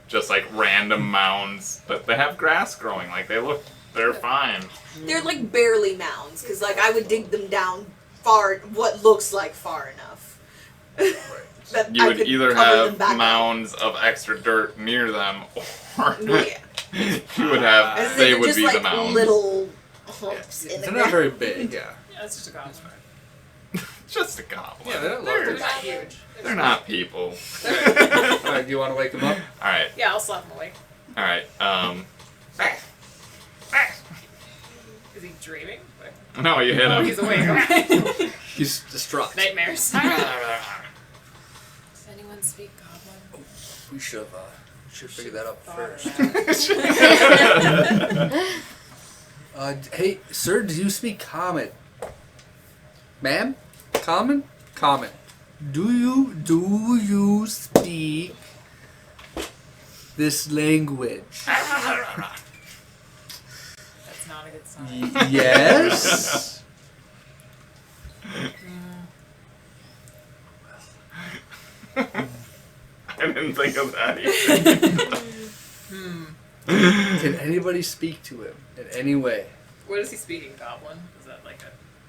Just like random mounds, but they have grass growing. Like they're fine. They're like barely mounds, because like I would dig them down far, what looks like far enough. That You I would could either cover them have back up. mounds of extra dirt near them, or Yeah. you would have. As They they're would just be like the mounds. little humps in the They're ground. not very big, yeah. Yeah, that's just a goblin. Just a goblin. Yeah, they're They're large. not huge. They're not people. Alright, do you want to wake him up? All right. Yeah, I'll slap him awake. All right. Is he dreaming? No, you hit Oh, him. he's awake. Okay. He's distraught. Nightmares. Does anyone speak goblin? We should figure that out Thought of first. Hey, sir, do you speak common? Ma'am? Common? Common. Do you speak this language? That's not a good sign. Yes. I didn't think of that either. Can anybody speak to him in any way? What is he speaking, goblin? Is that like a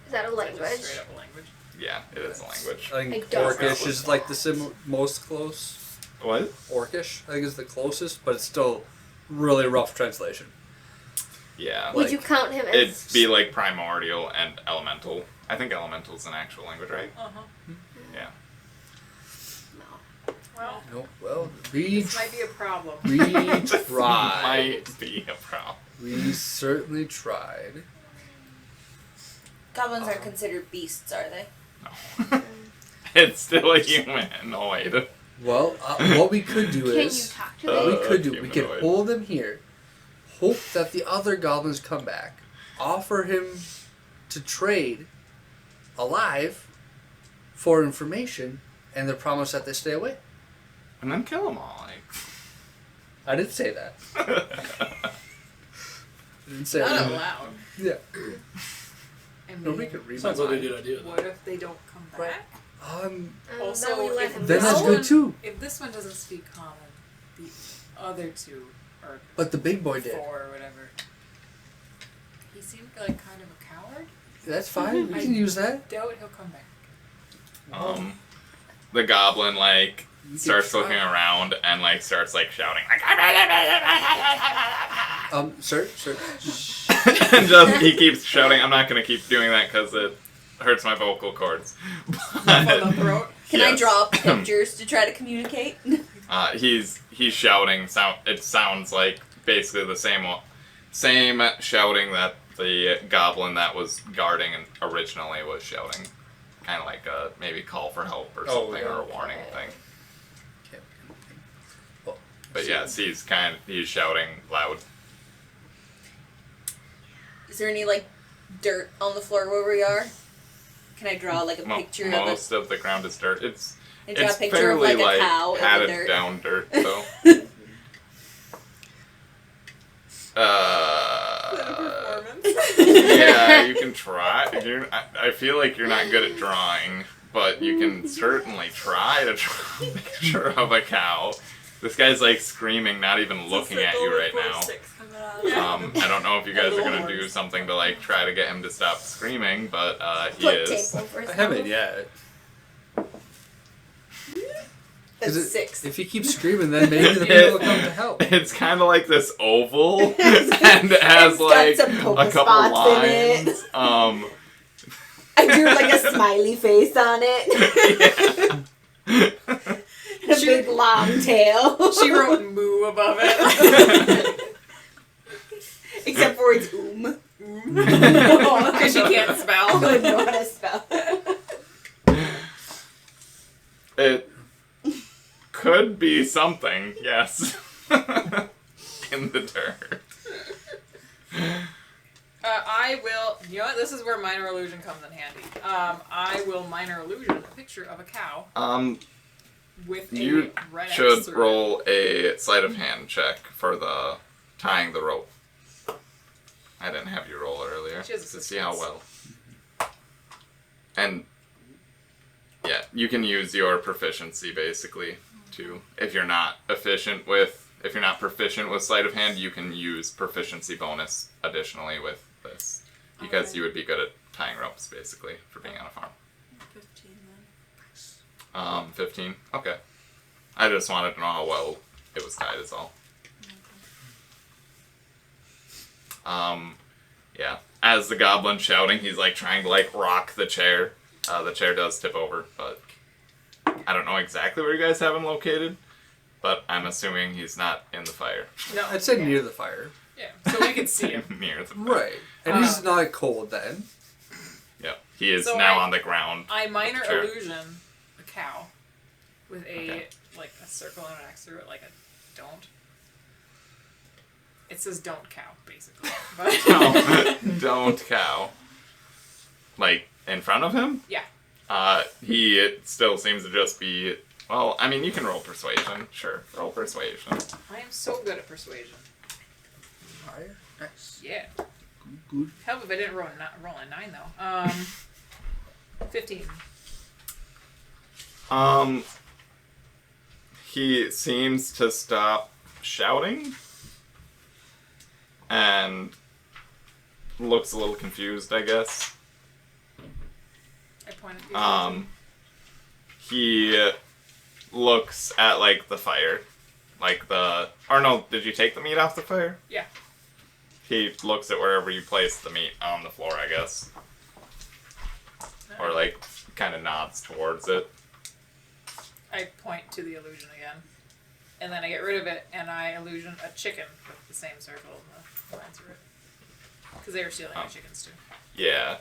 Is that a is that language? just straight up a language? Yeah, it is a language. I think Like dog. Orcish is like the most close. What? Orcish, I think, is the closest, but it's still really rough translation. Yeah. Would Like, you count him as? It'd be like primordial and elemental. I think elemental is an actual language, right? Uh-huh. Yeah. No. Well, No, well, we this might be a problem. we This tried. might be a problem. We certainly tried. Goblins aren't considered beasts, are they? No. It's still a humanoid. Well, what we could do Can you is... talk to What them? we could do, we could Humanoid. hold him here, hope that the other goblins come back, offer him to trade alive for information, and the promise that they stay away. And then kill them all. I didn't say that. I didn't say Not that. out loud. Yeah. I No, we mean, could read Sounds my like a mind. good idea. what if they don't come back? Right. And Also, then we let if him Then this that's go. good one- too. If this one doesn't speak common, the other two are But the big boy did. four or whatever. He seemed like kind of a coward. That's fine. We can use that. Doubt he'll come back. The goblin like You starts can looking try. around and like starts like shouting like Sir. and just he keeps shouting. I'm not gonna keep doing that because it hurts my vocal cords. For the throat. Can I Yes. draw pictures to try to communicate? He's shouting. It sounds like basically the same shouting that the goblin that was guarding originally was shouting, kind of like a maybe call for help or something or a warning thing. But yes, he's shouting loud. Is there any like dirt on the floor where we are? Can I draw like a picture of it? Most of the ground is dirt. It's And draw a picture fairly of like a cow in the padded dirt. down dirt though. Yeah, you can try. I feel like you're not good at drawing, but you can certainly try to draw a picture of a cow. This guy's like screaming, not even looking at you right now. I don't know if you guys are gonna do something to like try to get him to stop screaming, but he Put is. tape over his I haven't mouth. yet. That's 'Cause 6. If you keep screaming, then maybe the people will come to help. It's kind of like this oval, and it has It's got like some polka a couple spots in it. lines. I drew like a smiley face on it. And a big long tail. She wrote moo above it. Except for it's Because she can't spell. I wouldn't know how to spell. It could be something, yes. In the dirt. I will. You know what? This is where minor illusion comes in handy. I will minor illusion a picture of a cow with You a red should X through it. roll a sleight of hand check for the tying the rope. I didn't have you roll earlier She has to see how well. And yeah, you can use your proficiency basically to if you're not proficient with sleight of hand, you can use proficiency bonus additionally with this because you would be good at tying ropes basically for being on a farm. 15 then. 15. Okay. I just wanted to know how well it was tied is all. Yeah. As the goblin's shouting, he's like trying to like rock the chair. The chair does tip over, but I don't know exactly where you guys have him located, but I'm assuming he's not in the fire. No, I'd say near the fire. Yeah, so we can see him. Near the fire. Right. And he's not cold then. Yep. He is So now I- on the ground. I minor Sure. illusion a cow with a Okay. like a circle and an X through it, like a don't. It says "don't cow" basically, but Don't cow. Like in front of him? yeah. It still seems to just be. Well, I mean, you can roll persuasion. Sure, roll persuasion. I am so good at persuasion. Fire? Nice. Yeah. Good. Help if I didn't roll a 9 though. 15. He seems to stop shouting and looks a little confused, I guess. I pointed at you. He looks at like the fire, like the. Or no, did you take the meat off the fire? Yeah. He looks at wherever you placed the meat on the floor, I guess. Or like kind of nods towards it. I point to the illusion again, and then I get rid of it, and I illusion a chicken with the same circle and the lines through it, because they were stealing my chickens too. Yeah.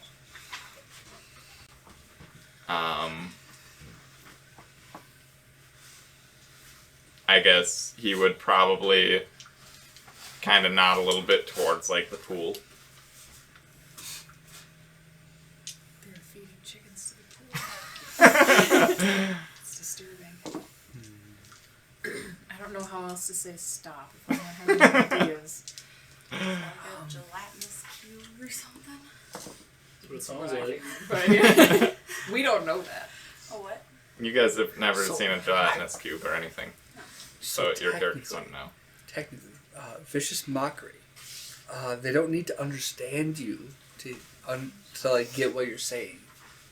I guess he would probably kind of nod a little bit towards, like, the pool. They're feeding chickens to the pool. It's disturbing. I don't know how else to say stop if I'm not having ideas. Like a gelatinous cube or something. That's what it sounds like. But yeah, we don't know that. Oh, what? You guys have never So- seen a gelatinous cube or anything, so your characters wouldn't know. Technically, vicious mockery. They don't need to understand you to like get what you're saying.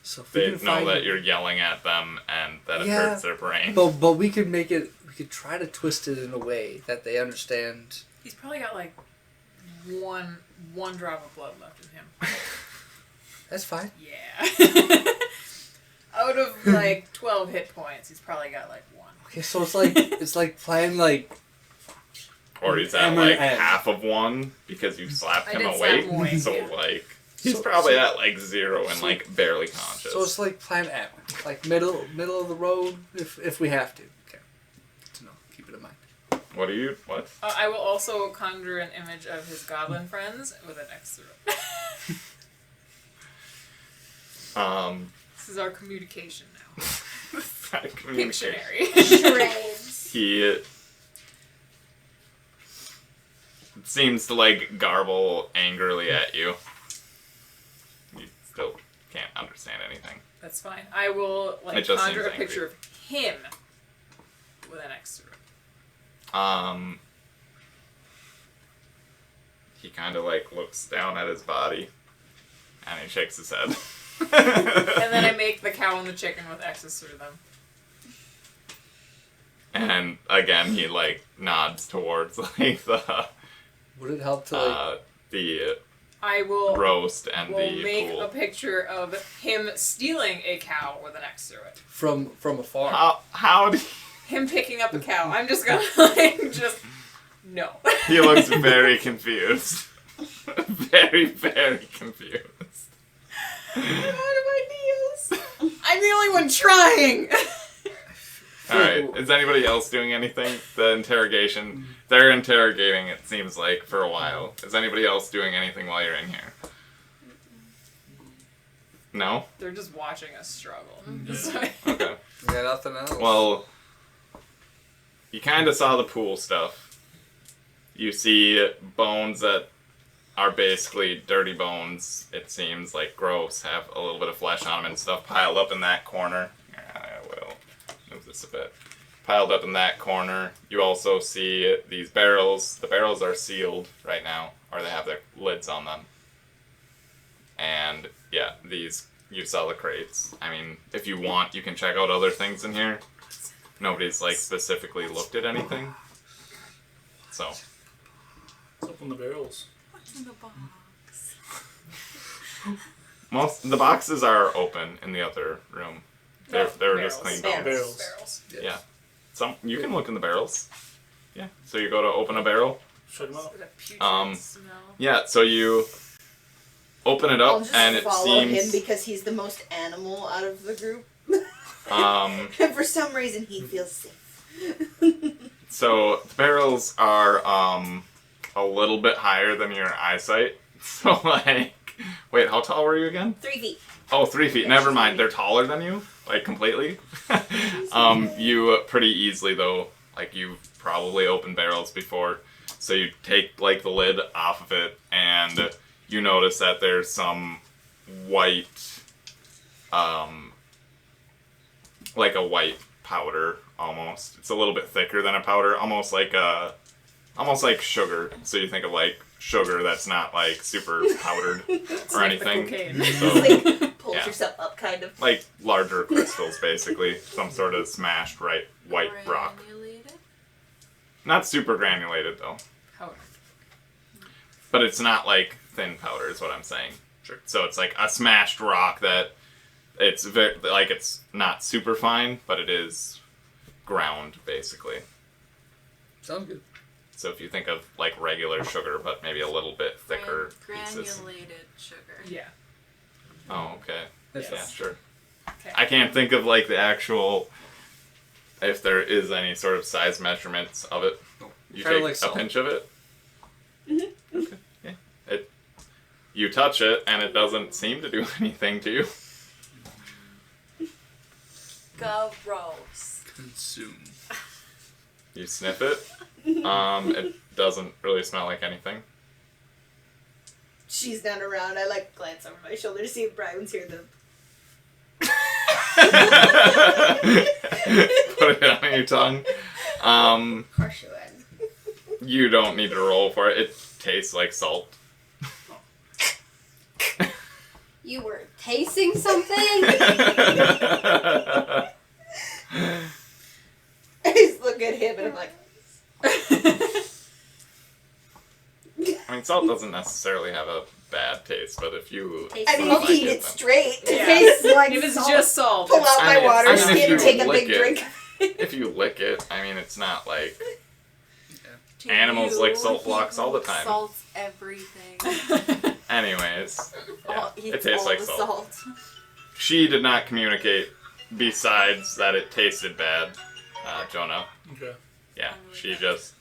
So if we They can know find that you're yelling at them and that it Yeah, hurts their brain. But we could make it. We could try to twist it in a way that they understand. He's probably got like one drop of blood left in him. That's fine. Yeah. Out of like 12 hit points, he's probably got like 1. Okay, so it's like playing like. Or he's at Hammer like and- half of 1 because you slapped I him did slap awake. him awake, So yeah. like he's So- probably so- at like 0 and like barely conscious. So it's like plan A, like middle of the road if we have to. Okay, good to know. Keep it in mind. What do you what? I will also conjure an image of his goblin friends with an X through it. This is our communication now. Communication. Pictionary. Charades. He seems to like garble angrily at you. You still can't understand anything. That's fine. I will It like just conjure a seems angry. picture of him with an X through it. He kind of like looks down at his body, and he shakes his head. And then I make the cow and the chicken with X's through them. And again, he like nods towards like the Would it help to like? the I will roast and will the make pool. a picture of him stealing a cow with an X through it. From afar. How do Him picking up a cow. I'm just gonna like just no. he looks very confused. Very, very confused. I'm out of ideas. I'm the only one trying. Alright, is anybody else doing anything? The interrogation, they're interrogating, it seems like, for a while. Is anybody else doing anything while you're in here? No? They're just watching us struggle. Okay. Yeah, nothing else. Well, you kind of saw the pool stuff. You see bones that are basically dirty bones, it seems, like gross, have a little bit of flesh on them and stuff piled up in that corner. I will move this a bit. Piled up in that corner. You also see these barrels. The barrels are sealed right now, or they have their lids on them. And yeah, these, you saw the crates. I mean, if you want, you can check out other things in here. Nobody's like specifically looked at anything. So, Let's open the barrels. What's in the box? most the boxes are open in the other room. They were just cleaned out. Barrels. Yeah. Some you can look in the barrels. Yeah. So you go to open a barrel. Check them out. With a putrid smell. Yeah. So you open it I'll up, just and it follow him seems. because he's the most animal out of the group. Um. And for some reason, he feels safe. So the barrels are a little bit higher than your eyesight. So like, wait, how tall were you again? 3 feet. Oh, 3 feet. Never mind. They're taller than you, like completely. You pretty easily though. Like you've probably opened barrels before, so you take like the lid off of it, and you notice that there's some white, like a white powder almost. It's a little bit thicker than a powder, almost like sugar. So you think of like sugar that's not like super powdered or like the anything. cocaine. So, Like, pulls yeah. yourself up, kind of. like larger crystals, basically. Some sort of smashed white rock. Granulated? Not super granulated though, Powder. but it's not like thin powder, is what I'm saying. Sure. So it's like a smashed rock that it's very like it's not super fine, but it is ground basically. Sounds good. So if you think of like regular sugar, but maybe a little bit thicker pieces. Granulated sugar. Yeah. Oh, okay. That's Yeah, fine. sure. Okay. I can't think of like the actual if there is any sort of size measurements of it. You Kinda take like a salt. pinch of it. Okay. Yeah. You touch it, and it doesn't seem to do anything to you. Gross. Consume. You sniff it. It doesn't really smell like anything. She's not around. I like glance over my shoulder to see if Brian's here. Put it on your tongue. Of course you would. You don't need to roll for it. It tastes like salt. You were tasting something? I just look at him and I'm like, I mean, salt doesn't necessarily have a bad taste, but if you... I mean, don't if you eat like it then- straight, it Yeah. tastes like If it's salt. just salt. Pull out my water if skin you and take a lick big it- drink. If you lick it, I mean, it's not like... Animals lick salt blocks all the time. Salt's everything. Anyways, yeah, He it eats tastes all like the salt. She did not communicate besides that it tasted bad, Jonah. Okay. Yeah, she just...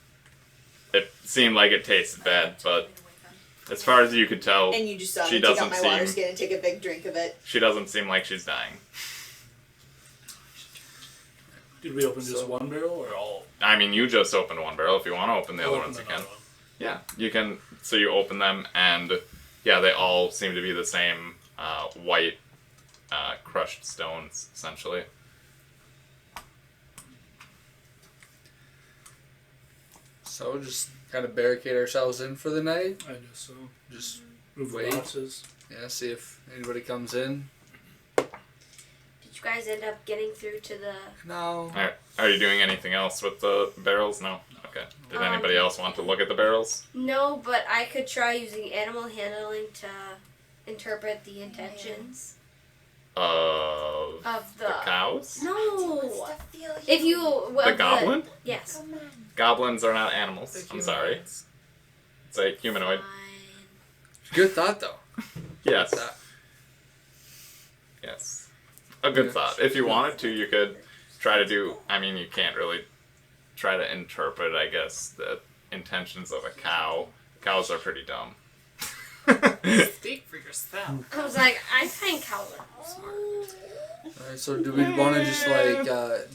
It seemed like it tasted bad, but as far as you could tell, And you just saw she me take out doesn't my water seem... skin and take a big drink of it. She doesn't seem like she's dying. Did we open just one barrel or all? I mean, you just opened one barrel. If you want to open the I'll other open ones, you another can. one. Yeah, you can. So you open them, and yeah, they all seem to be the same white crushed stones, essentially. So just kind of barricade ourselves in for the night. I guess so. Just move Wait. the boxes. Yeah, see if anybody comes in. Did you guys end up getting through to the... No. Are you doing anything else with the barrels? No? Okay. Did anybody else want to look at the barrels? No, but I could try using animal handling to interpret the intentions Of of the cows? No. If you... The goblin? Yes. Goblins are not animals. I'm sorry. It's a humanoid. Good thought, though. Yes. Good thought. Yes. A good thought. If you wanted to, you could try to do... I mean, you can't really try to interpret, I guess, the intentions of a cow. Cows are pretty dumb. Speak for yourself. I was like, I think cows are smart. Alright, so do we want to just like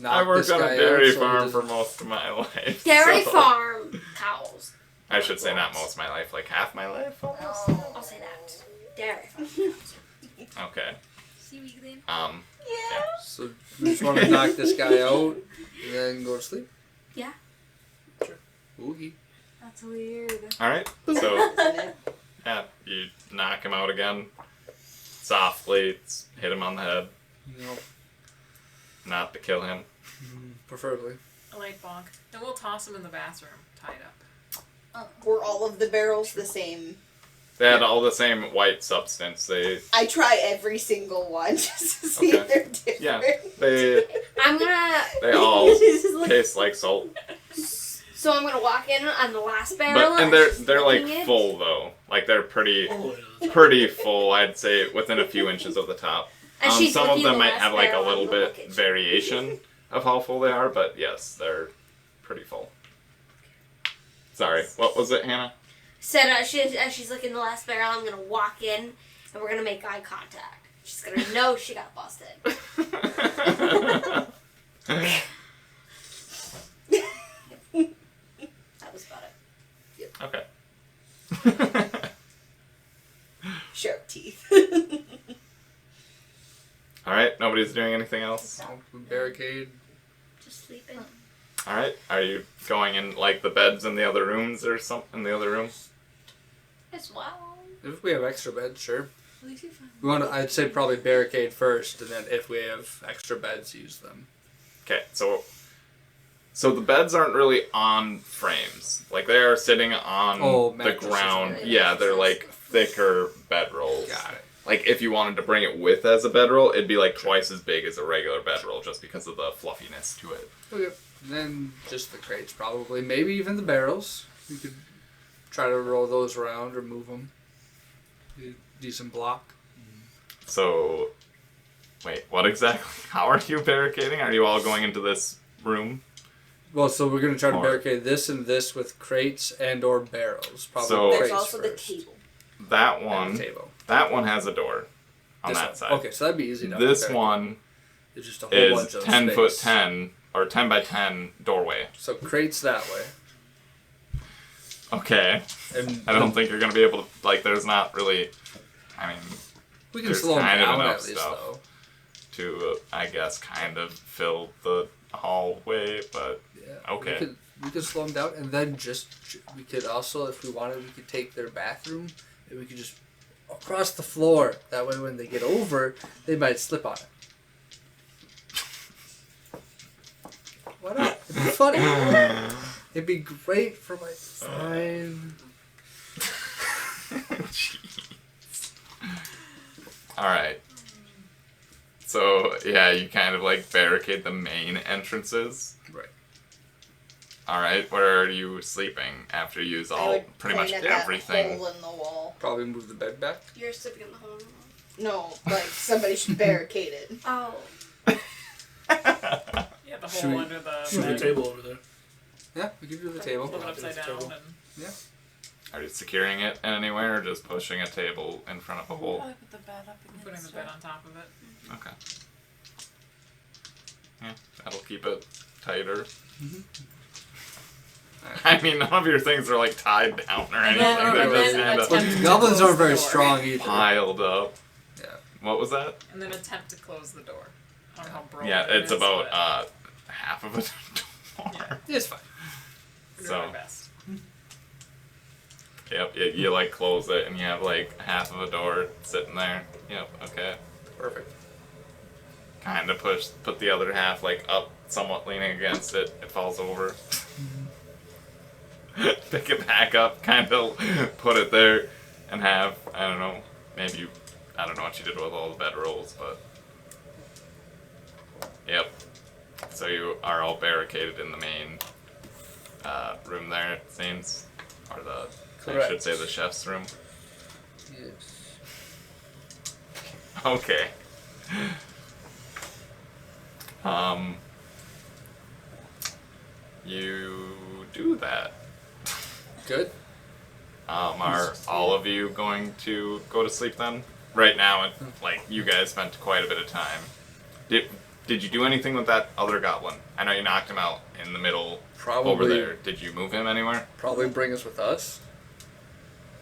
knock I worked this on guy a dairy out? So farm he for doesn't- most of my life. Dairy so- farm cows. I should say not most of my life, like half my life almost. I'll say that. Dairy farm cows. Okay. Yeah. So we just want to knock this guy out and then go to sleep. Yeah. Oogie. That's weird. Alright, so yeah, you knock him out again. Softly, hit him on the head. Nope. Not to kill him. Preferably. A light bonk. And we'll toss him in the bathroom, tied up. Were all of the barrels the same? They had all the same white substance. They I try every single one just to see if they're different. yeah, they I'm gonna... they all taste like salt. So I'm gonna walk in on the last barrel. But and they're she's like licking it. full though. Like they're pretty full. I'd say within a few inches of the top. And she's Some of licking them the might last have like a barrel little on the bit bucket. variation of how full they are, but yes, they're pretty full. Sorry, what was it, Hannah? Said as she's licking the last barrel, I'm gonna walk in and we're gonna make eye contact. She's gonna know she got busted. That was about it. Okay. Sharp teeth. All right, nobody's doing anything else. Barricade. Just sleeping. All right, are you going in like the beds in the other rooms or something in the other room? As well. If we have extra beds, sure. We want to, I'd say probably barricade first, and then if we have extra beds, use them. Okay, so the beds aren't really on frames. Like they are sitting on the mattresses, ground. right? Yeah, they're like thicker bedrolls. Got it. Like if you wanted to bring it with as a bedroll, it'd be like twice as big as a regular bedroll just because of the fluffiness to it. Okay. And then just the crates, probably. Maybe even the barrels. We could try to roll those around or move them. Decent block. So, wait, what exactly? How are you barricading? Are you all going into this room. Well, so we're gonna try to Or- barricade this and this with crates and or barrels. Probably So- crates There's also the first. table. That And one, the table. that one has a door on This that one. side. Okay, so that'd be easy enough. to This barricade. one It's just a whole bunch is of 10 space. foot 10 or 10 by 10 doorway. So crates that way. Okay. And I don't think you're gonna be able to. Like, there's not really. I mean, we can there's slow them kind of down enough at least, stuff though. to, I guess, kind of fill the hallway, but Yeah. okay. We could slow them down, and then we could also, if we wanted, we could take their bathroom, and we could just across the floor. That way, when they get over, they might slip on it. Why not? It'd be funny. It'd be great for my fine. Jeez. All right. So yeah, you kind of like barricade the main entrances. Right. All right. Where are you sleeping after you use I all would pretty much point at everything? That hole in the wall. Probably move the bed back. You're sleeping in the hole. No, like somebody should barricade it. Oh. Yeah, the Should hole we- under the Should bed. the table over there. Yeah, we could do the table. Flip it upside down Table. and Are you securing it anywhere, or just pushing a table in front of a hole? Probably put the bed up against putting the it. bed on top of it. Okay. Yeah, that'll keep it tighter. I mean, none of your things are like tied down or anything. then- They're and just then kind of attempt to Goblins close aren't the very door. strong either. piled up. Yeah. What was that? And then attempt to close the door. I don't know how broken Yeah, it it's is, about but half of a door. It's fine. we're so- doing our best. Yep, you like close it and you have like half of a door sitting there. Yep, okay. Perfect. Kind of put the other half like up, somewhat leaning against it. It falls over. Pick it back up, kind of put it there, and have, I don't know, maybe I don't know what you did with all the bedrolls, but yep. So you are all barricaded in the main room there, it seems, or I should Correct. say the chef's room. Yes. Okay. You do that. Good. Are all of you going to go to sleep then? Right now, like you guys spent quite a bit of time. Did you do anything with that other goblin? I know you knocked him out in the middle Probably. over there. Did you move him anywhere? Probably bring us with us.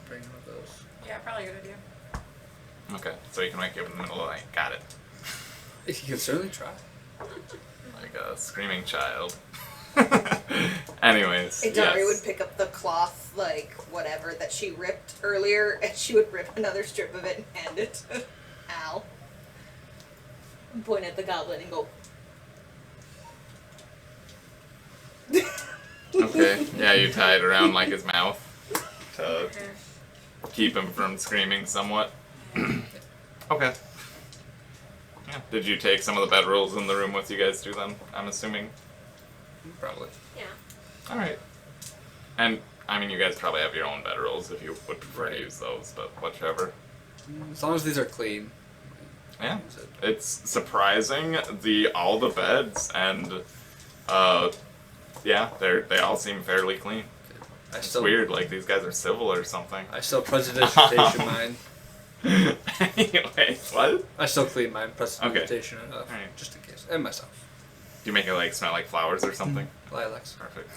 Bring him with us. Yeah, probably a good idea. Okay, so you can wake you up in the middle of the night. Got it. You can certainly try. Like a screaming child. Anyways, Adari yes. would pick up the cloth, like whatever that she ripped earlier, and she would rip another strip of it and hand it to Al. And point at the goblin and go. Okay, yeah, you tie it around like his mouth to keep him from screaming somewhat. Okay. Yeah. Did you take some of the bedrolls in the room with you guys too then, I'm assuming? Probably. Yeah. Alright. And, I mean, you guys probably have your own bedrolls if you would prefer to Right. use those, but whichever. As long as these are clean. Yeah. It's surprising, all the beds and, yeah, they all seem fairly clean. I It's still weird, like these guys are civil or something. I still prestidigitation mine. Anyway, what? I still clean mine. Prestidigitation enough, Alright. just in case, and myself. Do you make it like smell like flowers or something? Lilacs. Perfect.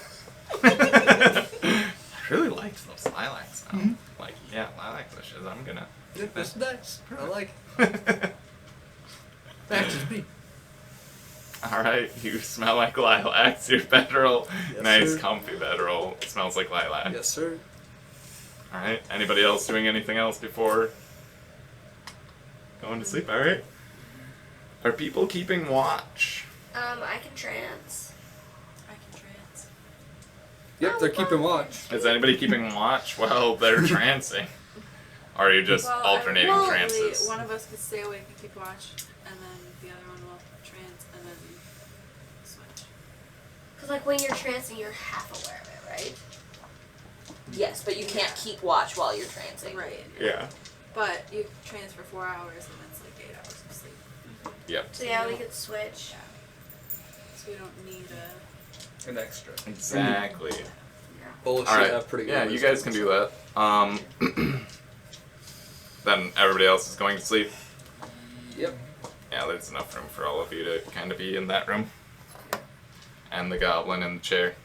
I really liked those lilacs now. Like, yeah, lilac bushes. I'm gonna. Yeah, that's nice. I like it. Matches me. Alright, you smell like lilacs. Your bedroll. Yes, Nice, sir. comfy bedroll. It smells like lilac. Yes, sir. Alright, anybody else doing anything else before going to sleep? Alright. Are people keeping watch? I can trance. I can trance. Yep, they're keeping watch. Is anybody keeping watch while they're trancing? Or are you just Well, alternating well, trances? One of us could stay awake and keep watch, and then the other one will trance, and then switch. Because, like, when you're trancing, you're half aware of it, right? Yes, but you can't keep watch while you're trancing. Right. Yeah. But you trance for 4 hours, and it's like 8 hours of sleep. Yep. So, yeah, we could switch. So we don't need An extra. Exactly. Both All should right. have pretty good Yeah, you wisdom, guys can so- do that. Then everybody else is going to sleep. Yep. Yeah, there's enough room for all of you to kind of be in that room. And the goblin in the chair.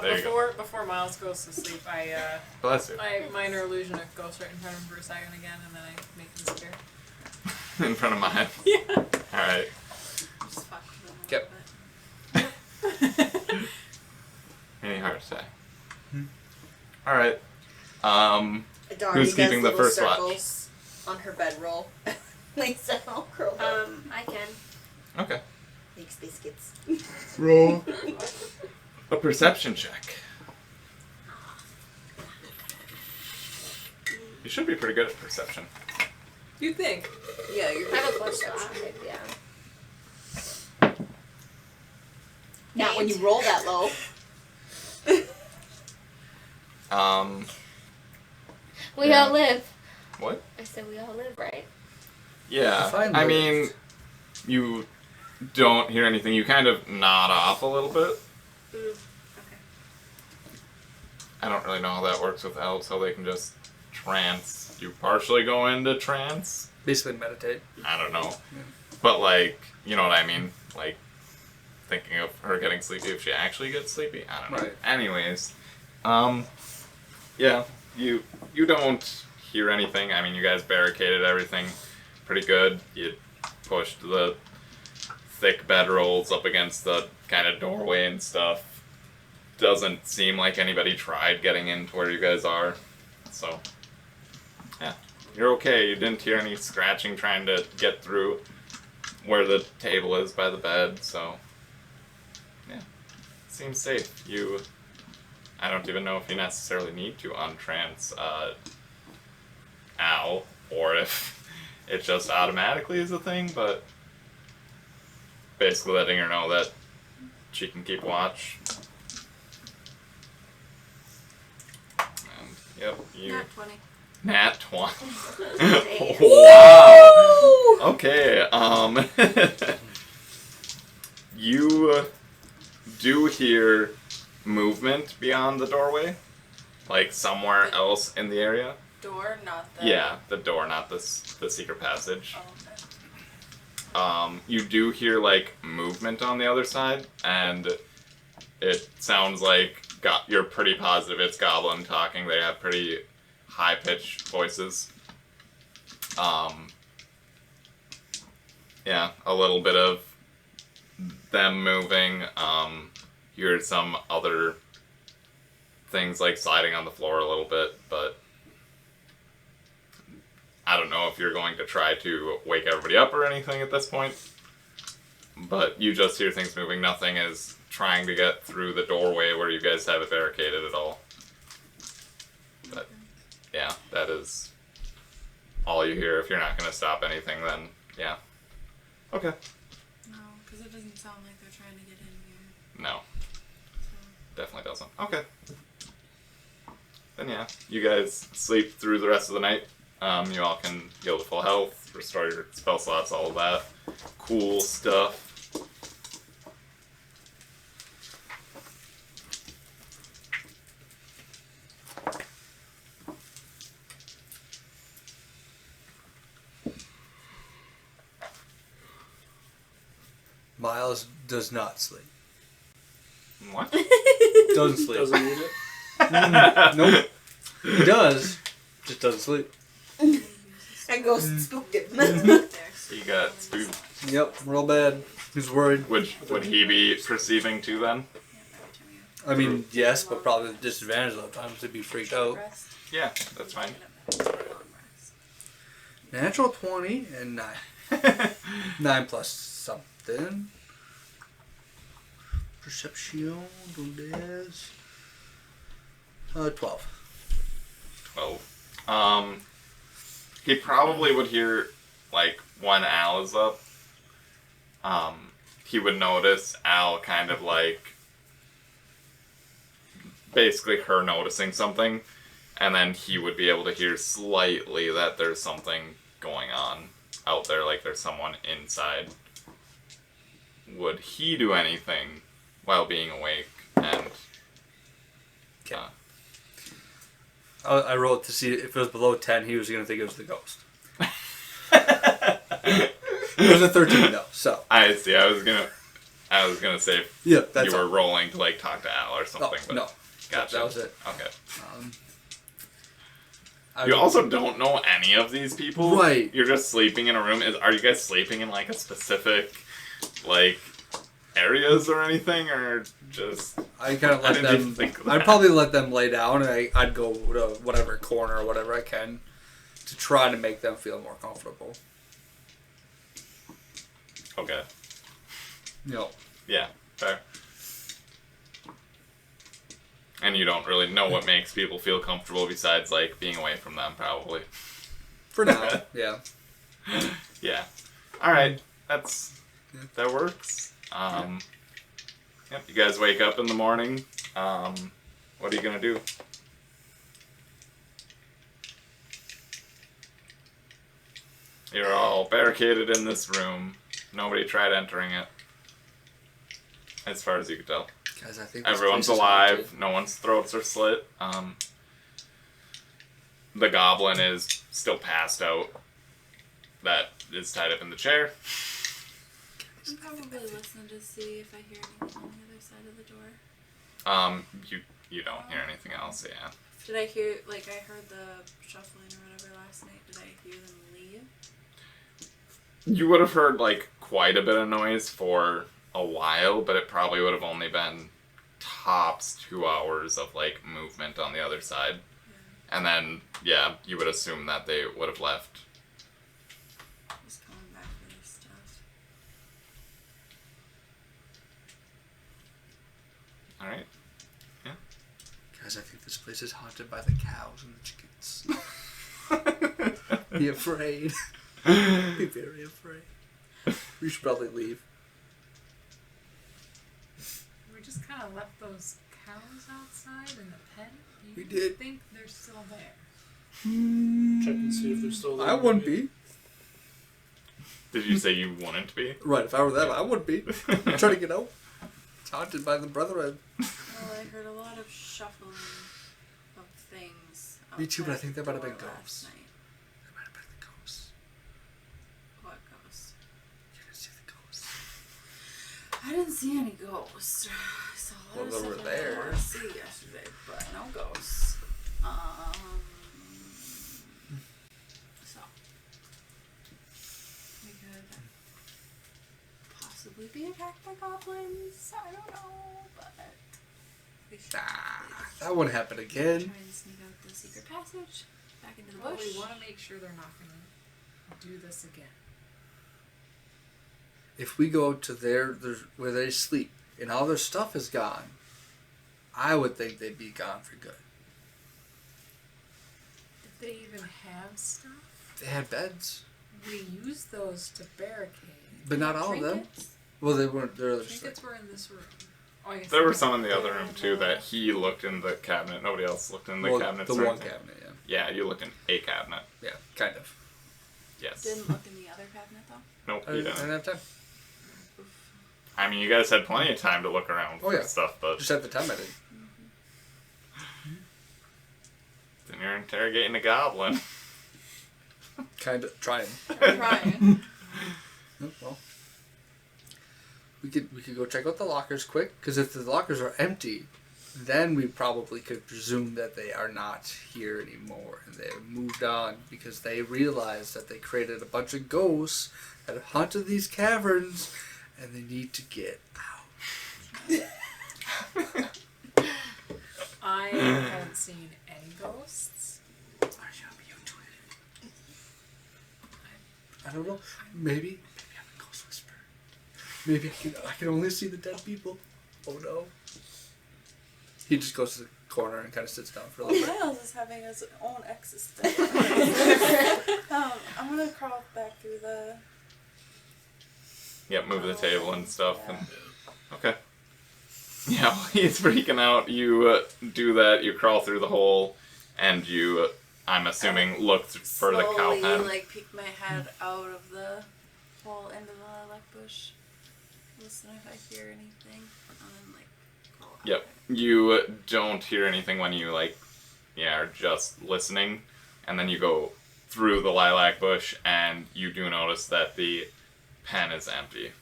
There you go. Before Miles goes to sleep, Bless you. I minor illusion a ghost right in front of him for a second again, and then I make him disappear. In front of mine. Yeah. Alright. just fuck with them a Yep. little bit. Any heart attack. Alright. Darby Who's keeping does the little first watch? circles on her bedroll. Lays down all curled up. I can. Okay. Makes biscuits. Roll a perception check. You should be pretty good at perception. You'd think. Yeah, you're I have a good. plus that, yeah. Not when you roll that low. We Yeah. all live. What? I said we all live, right? Yeah. Define I lived. mean, you don't hear anything. You kind of nod off a little bit. Okay. I don't really know how that works with elves, how they can just trance. You partially go into trance? Basically meditate. I don't know. But, like, you know what I mean? Like, thinking of her getting sleepy if she actually gets sleepy? I don't know. Right. Anyways, yeah, you don't hear anything. I mean, you guys barricaded everything pretty good. You pushed the thick bedrolls up against the kind of doorway and stuff. Doesn't seem like anybody tried getting into where you guys are. So, yeah, you're okay. You didn't hear any scratching trying to get through where the table is by the bed, so yeah, seems safe. I don't even know if you necessarily need to untrance Al, or if it just automatically is a thing, but basically letting her know that she can keep watch. And, yep, you... Nat 20. Nat 20. Wow! Okay, you do hear movement beyond the doorway, like somewhere else in the area. Door, not the... Yeah, the door, not the secret passage. Oh, okay. You do hear like movement on the other side, and it sounds like you're pretty positive it's Goblin talking. They have pretty high-pitched voices. Yeah, a little bit of them moving. You heard some other things like sliding on the floor a little bit, but I don't know if you're going to try to wake everybody up or anything at this point. But you just hear things moving. Nothing is trying to get through the doorway where you guys have it barricaded at all. But yeah, that is all you hear. If you're not going to stop anything, then yeah. Okay. No, because it doesn't sound like they're trying to get in here. No, So. definitely doesn't. Okay. Then yeah, you guys sleep through the rest of the night. You all can heal to full health, restore your spell slots, all of that cool stuff. Miles does not sleep. What? Doesn't sleep. Doesn't need it. Nope. He does. Just doesn't sleep. That ghost spooked him. You got spooked. Yep, real bad. He's worried. Would he be perceiving too then? I mean, yes, but probably with disadvantage a lot of times to be freaked out. Yeah, that's fine. Natural 20 and 9. 9 plus something. Perception, ¿dónde es? 12. 12. He probably would hear, like, when Al is up. He would notice Al kind of, like, basically her noticing something, and then he would be able to hear slightly that there's something going on. out there like there's someone inside, would he do anything while being awake? And I rolled to see if it was below 10, he was going to think it was the ghost. It was a 13 though, so. I see. I was gonna say if Yeah, that's you were all. rolling to like talk to Al or something. Oh, but no. Gotcha. That was it. Okay. I You also don't know any of these people. Right. You're just sleeping in a room. Are you guys sleeping in like a specific like areas or anything, or just? I kind of let didn't even them. think of I'd that. probably let them lay down, and I'd go to whatever corner or whatever I can to try to make them feel more comfortable. Okay. You know. Yeah. Fair. And you don't really know what makes people feel comfortable besides like being away from them, probably. For now, yeah. Yeah. All right. That works. Yep. You guys wake up in the morning. What are you gonna do? You're all barricaded in this room. Nobody tried entering it. As far as you can tell. Guys, I think this Everyone's place is alive. haunted. No one's throats are slit. The goblin is still passed out. That is tied up in the chair. I'm probably listening to see if I hear anything on the other side of the door. You don't hear anything else. Yeah. Did I hear, like, I heard the shuffling or whatever last night. Did I hear them leave? You would have heard like quite a bit of noise for a while, but it probably would have only been tops 2 hours of like movement on the other side. Yeah. And then, yeah, you would assume that they would have left. Just coming back for their stuff. Alright. Yeah. Guys, I think this place is haunted by the cows and the chickens. Be afraid. Be very afraid. We should probably leave. We just kind of left those cows outside in the pen. We did. Think they're still there? Check and see if they're still there. I wouldn't be. Did you say you wouldn't be? Right, if I were them, I would be. I'm trying to get out. It's haunted by the Brethren. Well, I heard a lot of shuffling of things. Me too, but I outside think the there might have door been last ghosts. night. There might have been the ghosts. What ghosts? You can see the ghosts. I didn't see any ghosts. I saw a lot of Well, they stuff were I didn't there. want to see yesterday, but no ghosts. So we could possibly be attacked by goblins. I don't know, but we should That wouldn't happen again. try and sneak out the secret passage back into the Well, bush. we want to make sure they're not going to do this again. If we go to where they sleep and all their stuff is gone, I would think they'd be gone for good. Did they even have stuff? They had beds, We used those to barricade. but not all of them. Trinkets? Well, they weren't. They're just like, Trinkets were in this room. Oh, I guess There were they- some in the other they room had too the- that he looked in the cabinet. Nobody else looked in the well, cabinets. the or one anything. cabinet, yeah. Yeah, you looked in a cabinet. Yeah, kind of. Yes. Didn't look in the other cabinet though. Nope, I you didn't didn't. have time. I mean, you guys had plenty of time to look around for Oh, yeah. stuff, but Just at the time I didn't. then you're interrogating a goblin. Kind of trying. Trying. Well, we could go check out the lockers quick, because if the lockers are empty, then we probably could presume that they are not here anymore and they have moved on because they realized that they created a bunch of ghosts that have haunted these caverns and they need to get out. I haven't seen any ghosts. I don't know. Maybe I'm a ghost whisperer. Maybe I can only see the dead people. Oh no. He just goes to the corner and kind of sits down for a little bit. Miles is having his own existence. I'm gonna crawl back through the. Yep, move the table and stuff. And okay. Yeah, while he's freaking out, you do that. You crawl through the hole, and you I'm assuming looked for the cow Slowly, pen. like, peek my head out of the hole into the lilac bush. Listen if I hear anything. And then, like, crawl out. Yep. You don't hear anything when you, like, are just listening. And then you go through the lilac bush, and you do notice that the pen is empty.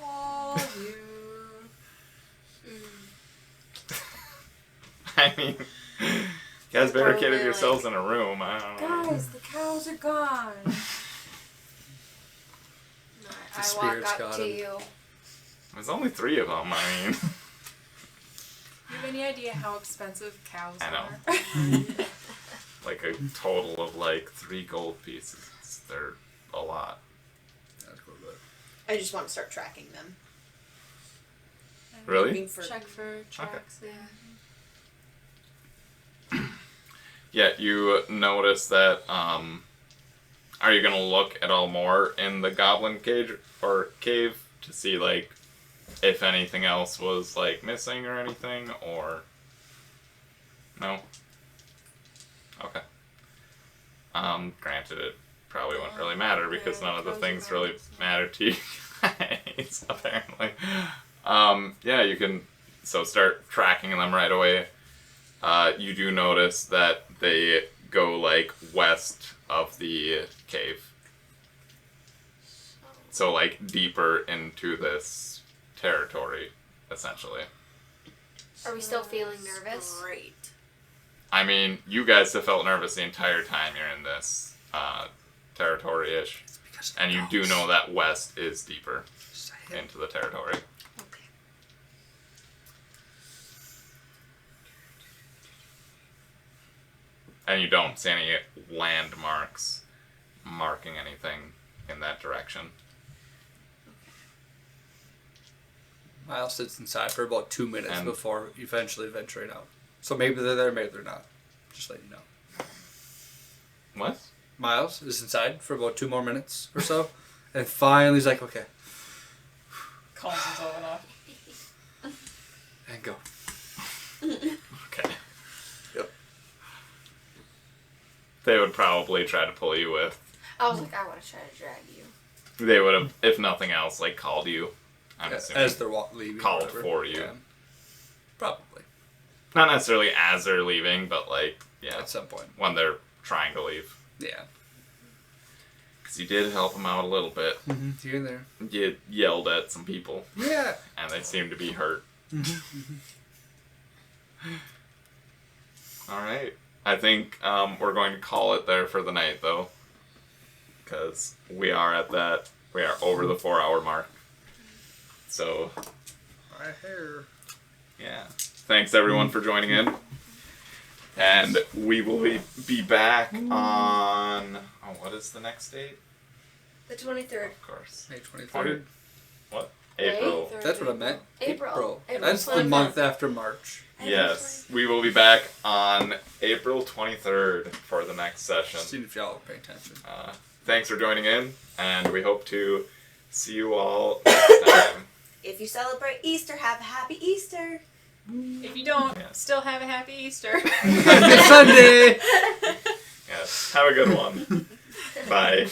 Oh, you. I mean, you guys barricaded Probably, yourselves in a room. I don't know. Guys, the cows are gone. I walk spirits up got to him. you. There's only 3 of them. I mean, Do you have any idea how expensive cows I know. are? like a total of like 3 gold pieces. They're a lot. That's cool, but I just want to start tracking them. Really? Looking for Check for tracks, yeah. Yeah, you notice that, are you gonna look at all more in the goblin cage or cave to see, like, if anything else was, like, missing or anything, or... No? Okay. Granted, it probably wouldn't really matter because none of the things really matter to you guys, apparently. Yeah, you can, so start tracking them right away. You do notice that they go, like, west of the cave. So, like, deeper into this territory, essentially. Are we still feeling nervous? Great. I mean, you guys have felt nervous the entire time you're in this territory-ish. And you do know that west is deeper into the territory. And you don't see any landmarks marking anything in that direction. Miles sits inside for about 2 minutes And- before eventually venturing out. So maybe they're there, maybe they're not. Just let you know. What? Miles is inside for about 2 more minutes or so, and finally he's like, okay, Calms himself enough. and go. Okay. Yep. They would probably try to pull you with. I was like, I want to try to drag you. They would have, if nothing else, like, called you. I'm assuming. As they're leaving. or Called whatever. for you. Yeah. Probably. Not necessarily as they're leaving, but, like, yeah. At some point. When they're trying to leave. Yeah. Because you did help them out a little bit. Mm-hmm. Here and there. You yelled at some people. Yeah. And they seemed to be hurt. Alright. I think we're going to call it there for the night, though. Because we are over the 4-hour mark. So, Right here. yeah. Thanks, everyone, for joining in. And we will be back on... Oh, what is the next date? The 23rd. Of course. May 23rd. What? May April. That's what I meant. April. That's the 25th. month after March. Yes. We will be back on April 23rd for the next session. Seeing if y'all pay attention. Thanks for joining in, and we hope to see you all next time. If you celebrate Easter, have a happy Easter. If you don't, still have a happy Easter. Happy Sunday! Yes. Have a good one. Bye.